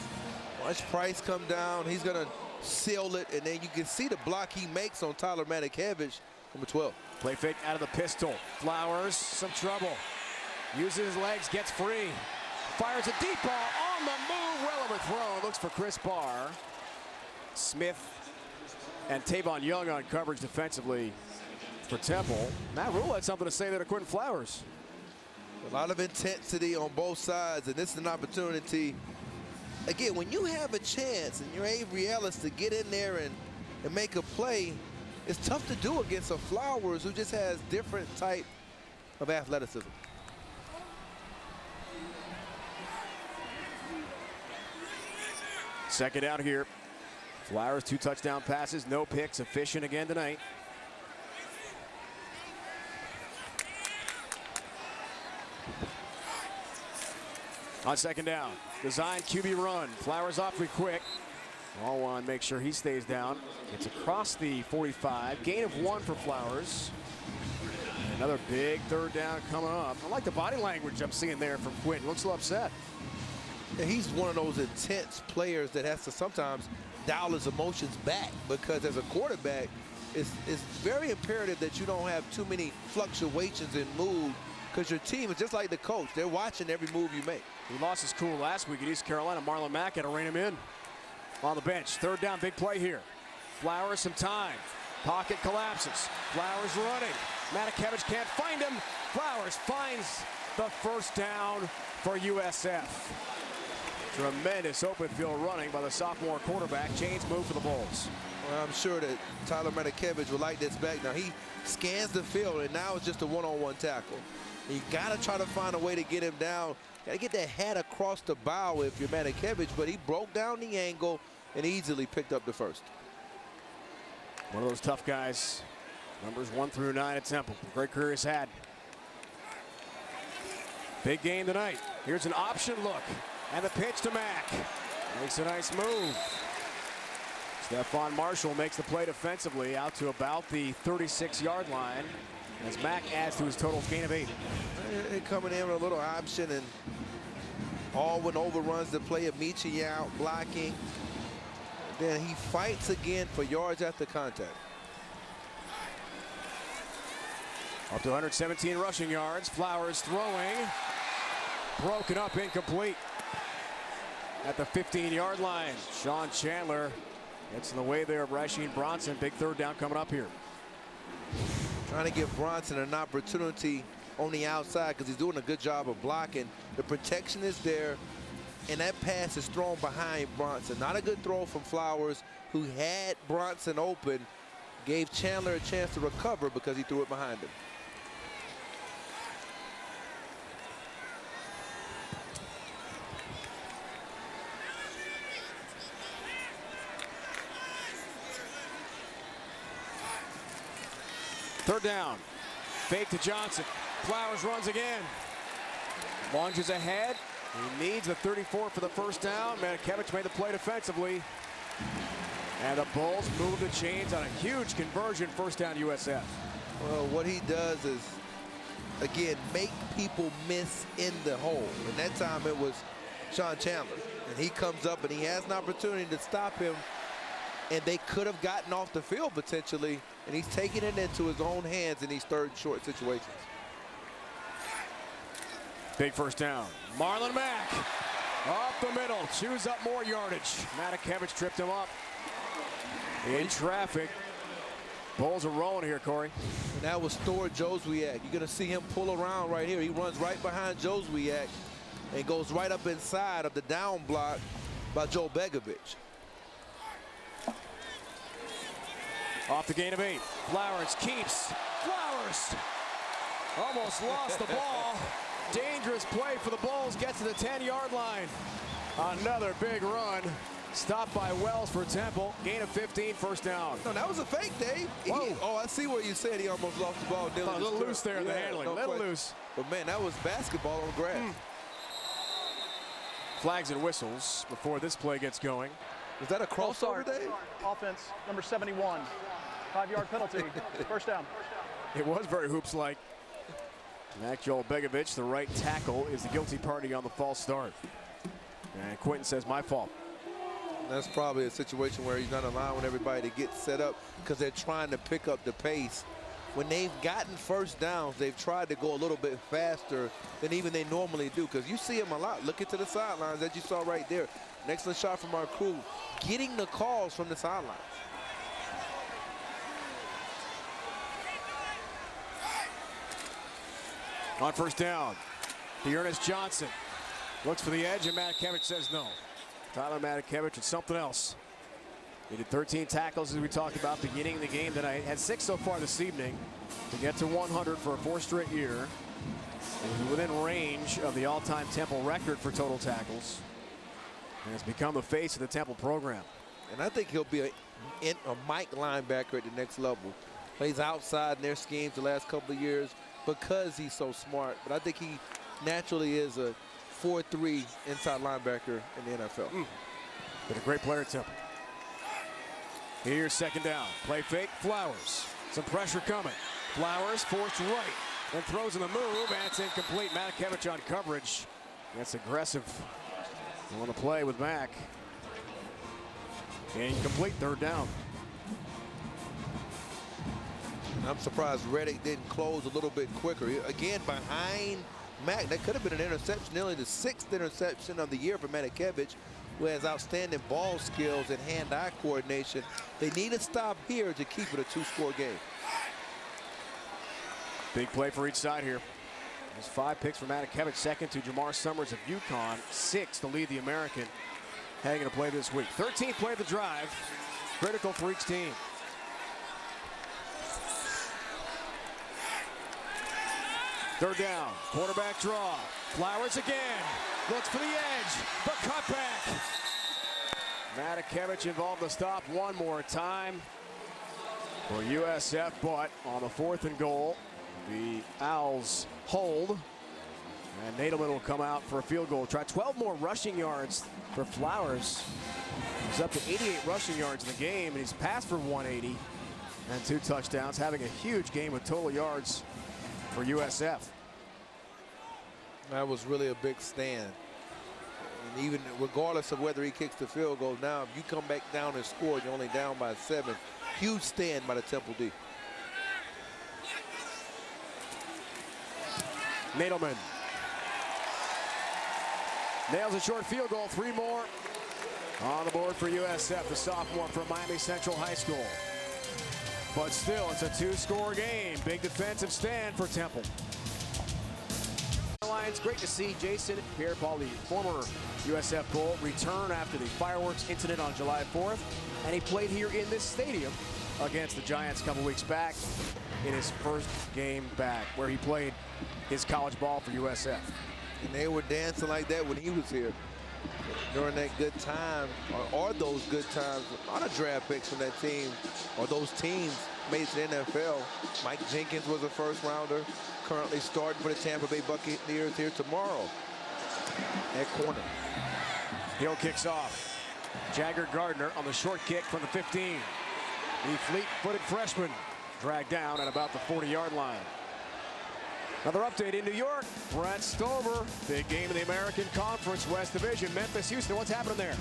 S5: Watch Price come down. He's going to seal it, and then you can see the block he makes on Tyler Matakevich, number 12.
S4: Play fake out of the pistol. Flowers, some trouble. Uses his legs, gets free. Fires a deep ball on the move. Well overthrown. Looks for Chris Barr. Smith and Tavon Young on coverage defensively for Temple. Matt Rule had something to say there to Quentin Flowers.
S5: A lot of intensity on both sides, and this is an opportunity. Again, when you have a chance and you're Avery Ellis to get in there and make a play, it's tough to do against a Flowers who just has different type of athleticism.
S4: Second out here. Flowers, 2 touchdown passes, no picks, efficient again tonight. On second down, design QB run. Flowers awfully quick. All one, make sure he stays down. It's across the 45. Gain of 1 for Flowers. Another big third down coming up. I like the body language I'm seeing there from Quentin. Looks a little upset.
S5: Yeah, he's one of those intense players that has to sometimes dial his emotions back, because as a quarterback, it's very imperative that you don't have too many fluctuations in mood, because your team is just like the coach. They're watching every move you make.
S4: He lost his cool last week at East Carolina. Marlon Mack had to rein him in on the bench. Third down, big play here. Flowers some time. Pocket collapses. Flowers running. Matakevich can't find him. Flowers finds the first down for USF. Tremendous open field running by the sophomore quarterback. Chains move for the Bulls.
S5: Well, I'm sure that Tyler Matakevich would like this back. Now he scans the field, and now it's just a one-on-one tackle. You got to try to find a way to get him down. Got to get that head across the bow if you're Matakevich, but he broke down the angle and easily picked up the first.
S4: One of those tough guys. Numbers 1 through 9 at Temple. Great career he's had. Big game tonight. Here's an option look. And the pitch to Mack. Makes a nice move. Stephon Marshall makes the play defensively out to about the 36-yard line as Mack adds to his total gain of 8.
S5: They're coming in with a little option, and Alwyn overruns the play of Michi out, blocking. Then he fights again for yards after contact.
S4: Up to 117 rushing yards. Flowers throwing. Broken up, incomplete. At the 15-yard line, Sean Chandler gets in the way there of Rasheed Bronson. Big third down coming up here.
S5: Trying to give Bronson an opportunity on the outside because he's doing a good job of blocking. The protection is there, and that pass is thrown behind Bronson. Not a good throw from Flowers, who had Bronson open, gave Chandler a chance to recover because he threw it behind him.
S4: Third down. Fake to Johnson. Flowers runs again. Lunges ahead. He needs the 34 for the first down. Matakevich made the play defensively. And the Bulls move the chains on a huge conversion. First down USF.
S5: Well, what he does is, again, make people miss in the hole. And that time it was Sean Chandler. And he comes up and he has an opportunity to stop him. And they could have gotten off the field potentially. And he's taking it into his own hands in these third and short situations.
S4: Big first down. Marlon Mack up the middle, chews up more yardage. Matakevich tripped him up in traffic. Bulls are rolling here, Corey.
S5: And that was Thor Joswiak. You're going to see him pull around right here. He runs right behind Joswiak and goes right up inside of the down block by Joe Begovic.
S4: Off the gain of 8. Flowers keeps. Flowers almost lost the ball. Dangerous play for the Bulls. Gets to the 10-yard line. Another big run. Stopped by Wells for Temple. Gain of 15, first down.
S5: No, that was a fake, Dave. Oh, I see where you said he almost lost the ball.
S4: A little loose there in the handling. A little loose.
S5: But, man, that was basketball on grass.
S4: Flags and whistles before this play gets going.
S5: Was that a crossover, Dave?
S7: Offense, number 71. 5-yard penalty. First down.
S4: It was very hoops-like. Mac Joel-Begovic, the right tackle, is the guilty party on the false start. And Quentin says, my fault.
S5: That's probably a situation where he's not allowing everybody to get set up because they're trying to pick up the pace. When they've gotten first downs, they've tried to go a little bit faster than even they normally do, because you see them a lot. Look into the sidelines that you saw right there. An excellent shot from our crew, getting the calls from the sidelines.
S4: On first down, Ernest Johnson looks for the edge, and Matakevich says no. Tyler Matakevich, it's something else. He did 13 tackles, as we talked about, beginning of the game tonight. Had 6 so far this evening to get to 100 for a 4th straight year. And he's within range of the all-time Temple record for total tackles. And has become the face of the Temple program.
S5: And I think he'll be a Mike linebacker at the next level. Plays outside in their schemes the last couple of years because he's so smart. But I think he naturally is a 4-3 inside linebacker in the NFL.
S4: Been a great player at Temple. Here's second down. Play fake. Flowers. Some pressure coming. Flowers forced right. Then throws in the move, and it's incomplete. Matakevich on coverage. That's aggressive. They want to play with Mac. Incomplete. Third down.
S5: I'm surprised Reddick didn't close a little bit quicker. Again, behind Mac. That could have been an interception. Nearly the 6th interception of the year for Matakevich, who has outstanding ball skills and hand-eye coordination. They need to stop here to keep it a 2-score game.
S4: Big play for each side here. There's 5 picks for Matakevich, second to Jamar Summers of UConn, 6 to lead the American. Hanging to play this week. 13th play of the drive, critical for each team. Third down, quarterback draw. Flowers again, looks for the edge, but cut back. Matakevich involved the stop one more time for USF, but on the 4th and goal, the Owls hold, and Nadelman will come out for a field goal. Try 12 more rushing yards for Flowers. He's up to 88 rushing yards in the game, and he's passed for 180 and 2 touchdowns, having a huge game with total yards for USF.
S5: That was really a big stand. And even regardless of whether he kicks the field goal, now if you come back down and score, you're only down by 7. Huge stand by the Temple D.
S4: Nadelman nails a short field goal. 3 more on the board for USF, the sophomore from Miami Central High School. But still, it's a 2-score game. Big defensive stand for Temple. Lions, great to see Jason Pierre-Paul, the former USF Bull, return after the fireworks incident on July 4th. And he played here in this stadium against the Giants a couple weeks back in his first game back, where he played his college ball for USF.
S5: And they were dancing like that when he was here. During that good time, or those good times, a lot of draft picks from that team, or those teams made it to the NFL. Mike Jenkins was a first-rounder, currently starting for the Tampa Bay Buccaneers here tomorrow at corner.
S4: Hill kicks off. Jagger Gardner on the short kick from the 15. The fleet-footed freshman dragged down at about the 40-yard line. Another update in New York. Brett Stover, big game in the American Conference West Division. Memphis, Houston, what's happening there?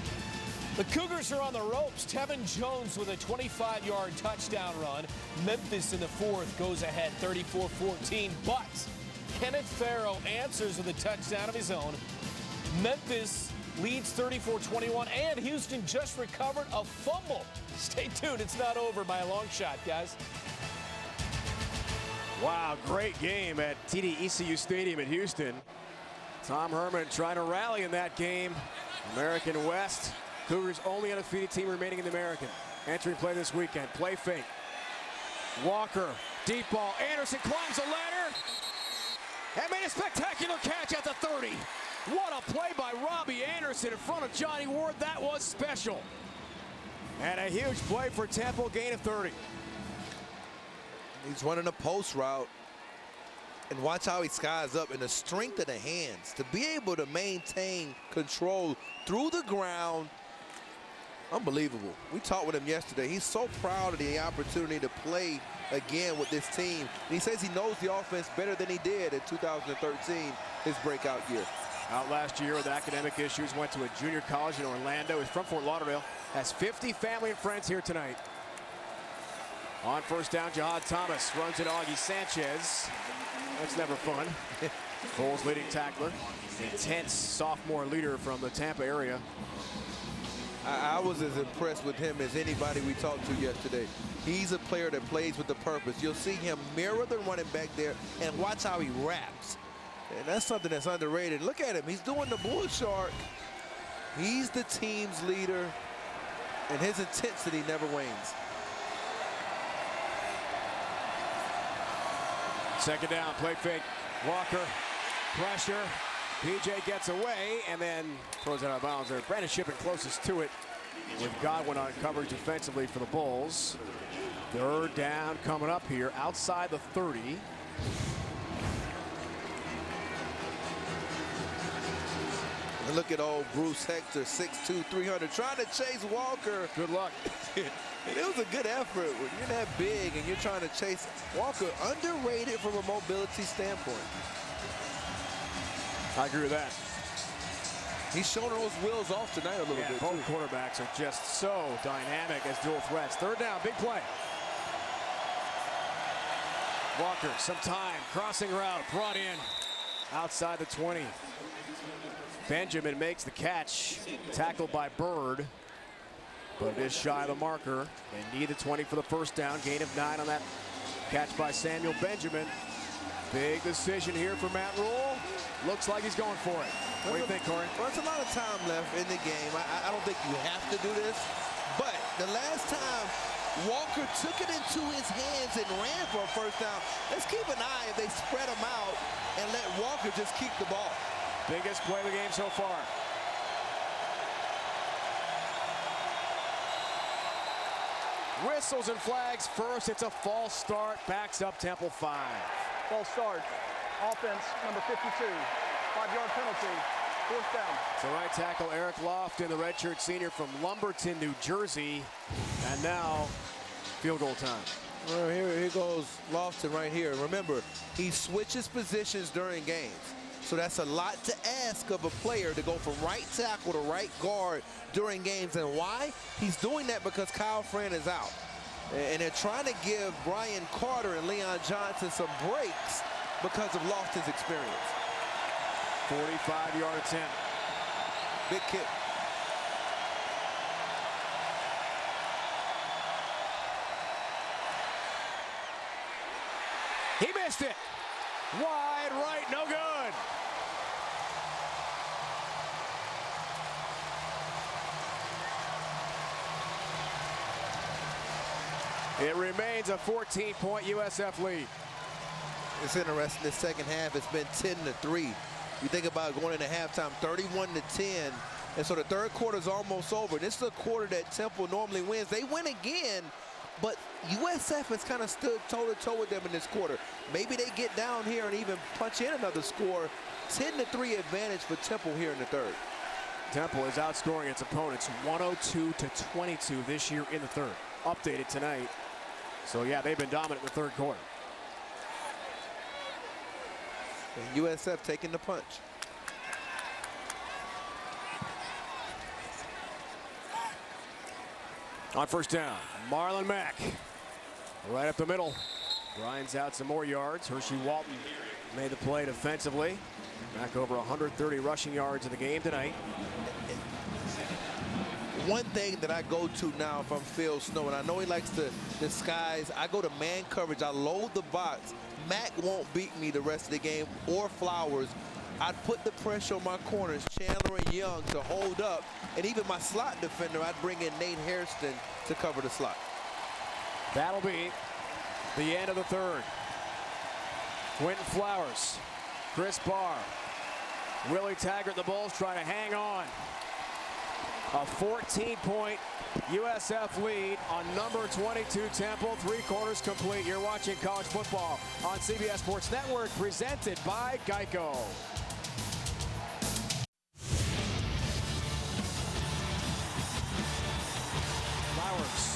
S1: The Cougars are on the ropes. Tevin Jones with a 25-yard touchdown run. Memphis in the 4th goes ahead 34-14, but Kenneth Farrow answers with a touchdown of his own. Memphis leads 34-21, and Houston just recovered a fumble. Stay tuned. It's not over by a long shot, guys.
S4: Wow, great game at TD ECU Stadium in Houston. Tom Herman trying to rally in that game. American West, Cougars only undefeated team remaining in the American. Entering play this weekend, play fake. Walker, deep ball, Anderson climbs the ladder and made a spectacular catch at the 30. What a play by Robbie Anderson in front of Johnny Ward. That was special. And a huge play for Temple, gain of 30.
S5: He's running a post route, and watch how he skies up, and the strength of the hands to be able to maintain control through the ground Unbelievable. We talked with him yesterday. He's so proud of the opportunity to play again with this team. And he says he knows the offense better than he did in 2013, his breakout year.
S4: Out last year with academic issues, went to a junior college in Orlando. He's from Fort Lauderdale. Has 50 family and friends here tonight. On first down, Jihad Thomas runs it Augie Sanchez. That's never fun. Bulls leading tackler. Intense sophomore leader from the Tampa area.
S5: I was as impressed with him as anybody we talked to yesterday. He's a player that plays with the purpose. You'll see him mirror the running back there and watch how he wraps. And that's something that's underrated. Look at him. He's doing the bull shark. He's the team's leader, and his intensity never wanes.
S4: Second down, play fake. Walker, pressure. PJ gets away and then throws it out of bounds there. Brandon Shippen closest to it with Godwin on coverage defensively for the Bulls. Third down coming up here outside the 30.
S5: And look at old Bruce Hector, 6'2", 300, trying to chase Walker.
S4: Good luck.
S5: And it was a good effort. When you're that big and you're trying to chase Walker, underrated from a mobility standpoint.
S4: I agree with that.
S5: He's showing those wheels off tonight a little bit.
S4: Both quarterbacks are just so dynamic as dual threats. Third down, big play. Walker, some time, crossing route, brought in outside the 20. Benjamin makes the catch, tackled by Bird, but it is shy of the marker. They need the 20 for the first down, gain of 9 on that catch by Samuel Benjamin. Big decision here for Matt Rule. Looks like he's going for it. What do you think, Corey?
S5: Well, there's a lot of time left in the game. I don't think you have to do this, but the last time Walker took it into his hands and ran for a first down. Let's keep an eye if they spread him out and let Walker just keep the ball.
S4: Biggest play of the game so far. Whistles and flags first. It's a false start. Backs up Temple 5.
S7: False start. Offense, number 52. 5-yard penalty. Fourth down.
S4: So right tackle Eric Lofton, the redshirt senior from Lumberton, New Jersey. And now field goal time.
S5: Well, here goes Lofton right here. Remember, he switches positions during games. So that's a lot to ask of a player to go from right tackle to right guard during games. And why? He's doing that because Kyle Fran is out. And they're trying to give Brian Carter and Leon Johnson some breaks because of Lofton's experience.
S4: 45-yard attempt.
S5: Big kick.
S4: He missed it. Wide right, no good. It remains a 14-point USF lead.
S5: It's interesting, this second half, it's been 10-3. You think about going into halftime, 31-10. And so the third quarter is almost over. This is a quarter that Temple normally wins. They win again, but USF has kind of stood toe-to-toe with them in this quarter. Maybe they get down here and even punch in another score. 10-3 advantage for Temple here in the third.
S4: Temple is outscoring its opponents 102-22 this year in the third. Updated tonight. So, yeah, they've been dominant in the third quarter.
S5: And USF taking the punch.
S4: On first down, Marlon Mack. Right up the middle. Grinds out some more yards. Hershey Walton made the play defensively. Back over 130 rushing yards in the game tonight.
S5: One thing that I go to now if I'm Phil Snow, and I know he likes to disguise, I go to man coverage. I load the box. Mack won't beat me the rest of the game, or Flowers. I'd put the pressure on my corners, Chandler and Young, to hold up. And even my slot defender, I'd bring in Nate Hairston to cover the slot.
S4: That'll be the end of the third. Quentin Flowers, Chris Barr, Willie Taggart, the Bulls trying to hang on. A 14-point USF lead on number 22 Temple. 3 quarters complete. You're watching college football on CBS Sports Network, presented by Geico.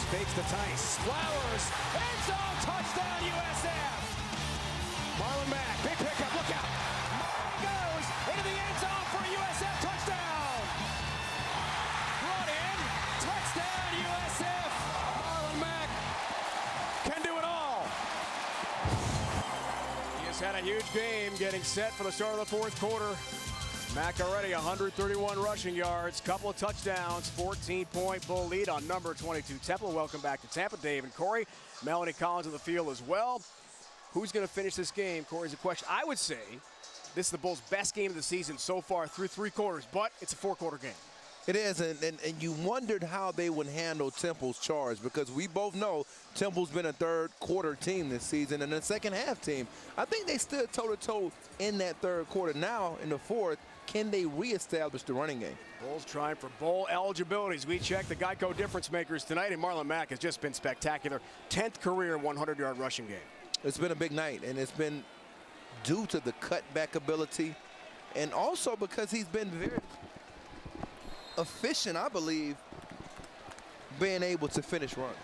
S4: fakes the Tice. Flowers, end zone, touchdown USF. Marlon Mack, big pickup, look out. He goes into the end zone for a USF touchdown. Run in, touchdown USF. Marlon Mack can do it all. He has had a huge game getting set for the start of the fourth quarter. Mack already 131 rushing yards, couple of touchdowns, 14-point Bull lead on number 22 Temple. Welcome back to Tampa, Dave and Corey. Melanie Collins on the field as well. Who's going to finish this game? Corey's a question. I would say this is the Bulls' best game of the season so far through 3 quarters, but it's a 4-quarter game.
S5: It is, and you wondered how they would handle Temple's charge, because we both know Temple's been a third-quarter team this season and a second-half team. I think they stood toe-to-toe in that third quarter. Now, in the fourth, can they reestablish the running game?
S4: Bulls trying for bowl eligibilities. We check the Geico difference makers tonight, and Marlon Mack has just been spectacular. 10th career 100-yard rushing game.
S5: It's been a big night, and it's been due to the cutback ability, and also because he's been very efficient, I believe, being able to finish runs.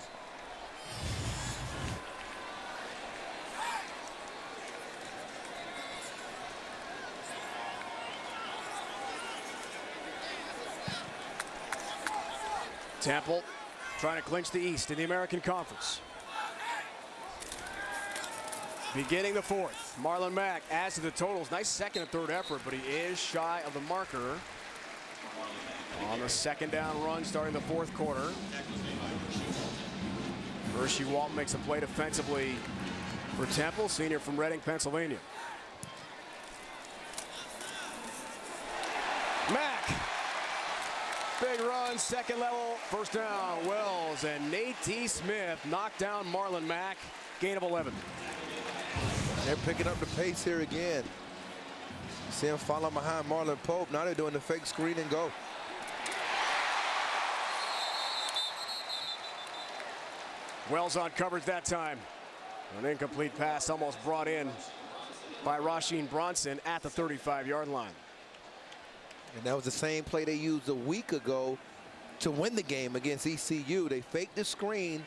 S4: Temple trying to clinch the East in the American Conference. Beginning the fourth, Marlon Mack adds to the totals. Nice second and third effort, but he is shy of the marker on the second down run starting the fourth quarter. Hershey Walton makes a play defensively for Temple, senior from Reading, Pennsylvania. Mack. Big run, second level, first down. Wells and Nate T. Smith knocked down Marlon Mack. Gain of 11.
S5: They're picking up the pace here again. See him follow behind Marlon Pope. Now they're doing the fake screen and go.
S4: Wells on coverage that time. An incomplete pass almost brought in by Rasheem Bronson at the 35-yard line.
S5: And that was the same play they used a week ago to win the game against ECU. They faked the screen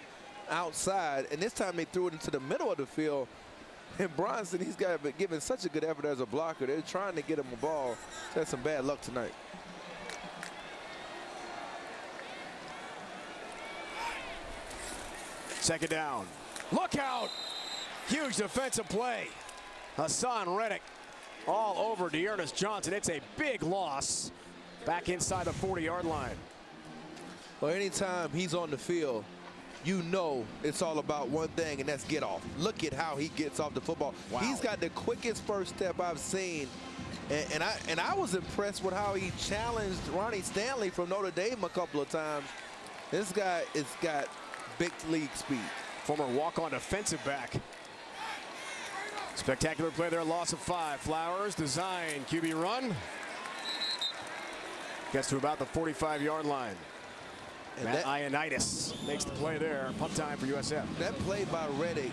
S5: outside, and this time they threw it into the middle of the field. And Bronson, he's got given such a good effort as a blocker. They're trying to get him a ball. He's had some bad luck tonight.
S4: Second down. Look out! Huge defensive play. Hassan Reddick all over Dearness Johnson. It's a big loss back inside the 40-yard line.
S5: Well, anytime he's on the field, you know it's all about one thing, and that's get off. Look at how he gets off the football.
S4: Wow.
S5: He's got the quickest first step I've seen. And I was impressed with how he challenged Ronnie Stanley from Notre Dame a couple of times. This guy has got big league speed.
S4: Former walk-on defensive back. Spectacular play there, loss of 5. Flowers, design, QB run. Gets to about the 45-yard line. And Matt Ioannidis makes the play there. Punt time for USF.
S5: That play by Reddick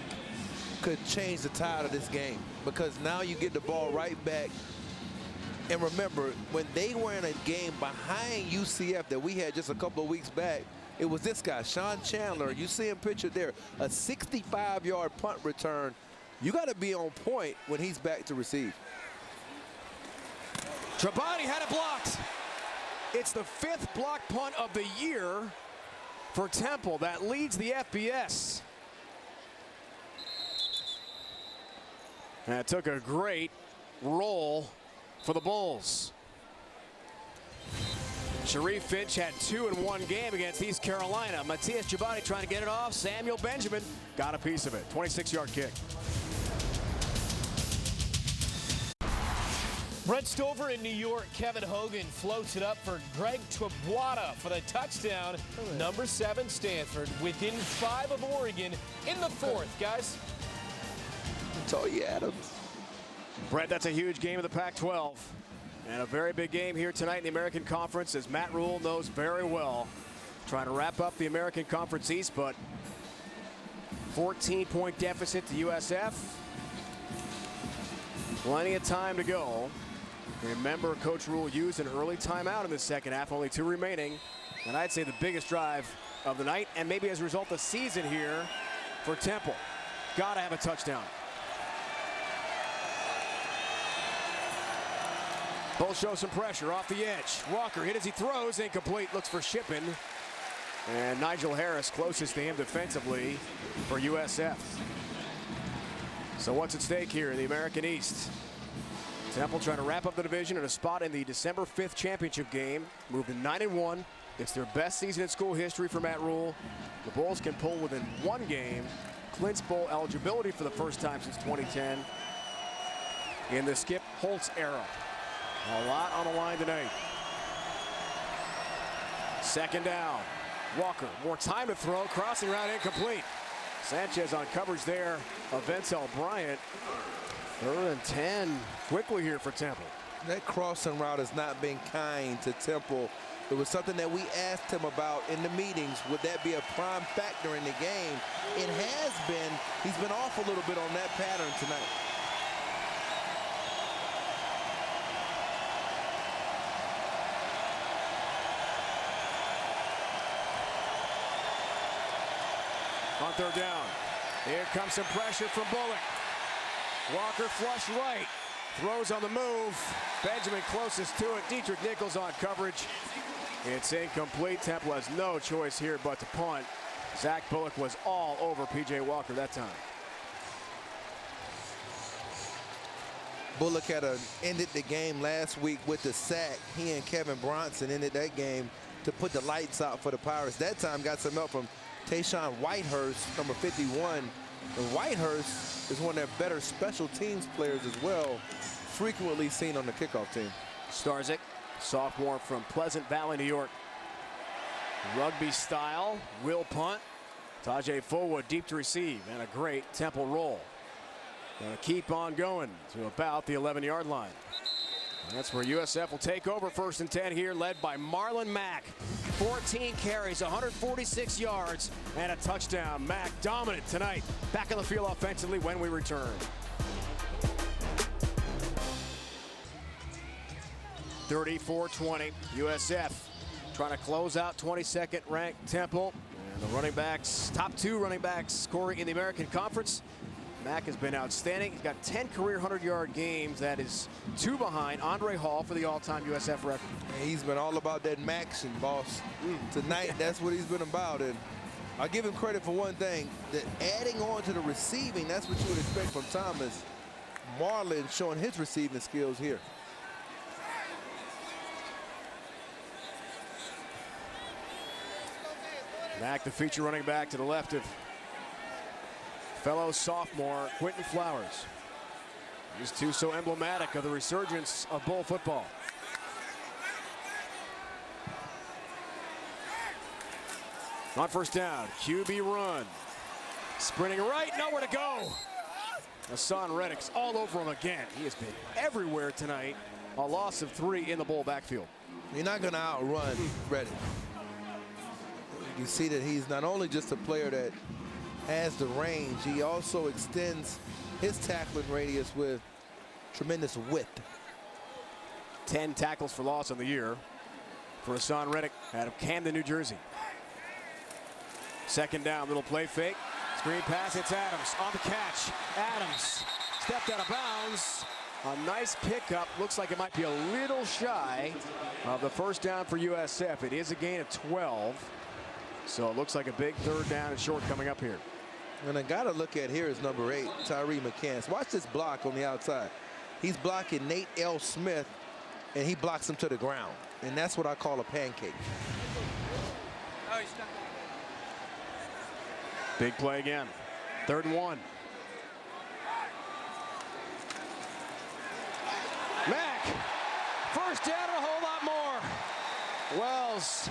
S5: could change the tide of this game, because now you get the ball right back. And remember, when they were in a game behind UCF that we had just a couple of weeks back, it was this guy, Sean Chandler. You see him pictured there, a 65-yard punt return. You got to be on point when he's back to receive.
S4: Trabani had it blocked. It's the 5th block punt of the year for Temple. That leads the FBS. That took a great roll for the Bulls. Sharif Finch had 2 in one game against East Carolina. Matias Jabati trying to get it off. Samuel Benjamin got a piece of it. 26-yard kick.
S1: Brett Stover in New York. Kevin Hogan floats it up for Greg Twabwata for the touchdown. Number 7 Stanford within 5 of Oregon in the 4th, guys.
S5: That's all you, Adams.
S4: Brett, that's a huge game of the Pac-12. And a very big game here tonight in the American Conference, as Matt Rule knows very well. Trying to wrap up the American Conference East, but 14-point deficit to USF. Plenty of time to go. Remember, Coach Rule used an early timeout in the second half, only 2 remaining. And I'd say the biggest drive of the night, and maybe as a result of the season here for Temple. Gotta have a touchdown. Bulls show some pressure off the edge. Walker hit as he throws, incomplete, looks for Shippen. And Nigel Harris closest to him defensively for USF. So what's at stake here in the American East? Temple trying to wrap up the division in a spot in the December 5th championship game. Moved to 9-1. It's their best season in school history for Matt Rule. The Bulls can pull within one game. Clinch bowl eligibility for the first time since 2010 in the Skip Holtz era. A lot on the line tonight. Second down. Walker, more time to throw, crossing route incomplete. Sanchez on coverage there of Ventel Bryant. 3rd and 10 quickly here for Temple.
S5: That crossing route has not been kind to Temple. It was something that we asked him about in the meetings. Would that be a prime factor in the game? It has been. He's been off a little bit on that pattern tonight.
S4: On 3rd down, here comes some pressure from Bullock. Walker flush right, throws on the move. Benjamin closest to it. Dietrich Nichols on coverage. It's incomplete. Temple has no choice here but to punt. Zach Bullock was all over P.J. Walker that time.
S5: Bullock ended the game last week with the sack. He and Kevin Bronson ended that game to put the lights out for the Pirates. That time got some help from Tayshawn Whitehurst, number 51. And Whitehurst is one of their better special teams players as well, frequently seen on the kickoff team.
S4: Starzyk, sophomore from Pleasant Valley, New York. Rugby style, will punt. Tajay Fullwood deep to receive, and a great Temple roll. Gonna keep on going to about the 11-yard line. And that's where USF will take over 1st and 10 here, led by Marlon Mack. 14 carries, 146 yards, and a touchdown. Mack dominant tonight. Back on the field offensively when we return. 34-20, USF trying to close out 22nd ranked Temple. And the running backs, top 2 running backs scoring in the American Conference. Mack has been outstanding. He's got 10 career 100-yard games. That is 2 behind Andre Hall for the all-time USF record.
S5: And he's been all about that Maxion, boss. Tonight, that's what he's been about. And I'll give him credit for one thing, that adding on to the receiving, that's what you would expect from Thomas. Marlon showing his receiving skills here.
S4: Mack, the feature running back to the left of fellow sophomore Quentin Flowers. These two so emblematic of the resurgence of Bull football. On 1st down, QB run. Sprinting right, nowhere to go. Hassan Reddick's all over him again. He has been everywhere tonight. A loss of 3 in the Bull backfield.
S5: You're not going to outrun Reddick. You see that he's not only just a player that has the range, he also extends his tackling radius with tremendous width.
S4: 10 tackles for loss on the year for Hassan Reddick out of Camden, New Jersey. 2nd down, little play fake. Screen pass, it's Adams on the catch. Adams stepped out of bounds. A nice pickup. Looks like it might be a little shy of the 1st down for USF. It is a gain of 12. So it looks like a big 3rd down and short coming up here.
S5: And I got to look at here is number 8, Tyree McCants. Watch this block on the outside. He's blocking Nate L. Smith, and he blocks him to the ground. And that's what I call a pancake.
S4: Oh, he's stuck. Big play again. 3rd and 1. Mack, 1st down and a whole lot more. Wells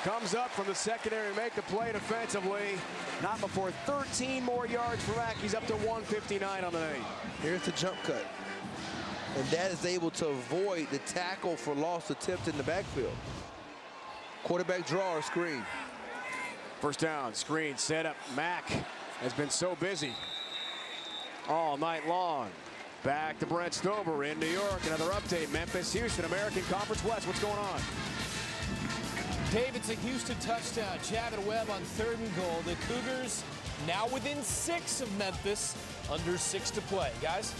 S4: comes up from the secondary to make the play defensively. Not before 13 more yards for Mack. He's up to 159 on the night.
S5: Here's the jump cut. And that is able to avoid the tackle for loss attempt in the backfield. Quarterback draw or screen.
S4: 1st down, screen, set up. Mack has been so busy all night long. Back to Brent Stover in New York. Another update, Memphis, Houston, American Conference West. What's going on?
S1: Dave, it's a Houston touchdown. Javin Webb on 3rd and goal. The Cougars now within 6 of Memphis, under 6 to play. Guys?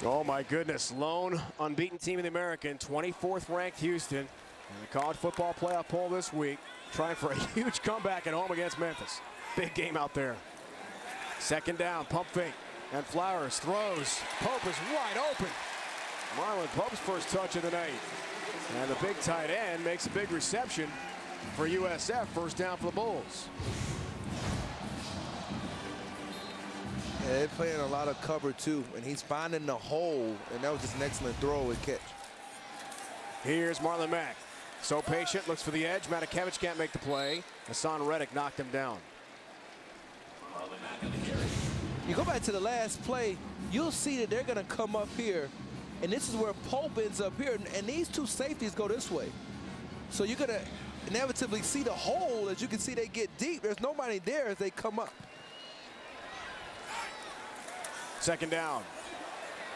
S4: Oh, my goodness. Lone unbeaten team in the American, 24th ranked Houston in the college football playoff poll this week, trying for a huge comeback at home against Memphis. Big game out there. 2nd down, pump fake, and Flowers throws. Pope is wide open. Marlon Pope's first touch of the night. And the big tight end makes a big reception for USF. First down for the Bulls.
S5: Yeah, they're playing a lot of cover, too, and he's finding the hole, and that was just an excellent throw and catch.
S4: Here's Marlon Mack. So patient, looks for the edge. Matakevich can't make the play. Hassan Reddick knocked him down.
S5: You go back to the last play, you'll see that they're going to come up here, and this is where Pope ends up here, and these two safeties go this way. So you're going to inevitably see the hole. As you can see, they get deep. There's nobody there as they come up.
S4: 2nd down.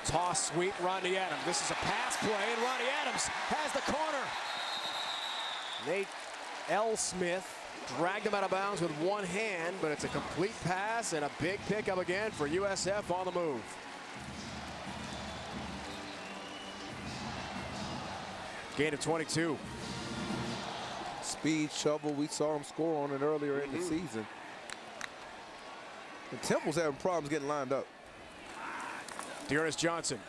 S4: Toss sweep, Rodney Adams. This is a pass play, and Rodney Adams has the corner. Nate L. Smith dragged him out of bounds with one hand, but it's a complete pass and a big pickup again for USF on the move. Gain of 22.
S5: Speed shovel. We saw him score on it earlier in the season. The Temple's having problems getting lined up.
S4: Dearness Johnson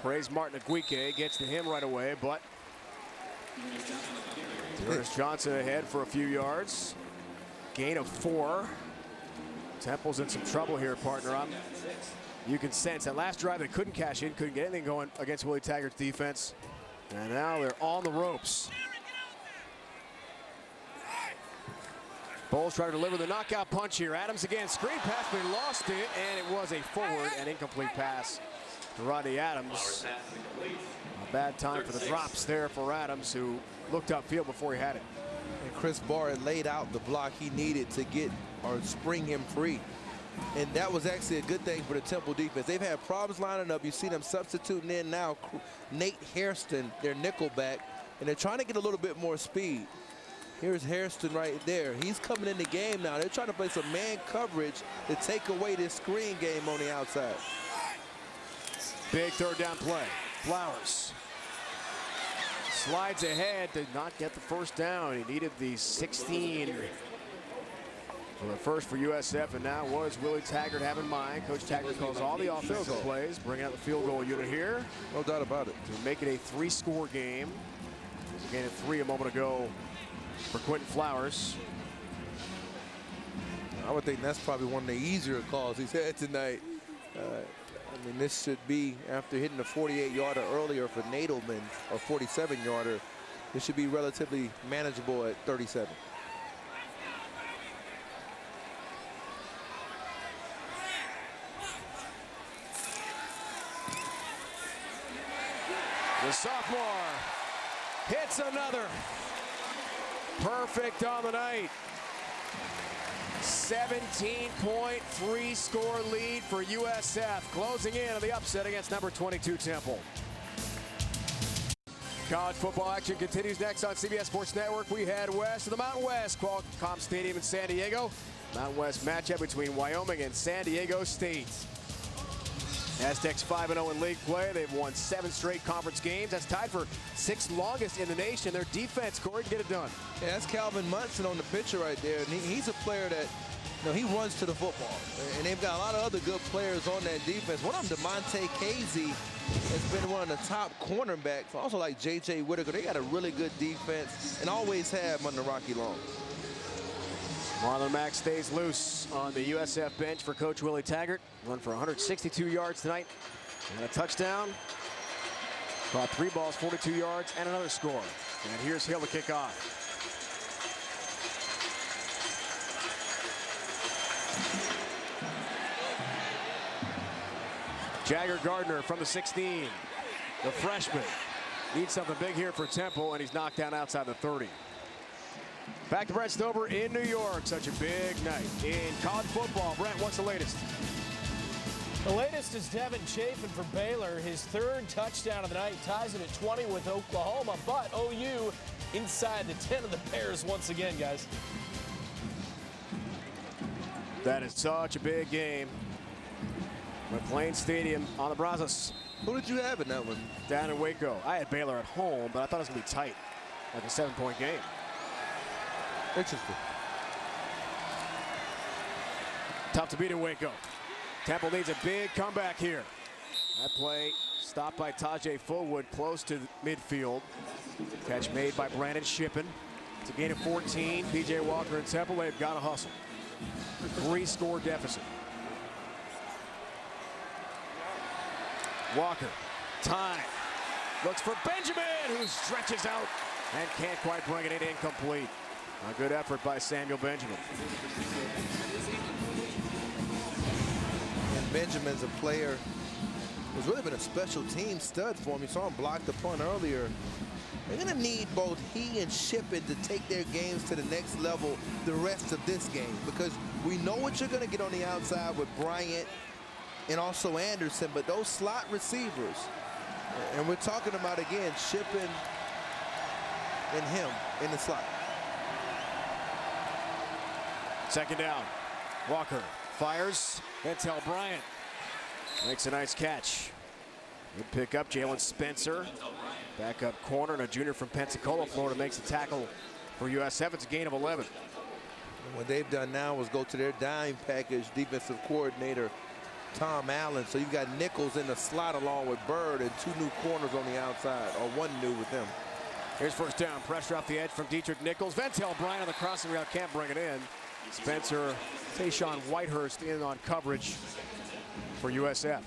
S4: praised Martin Aguique, gets to him right away, but Dearness Johnson ahead for a few yards. Gain of 4. Temple's in some trouble here, partner. You can sense that last drive they couldn't cash in, couldn't get anything going against Willie Taggart's defense. And now they're on the ropes. Bulls try to deliver the knockout punch here. Adams again, screen pass, but he lost it, and it was a forward and incomplete pass to Rodney Adams. A bad time for the drops there for Adams, who looked upfield before he had it.
S5: And Chris Barr laid out the block he needed to get or spring him free. And that was actually a good thing for the Temple defense. They've had problems lining up. You see them substituting in now Nate Hairston, their nickelback, and they're trying to get a little bit more speed. Here's Hairston right there. He's coming in the game now. They're trying to play some man coverage to take away this screen game on the outside.
S4: Big 3rd down play. Flowers slides ahead, did not get the first down. He needed the 16 for the first for USF, and now was Willie Taggart have in mind. Coach Taggart calls all the offensive plays, bringing out the field goal unit here.
S5: No doubt about it.
S4: To make it a 3-score game. He gained 3 a moment ago for Quentin Flowers.
S5: I would think that's probably one of the easier calls he's had tonight. I mean, this should be, after hitting the 48-yarder earlier for Nadelman, or 47-yarder, it should be relatively manageable at 37.
S4: The sophomore hits another. Perfect on the night. 17-point 3-score lead for USF, closing in on the upset against number 22 Temple. College football action continues next on CBS Sports Network. We head west to the Mountain West, Qualcomm Stadium in San Diego. Mountain West matchup between Wyoming and San Diego State. Aztecs 5-0 in league play. They've won 7 straight conference games. That's tied for 6th longest in the nation. Their defense, Corey, can get it done.
S5: Yeah, that's Calvin Munson on the picture right there. And he's a player that, you know, he runs to the football. And they've got a lot of other good players on that defense. One of them, DeMonte Casey, has been one of the top cornerbacks. Also like J.J. Whitaker. They got a really good defense and always have under Rocky Long.
S4: Marlon Mack stays loose on the USF bench for Coach Willie Taggart. Run for 162 yards tonight and a touchdown. Caught 3 balls, 42 yards, and another score. And here's Hill to kick off. Jagger Gardner from the 16. The freshman needs something big here for Temple, and he's knocked down outside the 30. Back to Brent Stover in New York. Such a big night in college football. Brent, what's the latest?
S1: The latest is Devin Chafin for Baylor. His third touchdown of the night ties it at 20 with Oklahoma, but OU inside the 10 of the Bears once again, guys.
S4: That is such a big game. McLean Stadium on the Brazos.
S5: Who did you have in that one?
S4: Down in Waco. I had Baylor at home, but I thought it was going to be tight, like a 7-point game.
S5: Interesting.
S4: Tough to beat in Waco. Temple needs a big comeback here. That play stopped by Tajay Fullwood close to midfield. Catch made by Brandon Shippen. It's a gain of 14. P.J. Walker and Temple, they've got to hustle. 3-score deficit. Walker, time, looks for Benjamin, who stretches out and can't quite bring it in, incomplete. A good effort by Samuel Benjamin.
S5: And Benjamin's a player who's really been a special team stud for him. You saw him block the punt earlier. They're going to need both he and Shippen to take their games to the next level the rest of this game, because we know what you're going to get on the outside with Bryant and also Anderson, but those slot receivers, and we're talking about, again, Shippen and him in the slot.
S4: Second down. Walker fires. Ventel Bryant makes a nice catch. Good pick up. Jalen Spencer, backup corner, and a junior from Pensacola, Florida, makes the tackle for USF. It's a gain of 11.
S5: And what they've done now is go to their dime package defensive coordinator, Tom Allen. So you've got Nichols in the slot along with Bird and 2 new corners on the outside, or 1 new with them.
S4: Here's first down. Pressure off the edge from Dietrich Nichols. Ventel Bryant on the crossing route, can't bring it in. Spencer, Tayshawn Whitehurst in on coverage for USF.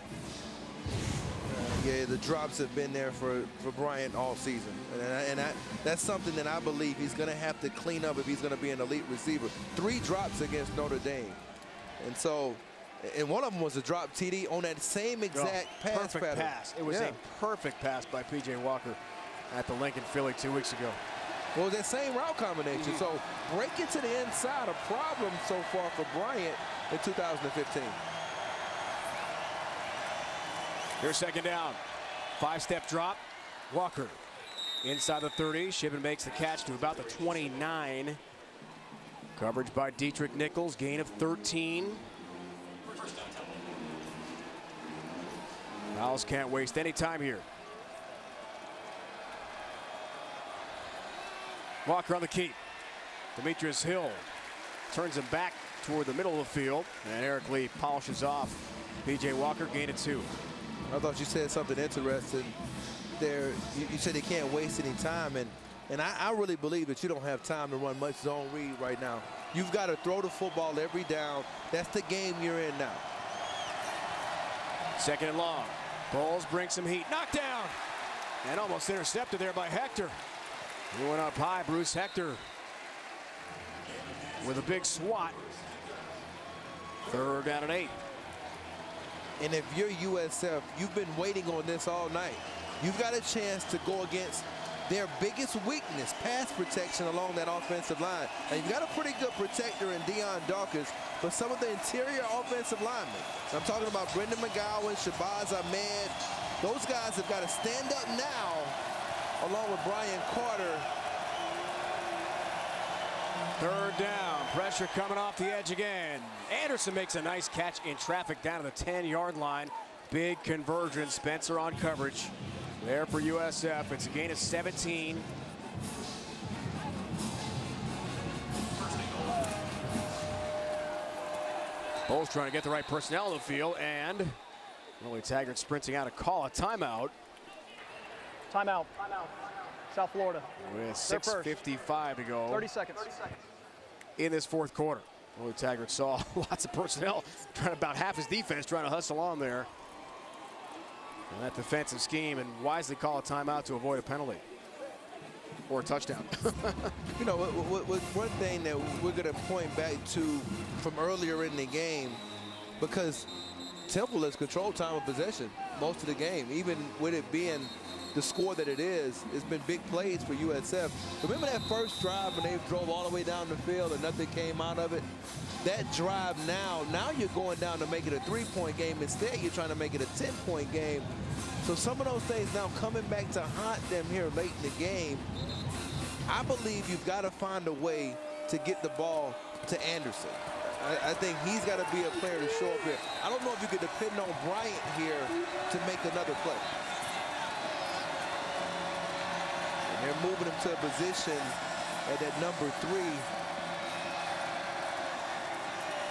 S5: Yeah, the drops have been there for Bryant all season. And that's something that I believe he's going to have to clean up if he's going to be an elite receiver. 3 drops against Notre Dame. And so, and one of them was a drop TD on that same exact pass
S4: perfect
S5: pattern.
S4: Pass. It was a perfect pass by P.J. Walker at the Lincoln Philly 2 weeks ago.
S5: Well, that same route combination. So breaking to the inside, a problem so far for Bryant in 2015.
S4: Here's second down. 5-step drop. Walker inside the 30. Shippen makes the catch to about the 29. Coverage by Dietrich Nichols. Gain of 13. Owls can't waste any time here. Walker on the keep. Demetrius Hill turns him back toward the middle of the field, and Eric Lee polishes off P.J. Walker, gain of 2.
S5: I thought you said something interesting there. You said they can't waste any time, and I really believe that you don't have time to run much zone read right now. You've got to throw the football every down. That's the game you're in now.
S4: Second and long. Bowles brings some heat. Knocked down. And almost intercepted there by Hector. He went up high. Bruce Hector with a big swat. Third down and 8.
S5: And if you're USF, you've been waiting on this all night. You've got a chance to go against their biggest weakness, pass protection along that offensive line. And you've got a pretty good protector in Deion Dawkins, but some of the interior offensive linemen, I'm talking about Brendan McGowan, Shabazz Ahmed, those guys have got to stand up now along with Brian Carter.
S4: Third down. Pressure coming off the edge again. Anderson makes a nice catch in traffic down to the 10-yard line. Big conversion. Spencer on coverage. There for USF. It's a gain of 17. Bowles trying to get the right personnel in the field, and Willie Taggart sprinting out to call a timeout.
S7: Timeout. South Florida.
S4: With 6:55 to go.
S7: 30 seconds.
S4: In this fourth quarter. Willie Taggart saw lots of personnel, trying about half his defense trying to hustle on there. And that defensive scheme, and wisely call a timeout to avoid a penalty or a touchdown.
S5: You know, one thing that we're going to point back to from earlier in the game, because Temple has controlled time of possession most of the game, even with it being the score that it is. It's been big plays for USF. Remember that first drive when they drove all the way down the field and nothing came out of it? That drive now you're going down to make it a 3-point game. Instead, you're trying to make it a 10-point game. So some of those things now coming back to haunt them here late in the game. I believe you've got to find a way to get the ball to Anderson. I think he's got to be a player to show up here. I don't know if you could depend on Bryant here to make another play. And they're moving him to a position at that number 3.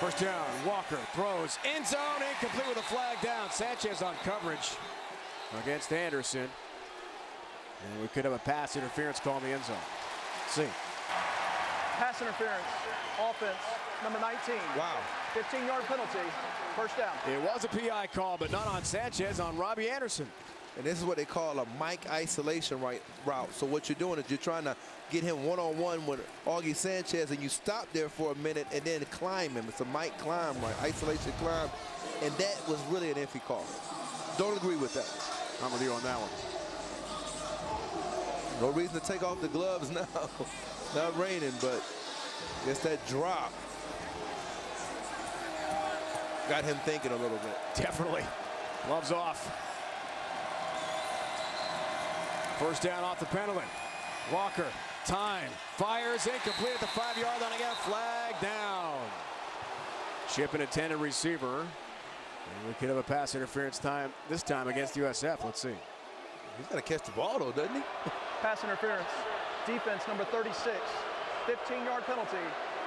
S4: First down, Walker throws, end zone, incomplete with a flag down. Sanchez on coverage against Anderson. And we could have a pass interference call in the end zone. Let's see.
S7: Pass interference, offense, number 19.
S4: Wow.
S7: 15-yard penalty, first down.
S4: It was a PI call, but not on Sanchez, on Robbie Anderson.
S5: And this is what they call a Mike isolation route. So what you're doing is you're trying to get him one-on-one with Augie Sanchez, and you stop there for a minute and then climb him. It's a Mike climb, right? Isolation climb. And that was really an iffy call. Don't agree with that.
S4: I'm with you on that one.
S5: No reason to take off the gloves now. Not raining, but just that drop got him thinking a little bit.
S4: Definitely. Gloves off. First down off the penalty. Walker, time, fires, incomplete at the 5-yard line again. Flag down. Chip an intended receiver. And we could have a pass interference time this time against USF. Let's see.
S5: He's got to catch the ball, though, doesn't he?
S7: Pass interference, defense number 36, 15-yard penalty,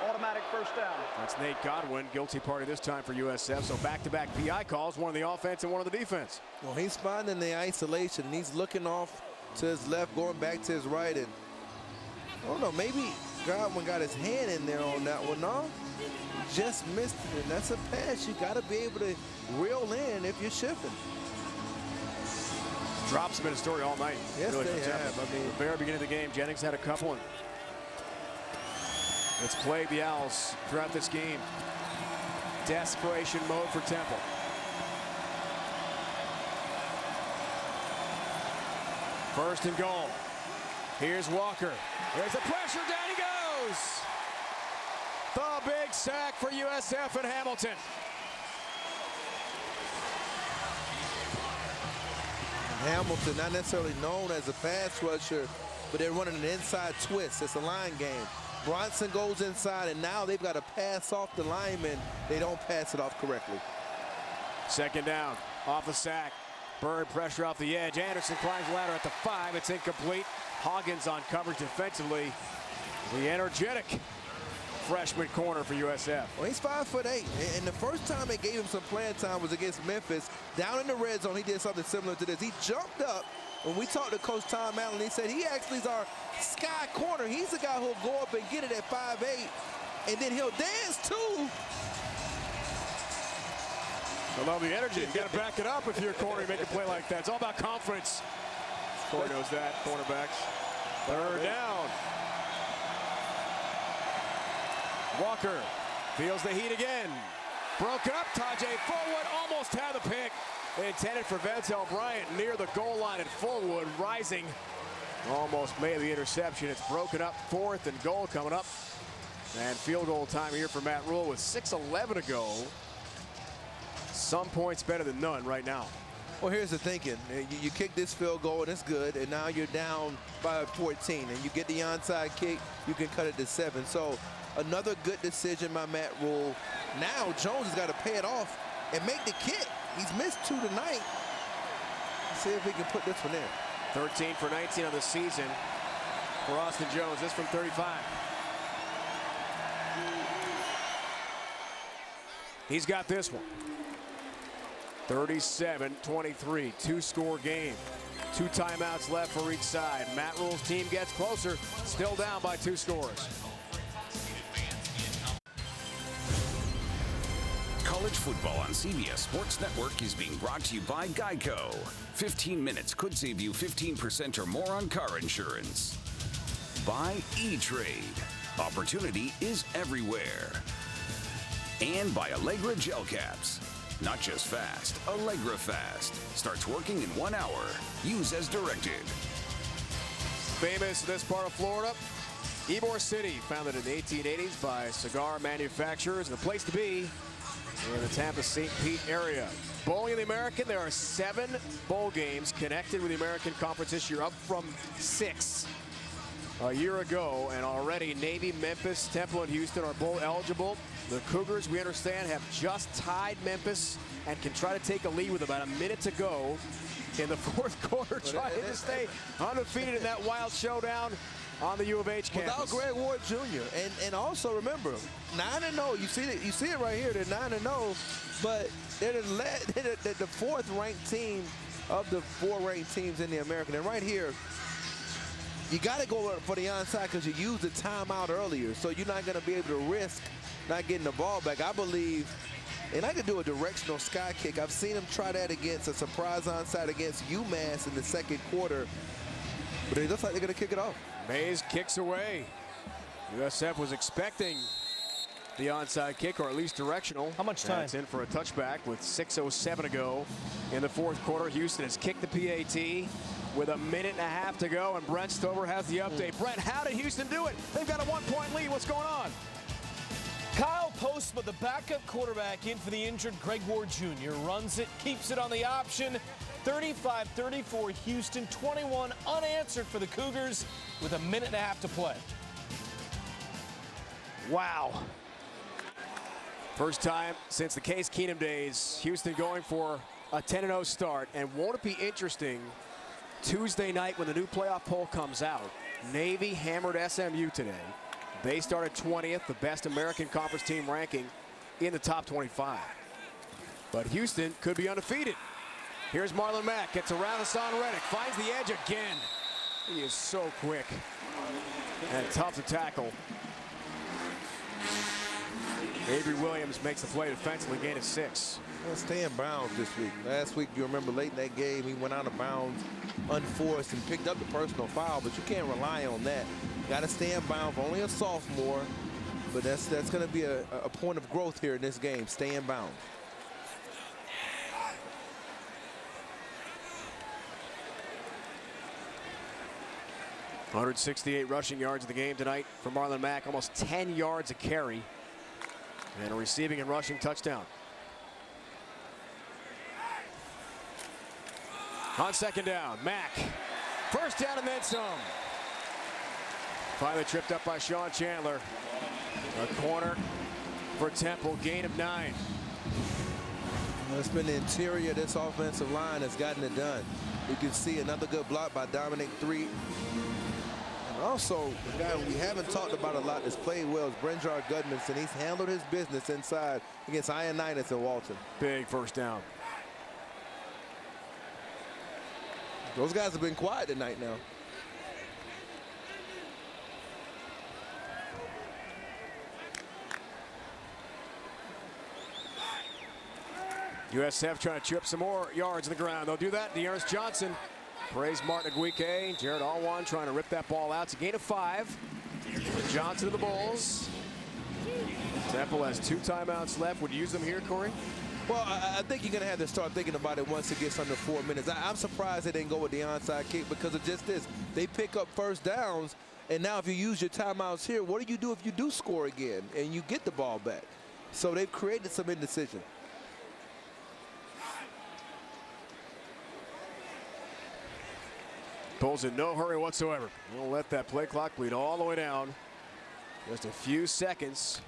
S7: automatic first down.
S4: That's Nate Godwin, guilty party this time for USF. So back-to-back PI calls, one on the offense and one on the defense.
S5: Well, he's finding the isolation, and he's looking off to his left, going back to his right, and I don't know, maybe Godwin got his hand in there on that one. No, just missed it, and that's a pass you got to be able to reel in if you're shifting.
S4: Drops have been a story all night.
S5: Yes,
S4: really,
S5: they have.
S4: I mean, the very beginning of the game, Jennings had a couple, and it's plagued the Owls throughout this game. Desperation mode for Temple. First and goal. Here's Walker. There's the pressure, down he goes. The big sack for USF and Hamilton.
S5: Hamilton, not necessarily known as a pass rusher, but they're running an inside twist. It's a line game. Bronson goes inside, and now they've got to pass off the lineman. They don't pass it off correctly.
S4: Second down, off a sack. Bird pressure off the edge. Anderson climbs the ladder at the 5. It's incomplete. Hoggins on coverage defensively. The energetic freshman corner for USF.
S5: Well, he's 5'8", and the first time they gave him some playing time was against Memphis. Down in the red zone, he did something similar to this. He jumped up. When we talked to Coach Tom Allen, he said he actually is our sky corner. He's the guy who'll go up and get it at 5'8", and then he'll dance too.
S4: I love the energy. You got to back it up if you're a corner. You make a play like that. It's all about confidence. Corey knows that. Cornerbacks. Third down. Walker feels the heat again. Broken up. Tajay Fullwood almost had the pick. Intended for Ventel Bryant near the goal line, and Fullwood rising. Almost made the interception. It's broken up. 4th and goal coming up. And field goal time here for Matt Rule with 6:11 to go. Some points better than none right now.
S5: Well, here's the thinking. You kick this field goal, and it's good, and now you're down by 14, and you get the onside kick, you can cut it to 7. So another good decision by Matt Rule. Now Jones has got to pay it off and make the kick. He's missed 2 tonight. Let's see if he can put this one in.
S4: 13 for 19 on the season for Austin Jones. This from 35. He's got this one. 37-23, 2-score game. 2 timeouts left for each side. Matt Rule's team gets closer, still down by 2 scores.
S8: College football on CBS Sports Network is being brought to you by Geico. 15 minutes could save you 15% or more on car insurance. By E-Trade. Opportunity is everywhere. And by Allegra Gel Caps. Not just fast, Allegra Fast. Starts working in 1 hour. Use as directed.
S4: Famous in this part of Florida, Ybor City, founded in the 1880s by cigar manufacturers, and the place to be in the Tampa St. Pete area. Bowling in the American, there are 7 bowl games connected with the American Conference this year, up from 6 a year ago, and already Navy, Memphis, Temple, and Houston are bowl eligible. The Cougars, we understand, have just tied Memphis and can try to take a lead with about a minute to go in the 4th quarter, trying to stay undefeated in that wild showdown on the U of H campus.
S5: Without Greg Ward Jr. And also remember, 9-0. You see it right here. They're 9-0, but they're the 4th ranked team of the 4 ranked teams in the American. And right here, you got to go for the onside because you used the timeout earlier, so you're not going to be able to risk not getting the ball back. I believe, and I could do a directional sky kick. I've seen him try that against a surprise onside against UMass in the 2nd quarter, but it looks like they're going to kick it off.
S4: Mays kicks away. USF was expecting the onside kick, or at least directional.
S10: How much time?
S4: It's in for a touchback with 6:07 to go in the 4th quarter. Houston has kicked the PAT with a minute and a half to go, and Brent Stover has the update. Brent, how did Houston do it? They've got a 1-point lead. What's going on?
S1: Kyle Postma, the backup quarterback in for the injured Greg Ward Jr., runs it, keeps it on the option. 35-34 Houston, 21 unanswered for the Cougars with a minute and a half to play.
S4: Wow. First time since the Case Keenum days, Houston going for a 10-0 start. And won't it be interesting Tuesday night when the new playoff poll comes out? Navy hammered SMU today. They started 20th, the best American Conference team ranking in the top 25. But Houston could be undefeated. Here's Marlon Mack, gets around Hassan Reddick, finds the edge again. He is so quick and tough to tackle. Avery Williams makes the play defensively, gain of 6.
S5: Well, stay in bounds this week. Last week, you remember late in that game, he went out of bounds unforced and picked up the personal foul, but you can't rely on that. Got to stay in bounds, only a sophomore, but that's going to be a point of growth here in this game. Stay in bounds.
S4: .168 rushing yards in the game tonight for Marlon Mack, almost 10 yards a carry, and a receiving and rushing touchdown. On 2nd down, Mack, first down and then some. Finally tripped up by Sean Chandler. A corner for Temple, gain of 9.
S5: Well, it's been the interior of this offensive line that's gotten it done. You can see another good block by Dominic Threet. And also, the guy we haven't talked about a lot that's played well is Brenjar Gudmanson. He's handled his business inside against Ioannidis and Walton.
S4: Big first down.
S5: Those guys have been quiet tonight now.
S4: USF trying to chip some more yards in the ground. They'll do that. Dearness Johnson praise Martin Aguique. Jared Alwan trying to rip that ball out. It's a gain of 5. Johnson to the Bulls. Temple has 2 timeouts left. Would you use them here, Corey?
S5: Well, I think you're going to have to start thinking about it once it gets under 4 minutes. I'm surprised they didn't go with the onside kick because of just this. They pick up first downs, and now if you use your timeouts here, what do you do if you do score again and you get the ball back? So they've created some indecision.
S4: Bulls in no hurry whatsoever. We'll let that play clock bleed all the way down. Just a few seconds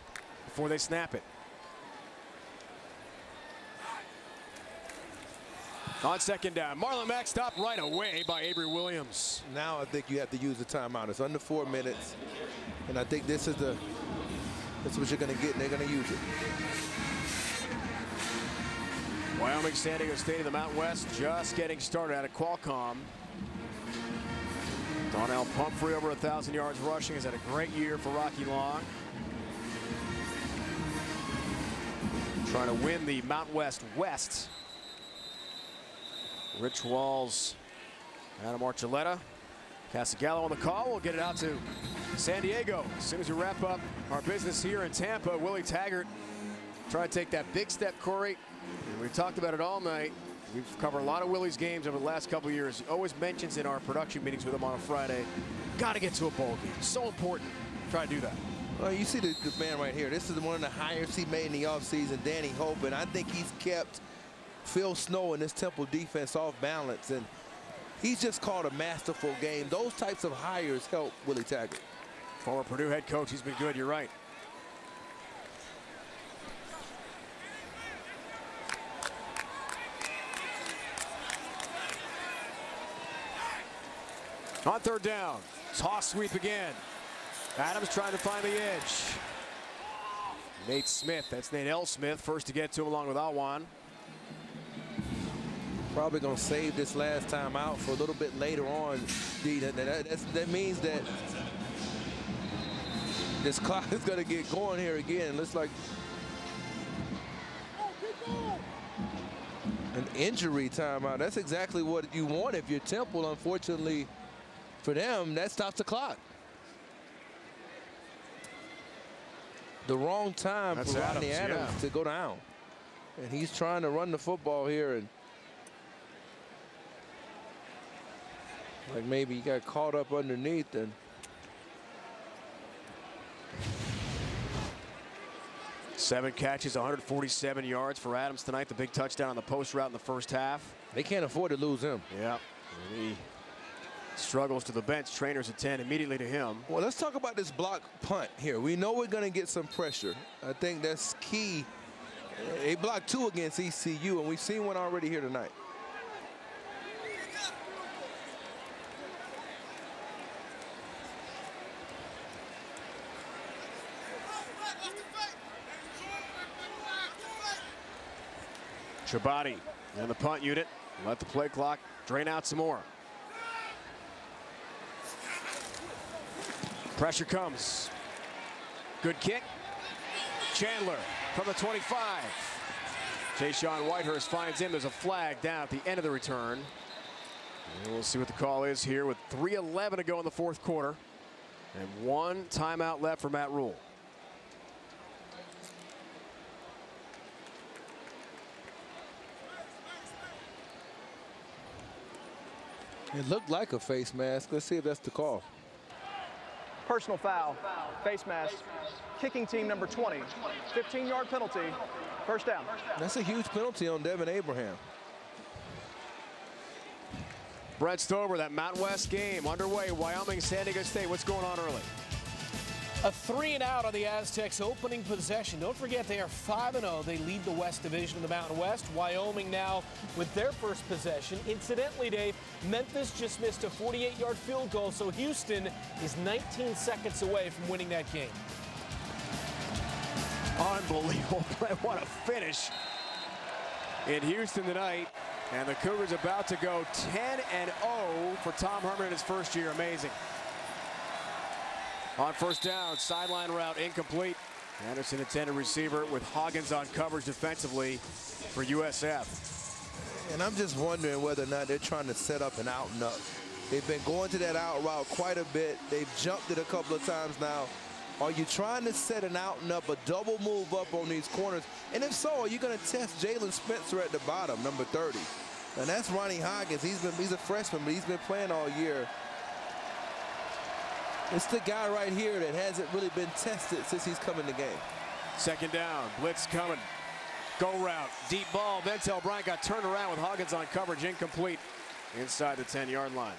S4: before they snap it. On 2nd down, Marlon Mack stopped right away by Avery Williams.
S5: Now I think you have to use the timeout. It's under 4 minutes, and I think this is what you're going to get, and they're going to use it.
S4: Wyoming San Diego State of the Mountain West just getting started out of Qualcomm. Donnell Pumphrey over 1,000 yards rushing. Has had a great year for Rocky Long. Trying to win the Mountain West West. Rich Walls, Adam Archuleta, Casagallo on the call. We'll get it out to San Diego as soon as we wrap up our business here in Tampa. Willie Taggart trying to take that big step, Corey, And we've talked about it all night. We've covered a lot of Willie's games over the last couple of years. He always mentions in our production meetings with him on a Friday, got to get to a bowl game. So important. Try to do that.
S5: Well, you see the man right here. This is one of the hires he made in the offseason, Danny Hope, and I think he's kept Phil Snow and this Temple defense off balance, and he's just called a masterful game. Those types of hires help Willie Taggart.
S4: Former Purdue head coach, he's been good, you're right. On third down, toss sweep again. Adams trying to find the edge. Nate Smith, that's Nate L. Smith, first to get to him along with Awan.
S5: Probably going to save this last time out for a little bit later on. That means that this clock is going to get going here again. Looks like an injury timeout. That's exactly what you want if you're Temple. Unfortunately for them, that stops the clock. The wrong time for Rodney Adams to go down. And he's trying to run the football here, and like maybe he got caught up underneath. And
S4: seven catches, 147 yards for Adams tonight. The big touchdown on the post route in the first half.
S5: They can't afford to lose him.
S4: Yeah. He struggles to the bench. Trainers attend immediately to him.
S5: Well, let's talk about this block punt here. We know we're going to get some pressure. I think that's key. They blocked 2 against ECU, and we've seen one already here tonight.
S4: Chabadi and the punt unit. Let the play clock drain out some more. Pressure comes. Good kick. Chandler from the 25. Tayshawn Whitehurst finds him. There's a flag down at the end of the return. And we'll see what the call is here with 3:11 to go in the fourth quarter. And 1 timeout left for Matt Rule.
S5: It looked like a face mask. Let's see if that's the call.
S7: Personal foul, face mask, kicking team number 20, 15-yard penalty, first down.
S5: That's a huge penalty on Devin Abraham.
S4: Brett Stover, that Mountain West game underway. Wyoming, San Diego State. What's going on early?
S1: A 3-and-out on the Aztecs' opening possession. Don't forget they are 5-0. They lead the West Division of the Mountain West. Wyoming now with their first possession. Incidentally, Dave, Memphis just missed a 48-yard field goal, so Houston is 19 seconds away from winning that game.
S4: Unbelievable. What a finish in Houston tonight. And the Cougars about to go 10-0 for Tom Herman in his first year. Amazing. On first down, sideline route incomplete. Anderson intended receiver with Hoggins on coverage defensively for USF.
S5: And I'm just wondering whether or not they're trying to set up an out and up. They've been going to that out route quite a bit. They've jumped it a couple of times now. Are you trying to set an out and up, a double move up on these corners? And if so, are you going to test Jalen Spencer at the bottom, number 30? And that's Ronnie Hoggins. He's a freshman, but he's been playing all year. It's the guy right here that hasn't really been tested since he's come in the game.
S4: Second down, blitz coming. Go route, deep ball. Ventel Bryant got turned around with Hoggins on coverage, incomplete inside the 10-yard line.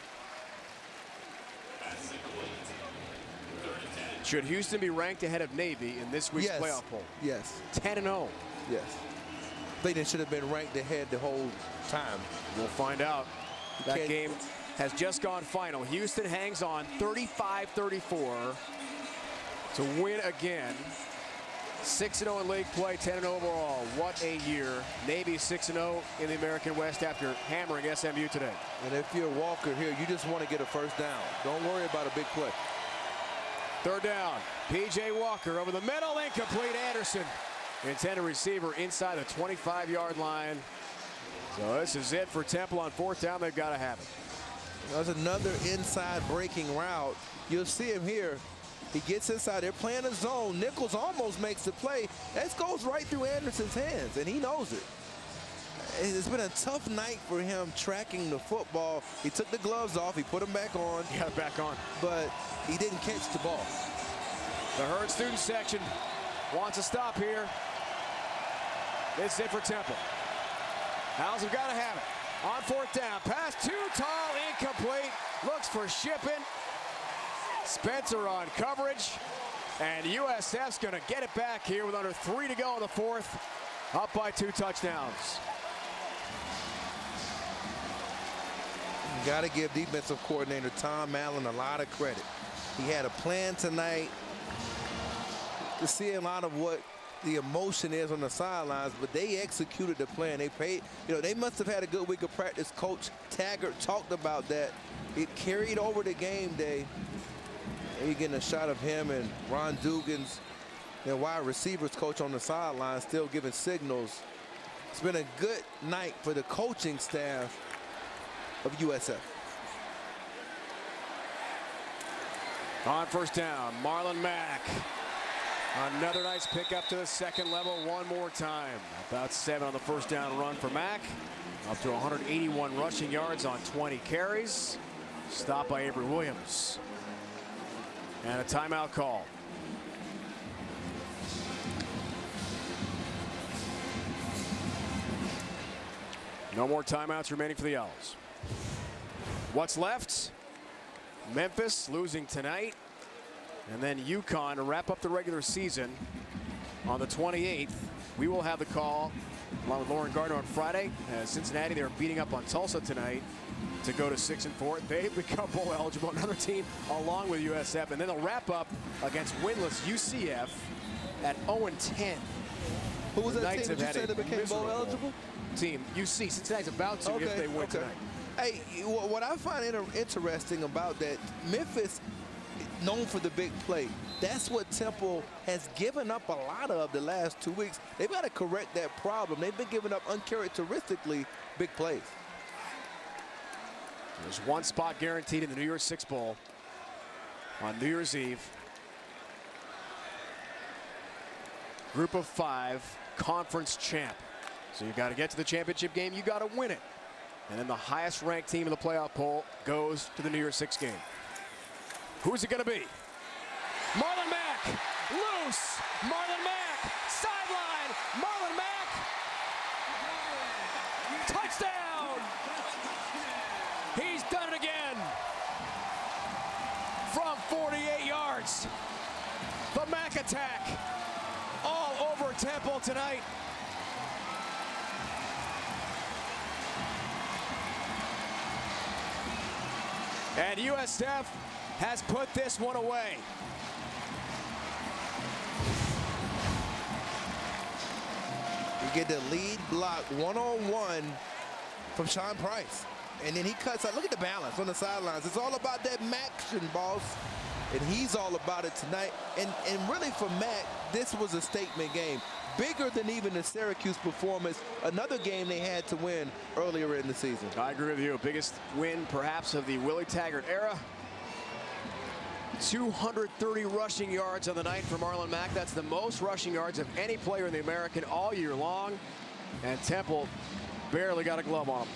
S4: Should Houston be ranked ahead of Navy in this week's playoff poll?
S5: Yes.
S4: 10-0.
S5: Yes. I think they should have been ranked ahead the whole time.
S4: We'll find out. That game has just gone final. Houston hangs on 35-34 to win again. 6-0 in league play, 10-0 overall. What a year. Navy 6-0 in the American West after hammering SMU today.
S5: And if you're Walker here, you just want to get a first down. Don't worry about a big play.
S4: Third down, P.J. Walker over the middle, incomplete. Anderson, intended receiver inside the 25-yard line. So this is it for Temple on fourth down. They've got to have it.
S5: There's another inside breaking route. You'll see him here. He gets inside. They're playing a zone. Nichols almost makes the play. That goes right through Anderson's hands, and he knows it. it's been a tough night for him tracking the football. He took the gloves off. He put them back on.
S4: He got it back on.
S5: But he didn't catch the ball.
S4: The Herd student section wants a stop here. It's it for Temple. Owls have got to have it. On fourth down. Pass too tall, incomplete. Looks for Shippen. Spencer on coverage. And USF's going to get it back here with under 3 to go in the fourth. Up by 2 touchdowns.
S5: You got to give defensive coordinator Tom Allen a lot of credit. He had a plan tonight. To see a lot of what the emotion is on the sidelines, but they executed the plan. They paid, they must have had a good week of practice. Coach Taggart talked about that. It carried over to game day. And you're getting a shot of him and Ron Dugan's, wide receivers coach on the sideline, still giving signals. It's been a good night for the coaching staff of USF.
S4: On first down, Marlon Mack. Another nice pickup to the second level one more time. About 7 on the first down run for Mack. Up to 181 rushing yards on 20 carries. Stopped by Avery Williams. And a timeout call. No more timeouts remaining for the Owls. What's left? Memphis losing tonight. And then UConn to wrap up the regular season on the 28th. We will have the call along with Lauren Gardner on Friday. Cincinnati, they're beating up on Tulsa tonight to go to 6-4. They become bowl eligible. Another team along with USF. And then they'll wrap up against winless UCF at 0-10.
S5: Who was that team that you said that became bowl eligible?
S4: Team UC. Cincinnati's about to if they win tonight.
S5: Hey, what I find interesting about that, Memphis, known for the big play. That's what Temple has given up a lot of the last 2 weeks. They've got to correct that problem. They've been giving up uncharacteristically big plays.
S4: There's one spot guaranteed in the New Year's Six Bowl on New Year's Eve. Group of 5 conference champ. So you got to get to the championship game. You got to win it. And then the highest ranked team in the playoff poll goes to the New Year's Six game. Who's it going to be? Marlon Mack, loose. Marlon Mack, sideline. Marlon Mack, touchdown. He's done it again. From 48 yards. The Mack attack all over Temple tonight. And USF has put this one away.
S5: You get the lead block one-on-one from Sean Price. And then he cuts out. Look at the balance on the sidelines. It's all about that Maction, boss. And he's all about it tonight. And really for Mack, this was a statement game. Bigger than even the Syracuse performance. Another game they had to win earlier in the season.
S4: I agree with you. Biggest win perhaps of the Willie Taggart era. 230 rushing yards on the night for Marlon Mack. That's the most rushing yards of any player in the American all year long. And Temple barely got a glove on him.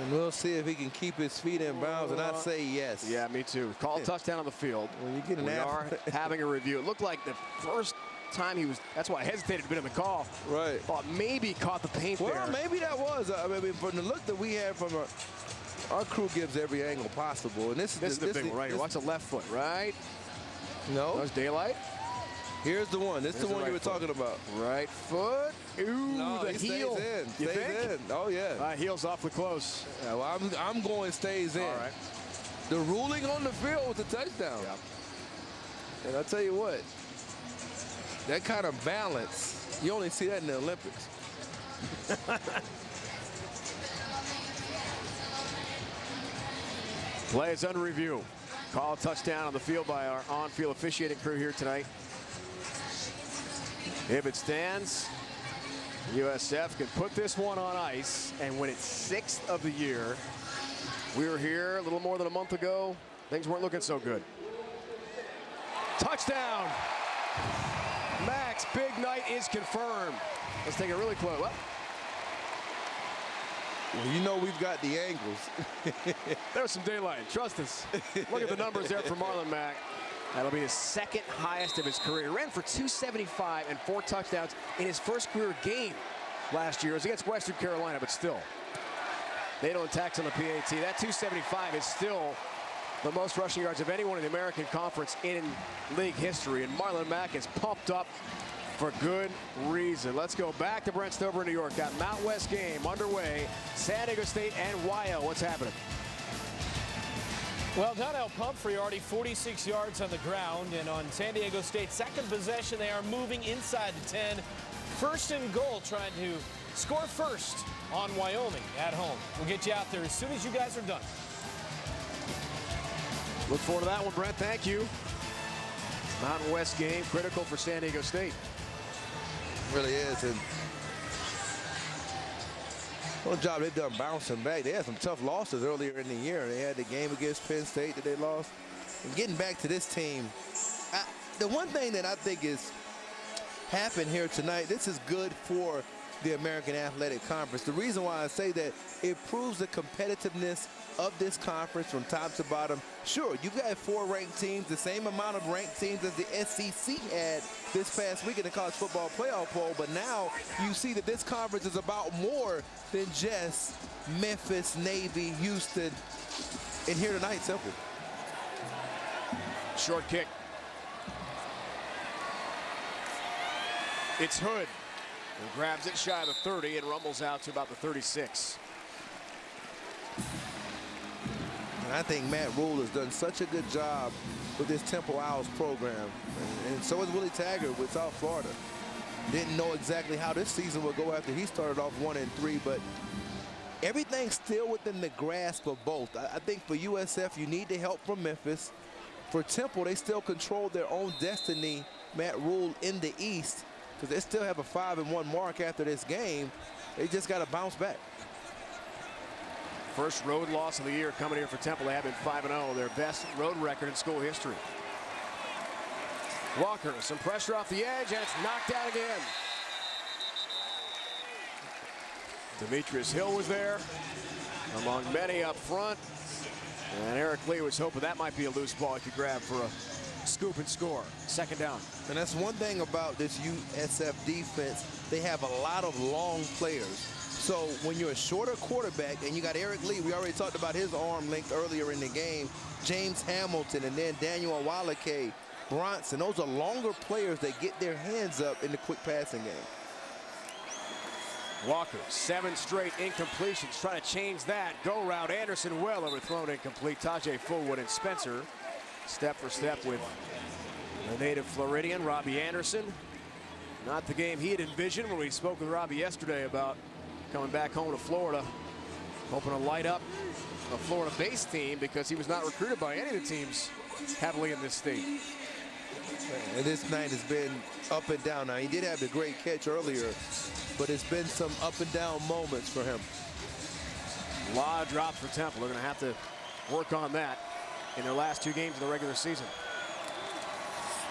S5: And we'll see if he can keep his feet in bounds, and I'd say yes.
S4: Yeah, me too. Call a touchdown on the field.
S5: When you get an
S4: we are having a review. It looked like the first time he was, that's why I hesitated a bit in the call.
S5: Right.
S4: Thought maybe caught the paint there.
S5: Well, maybe that was. I mean, from the look that we had from our crew gives every angle possible. And this
S4: is the big one right here. Watch the left foot, right?
S5: No.
S4: That was daylight.
S5: Here's the one. This is the one you were talking about.
S4: Right foot. Ooh,
S5: no,
S4: the heel.
S5: Stays in.
S4: You
S5: stays
S4: think?
S5: in. Oh, yeah.
S4: Heel's awfully close.
S5: Yeah, well, I'm going stays in.
S4: All right.
S5: The ruling on the field was a touchdown.
S4: Yep.
S5: And I'll tell you what, that kind of balance, you only see that in the Olympics.
S4: Play is under review. Call a touchdown on the field by our on-field officiating crew here tonight. If it stands, USF can put this one on ice and win its 6th of the year. We were here a little more than a month ago. Things weren't looking so good. Touchdown! Mack's big night is confirmed. Let's take a really close. Well,
S5: Well, you know we've got the angles.
S4: There's some daylight. Trust us. Look at the numbers there for Marlon Mack. That'll be his second highest of his career. He ran for 275 and 4 touchdowns in his first career game last year. It was against Western Carolina, but still. They don't tax on the PAT. That 275 is still the most rushing yards of anyone in the American Conference in league history. And Marlon Mack is pumped up for good reason. Let's go back to Brent Stover in New York. That Mount West game underway. San Diego State and YO. What's happening?
S1: Well, Donnell Pumphrey already 46 yards on the ground, and on San Diego State's second possession, they are moving inside the 10. First and goal, trying to score first on Wyoming at home. We'll get you out there as soon as you guys are done.
S4: Look forward to that one, Brent. Thank you. Mountain West game, critical for San Diego State.
S5: Really is. And what a job they've done bouncing back. They had some tough losses earlier in the year. They had the game against Penn State that they lost. And getting back to this team, the one thing that I think is happened here tonight, this is good for the American Athletic Conference. The reason why I say that, it proves the competitiveness of this conference from top to bottom. Sure, you've got 4 ranked teams, the same amount of ranked teams as the SEC had this past week in the college football playoff poll, but now you see that this conference is about more than just Memphis, Navy, Houston, and here tonight, Temple.
S4: Short kick. It's Hood who grabs it shy of the 30 and rumbles out to about the 36.
S5: And I think Matt Rule has done such a good job with this Temple Owls program. And so is Willie Taggart with South Florida. Didn't know exactly how this season would go after he started off 1-3, but everything's still within the grasp of both. I think for USF, you need the help from Memphis. For Temple, they still control their own destiny, Matt Rule, in the East, because they still have a 5-1 mark after this game. They just got to bounce back.
S4: First road loss of the year coming here for Temple. They have been 5-0, their best road record in school history. Walker, some pressure off the edge, and it's knocked down again. Demetrius Hill was there, among many up front. And Eric Lee was hoping that might be a loose ball he could grab for a scoop and score. Second down.
S5: And that's one thing about this USF defense. They have a lot of long players. So when you're a shorter quarterback and you got Eric Lee, we already talked about his arm length earlier in the game, James Hamilton, and then Daniel Awalake, Bronson. Those are longer players that get their hands up in the quick passing game.
S4: Walker, 7 straight incompletions, trying to change that. Go route, Anderson well overthrown, incomplete. Tajay Fullwood and Spencer step for step with the native Floridian, Robbie Anderson. Not the game he had envisioned when we spoke with Robbie yesterday about coming back home to Florida, hoping to light up a Florida-based team because he was not recruited by any of the teams heavily in this state.
S5: And this night has been up and down. Now, he did have the great catch earlier, but it's been some up and down moments for him.
S4: A lot of drops for Temple. They're going to have to work on that in their last 2 games of the regular season.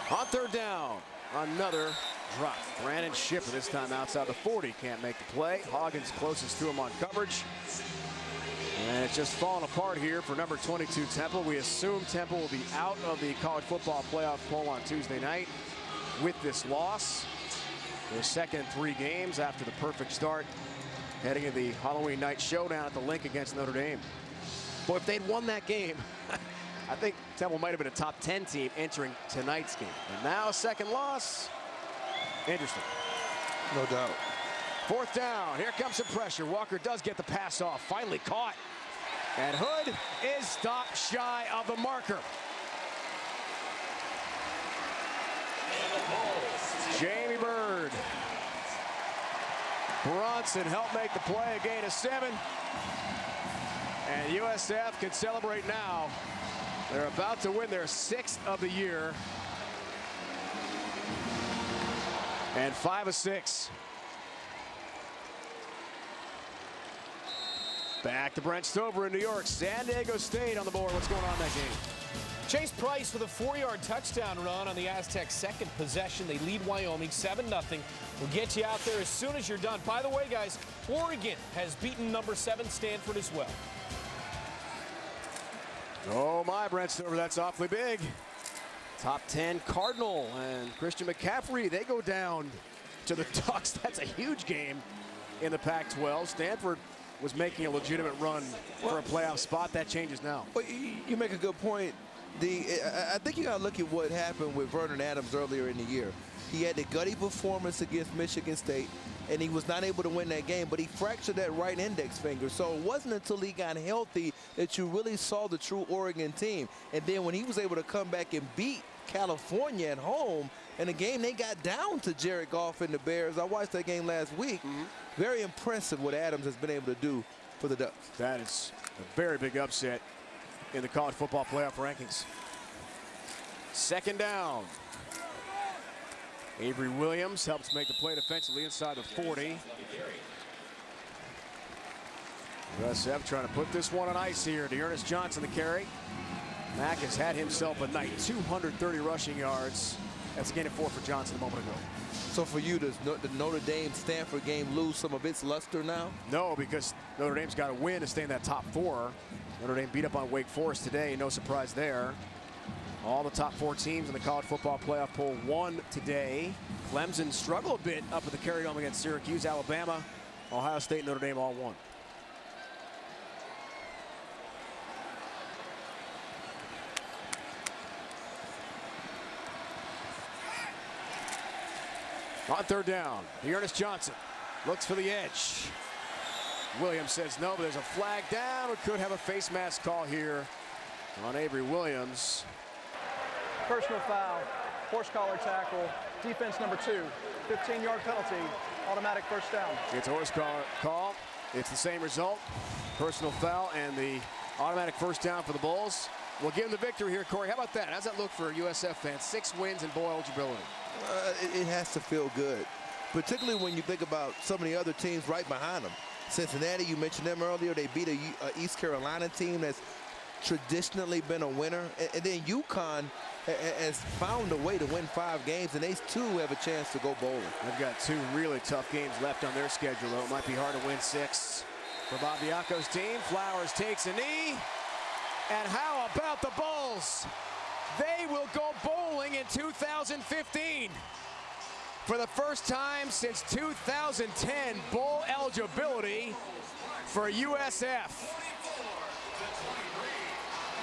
S4: On third down, another drop. Brandon Shipper this time outside the 40. Can't make the play. Hoggins closest to him on coverage. And it's just falling apart here for number 22 Temple. We assume Temple will be out of the college football playoff poll on Tuesday night with this loss. Their second in 3 games after the perfect start heading into the Halloween night showdown at the Link against Notre Dame. Boy, if they'd won that game, I think Temple might have been a top 10 team entering tonight's game. And now a second loss. Interesting.
S5: No doubt.
S4: Fourth down. Here comes some pressure. Walker does get the pass off. Finally caught. And Hood is stopped shy of the marker. Jamie Bird. Bronson helped make the play. A gain of 7. And USF can celebrate now. They're about to win their 6th of the year. And 5 of 6. Back to Brent Stover in New York. San Diego State on the board. What's going on in that game?
S1: Chase Price with a 4-yard touchdown run on the Aztecs' second possession. They lead Wyoming 7-0. We'll get you out there as soon as you're done. By the way, guys, Oregon has beaten number 7 Stanford as well.
S4: Oh my, Brent Stover, that's awfully big. Top 10 Cardinal and Christian McCaffrey, they go down to the Ducks. That's a huge game in the Pac-12. Stanford was making a legitimate run for a playoff spot. That changes now.
S5: Well, you make a good point. I think you got to look at what happened with Vernon Adams earlier in the year. He had the gutty performance against Michigan State, and he was not able to win that game, but he fractured that right index finger. So it wasn't until he got healthy that you really saw the true Oregon team. And then when he was able to come back and beat California at home, in a game they got down to Jared Goff and the Bears. I watched that game last week. Very impressive what Adams has been able to do for the Ducks.
S4: That is a very big upset in the college football playoff rankings. Second down. Avery Williams helps make the play defensively inside the 40. USF trying to put this one on ice here. Dearness Johnson the carry. Mack has had himself a night. 230 rushing yards. That's a gain of 4 for Johnson a moment ago.
S5: So for you, does the Notre Dame-Stanford game lose some of its luster now?
S4: No, because Notre Dame's got to win to stay in that top 4. Notre Dame beat up on Wake Forest today. No surprise there. All the top 4 teams in the college football playoff poll won today. Clemson struggled a bit up at the Carry Dome against Syracuse. Alabama, Ohio State, Notre Dame all won. On third down, Dearness Johnson looks for the edge. Williams says no, but there's a flag down. We could have a face mask call here on Avery Williams.
S7: Personal foul, horse collar tackle, defense number 2, 15-yard penalty, automatic first down.
S4: It's a horse collar call. It's the same result. Personal foul and the automatic first down for the Bulls. We'll give them the victory here, Corey. How about that? How's that look for USF fans? 6 wins and bowl eligibility.
S5: It has to feel good, particularly when you think about some of the other teams right behind them. Cincinnati, you mentioned them earlier. They beat a East Carolina team that's traditionally been a winner. And then UConn has found a way to win 5 games, and they too have a chance to go bowling.
S4: They've got 2 really tough games left on their schedule, though. It might be hard to win 6 for Bob Diaco's team. Flowers takes a knee. And how about the Bulls? They will go bowling in 2015. For the first time since 2010, bowl eligibility for USF.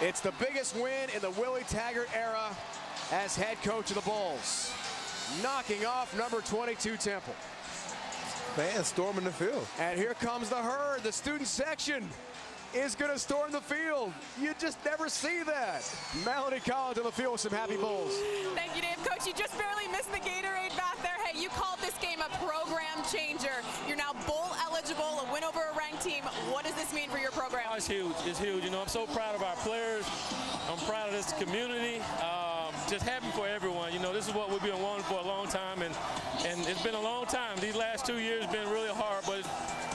S4: It's the biggest win in the Willie Taggart era as head coach of the Bulls. Knocking off number 22 Temple.
S5: Fans storming the field.
S4: And here comes the herd, the student section is going to storm the field. You just never see that. Melanie Collins on the field with some happy Bulls.
S6: Thank you, Dave. Coach, you just barely missed the Gatorade back there. Hey, you called this game a program changer. You're now bowl eligible, a win over a ranked team. What does this mean for your program?
S9: Oh, it's huge. It's huge. You know, I'm so proud of our players. I'm proud of this community. Just happy for everyone. You know, this is what we've been wanting for a long time, and it's been a long time. These last 2 years have been really hard, but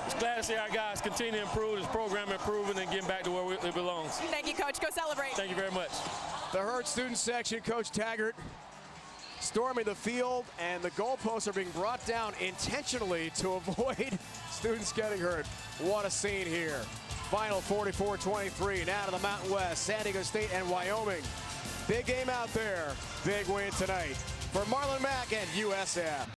S9: it's glad to see our guys continue to improve, this program improving, and getting back to where it belongs.
S6: Thank you, Coach. Go celebrate.
S9: Thank you very much.
S4: The herd student section, Coach Taggart storming the field, and the goalposts are being brought down intentionally to avoid students getting hurt. What a scene here. Final 44-23, now to the Mountain West, San Diego State and Wyoming. Big game out there. Big win tonight for Marlon Mack and USF.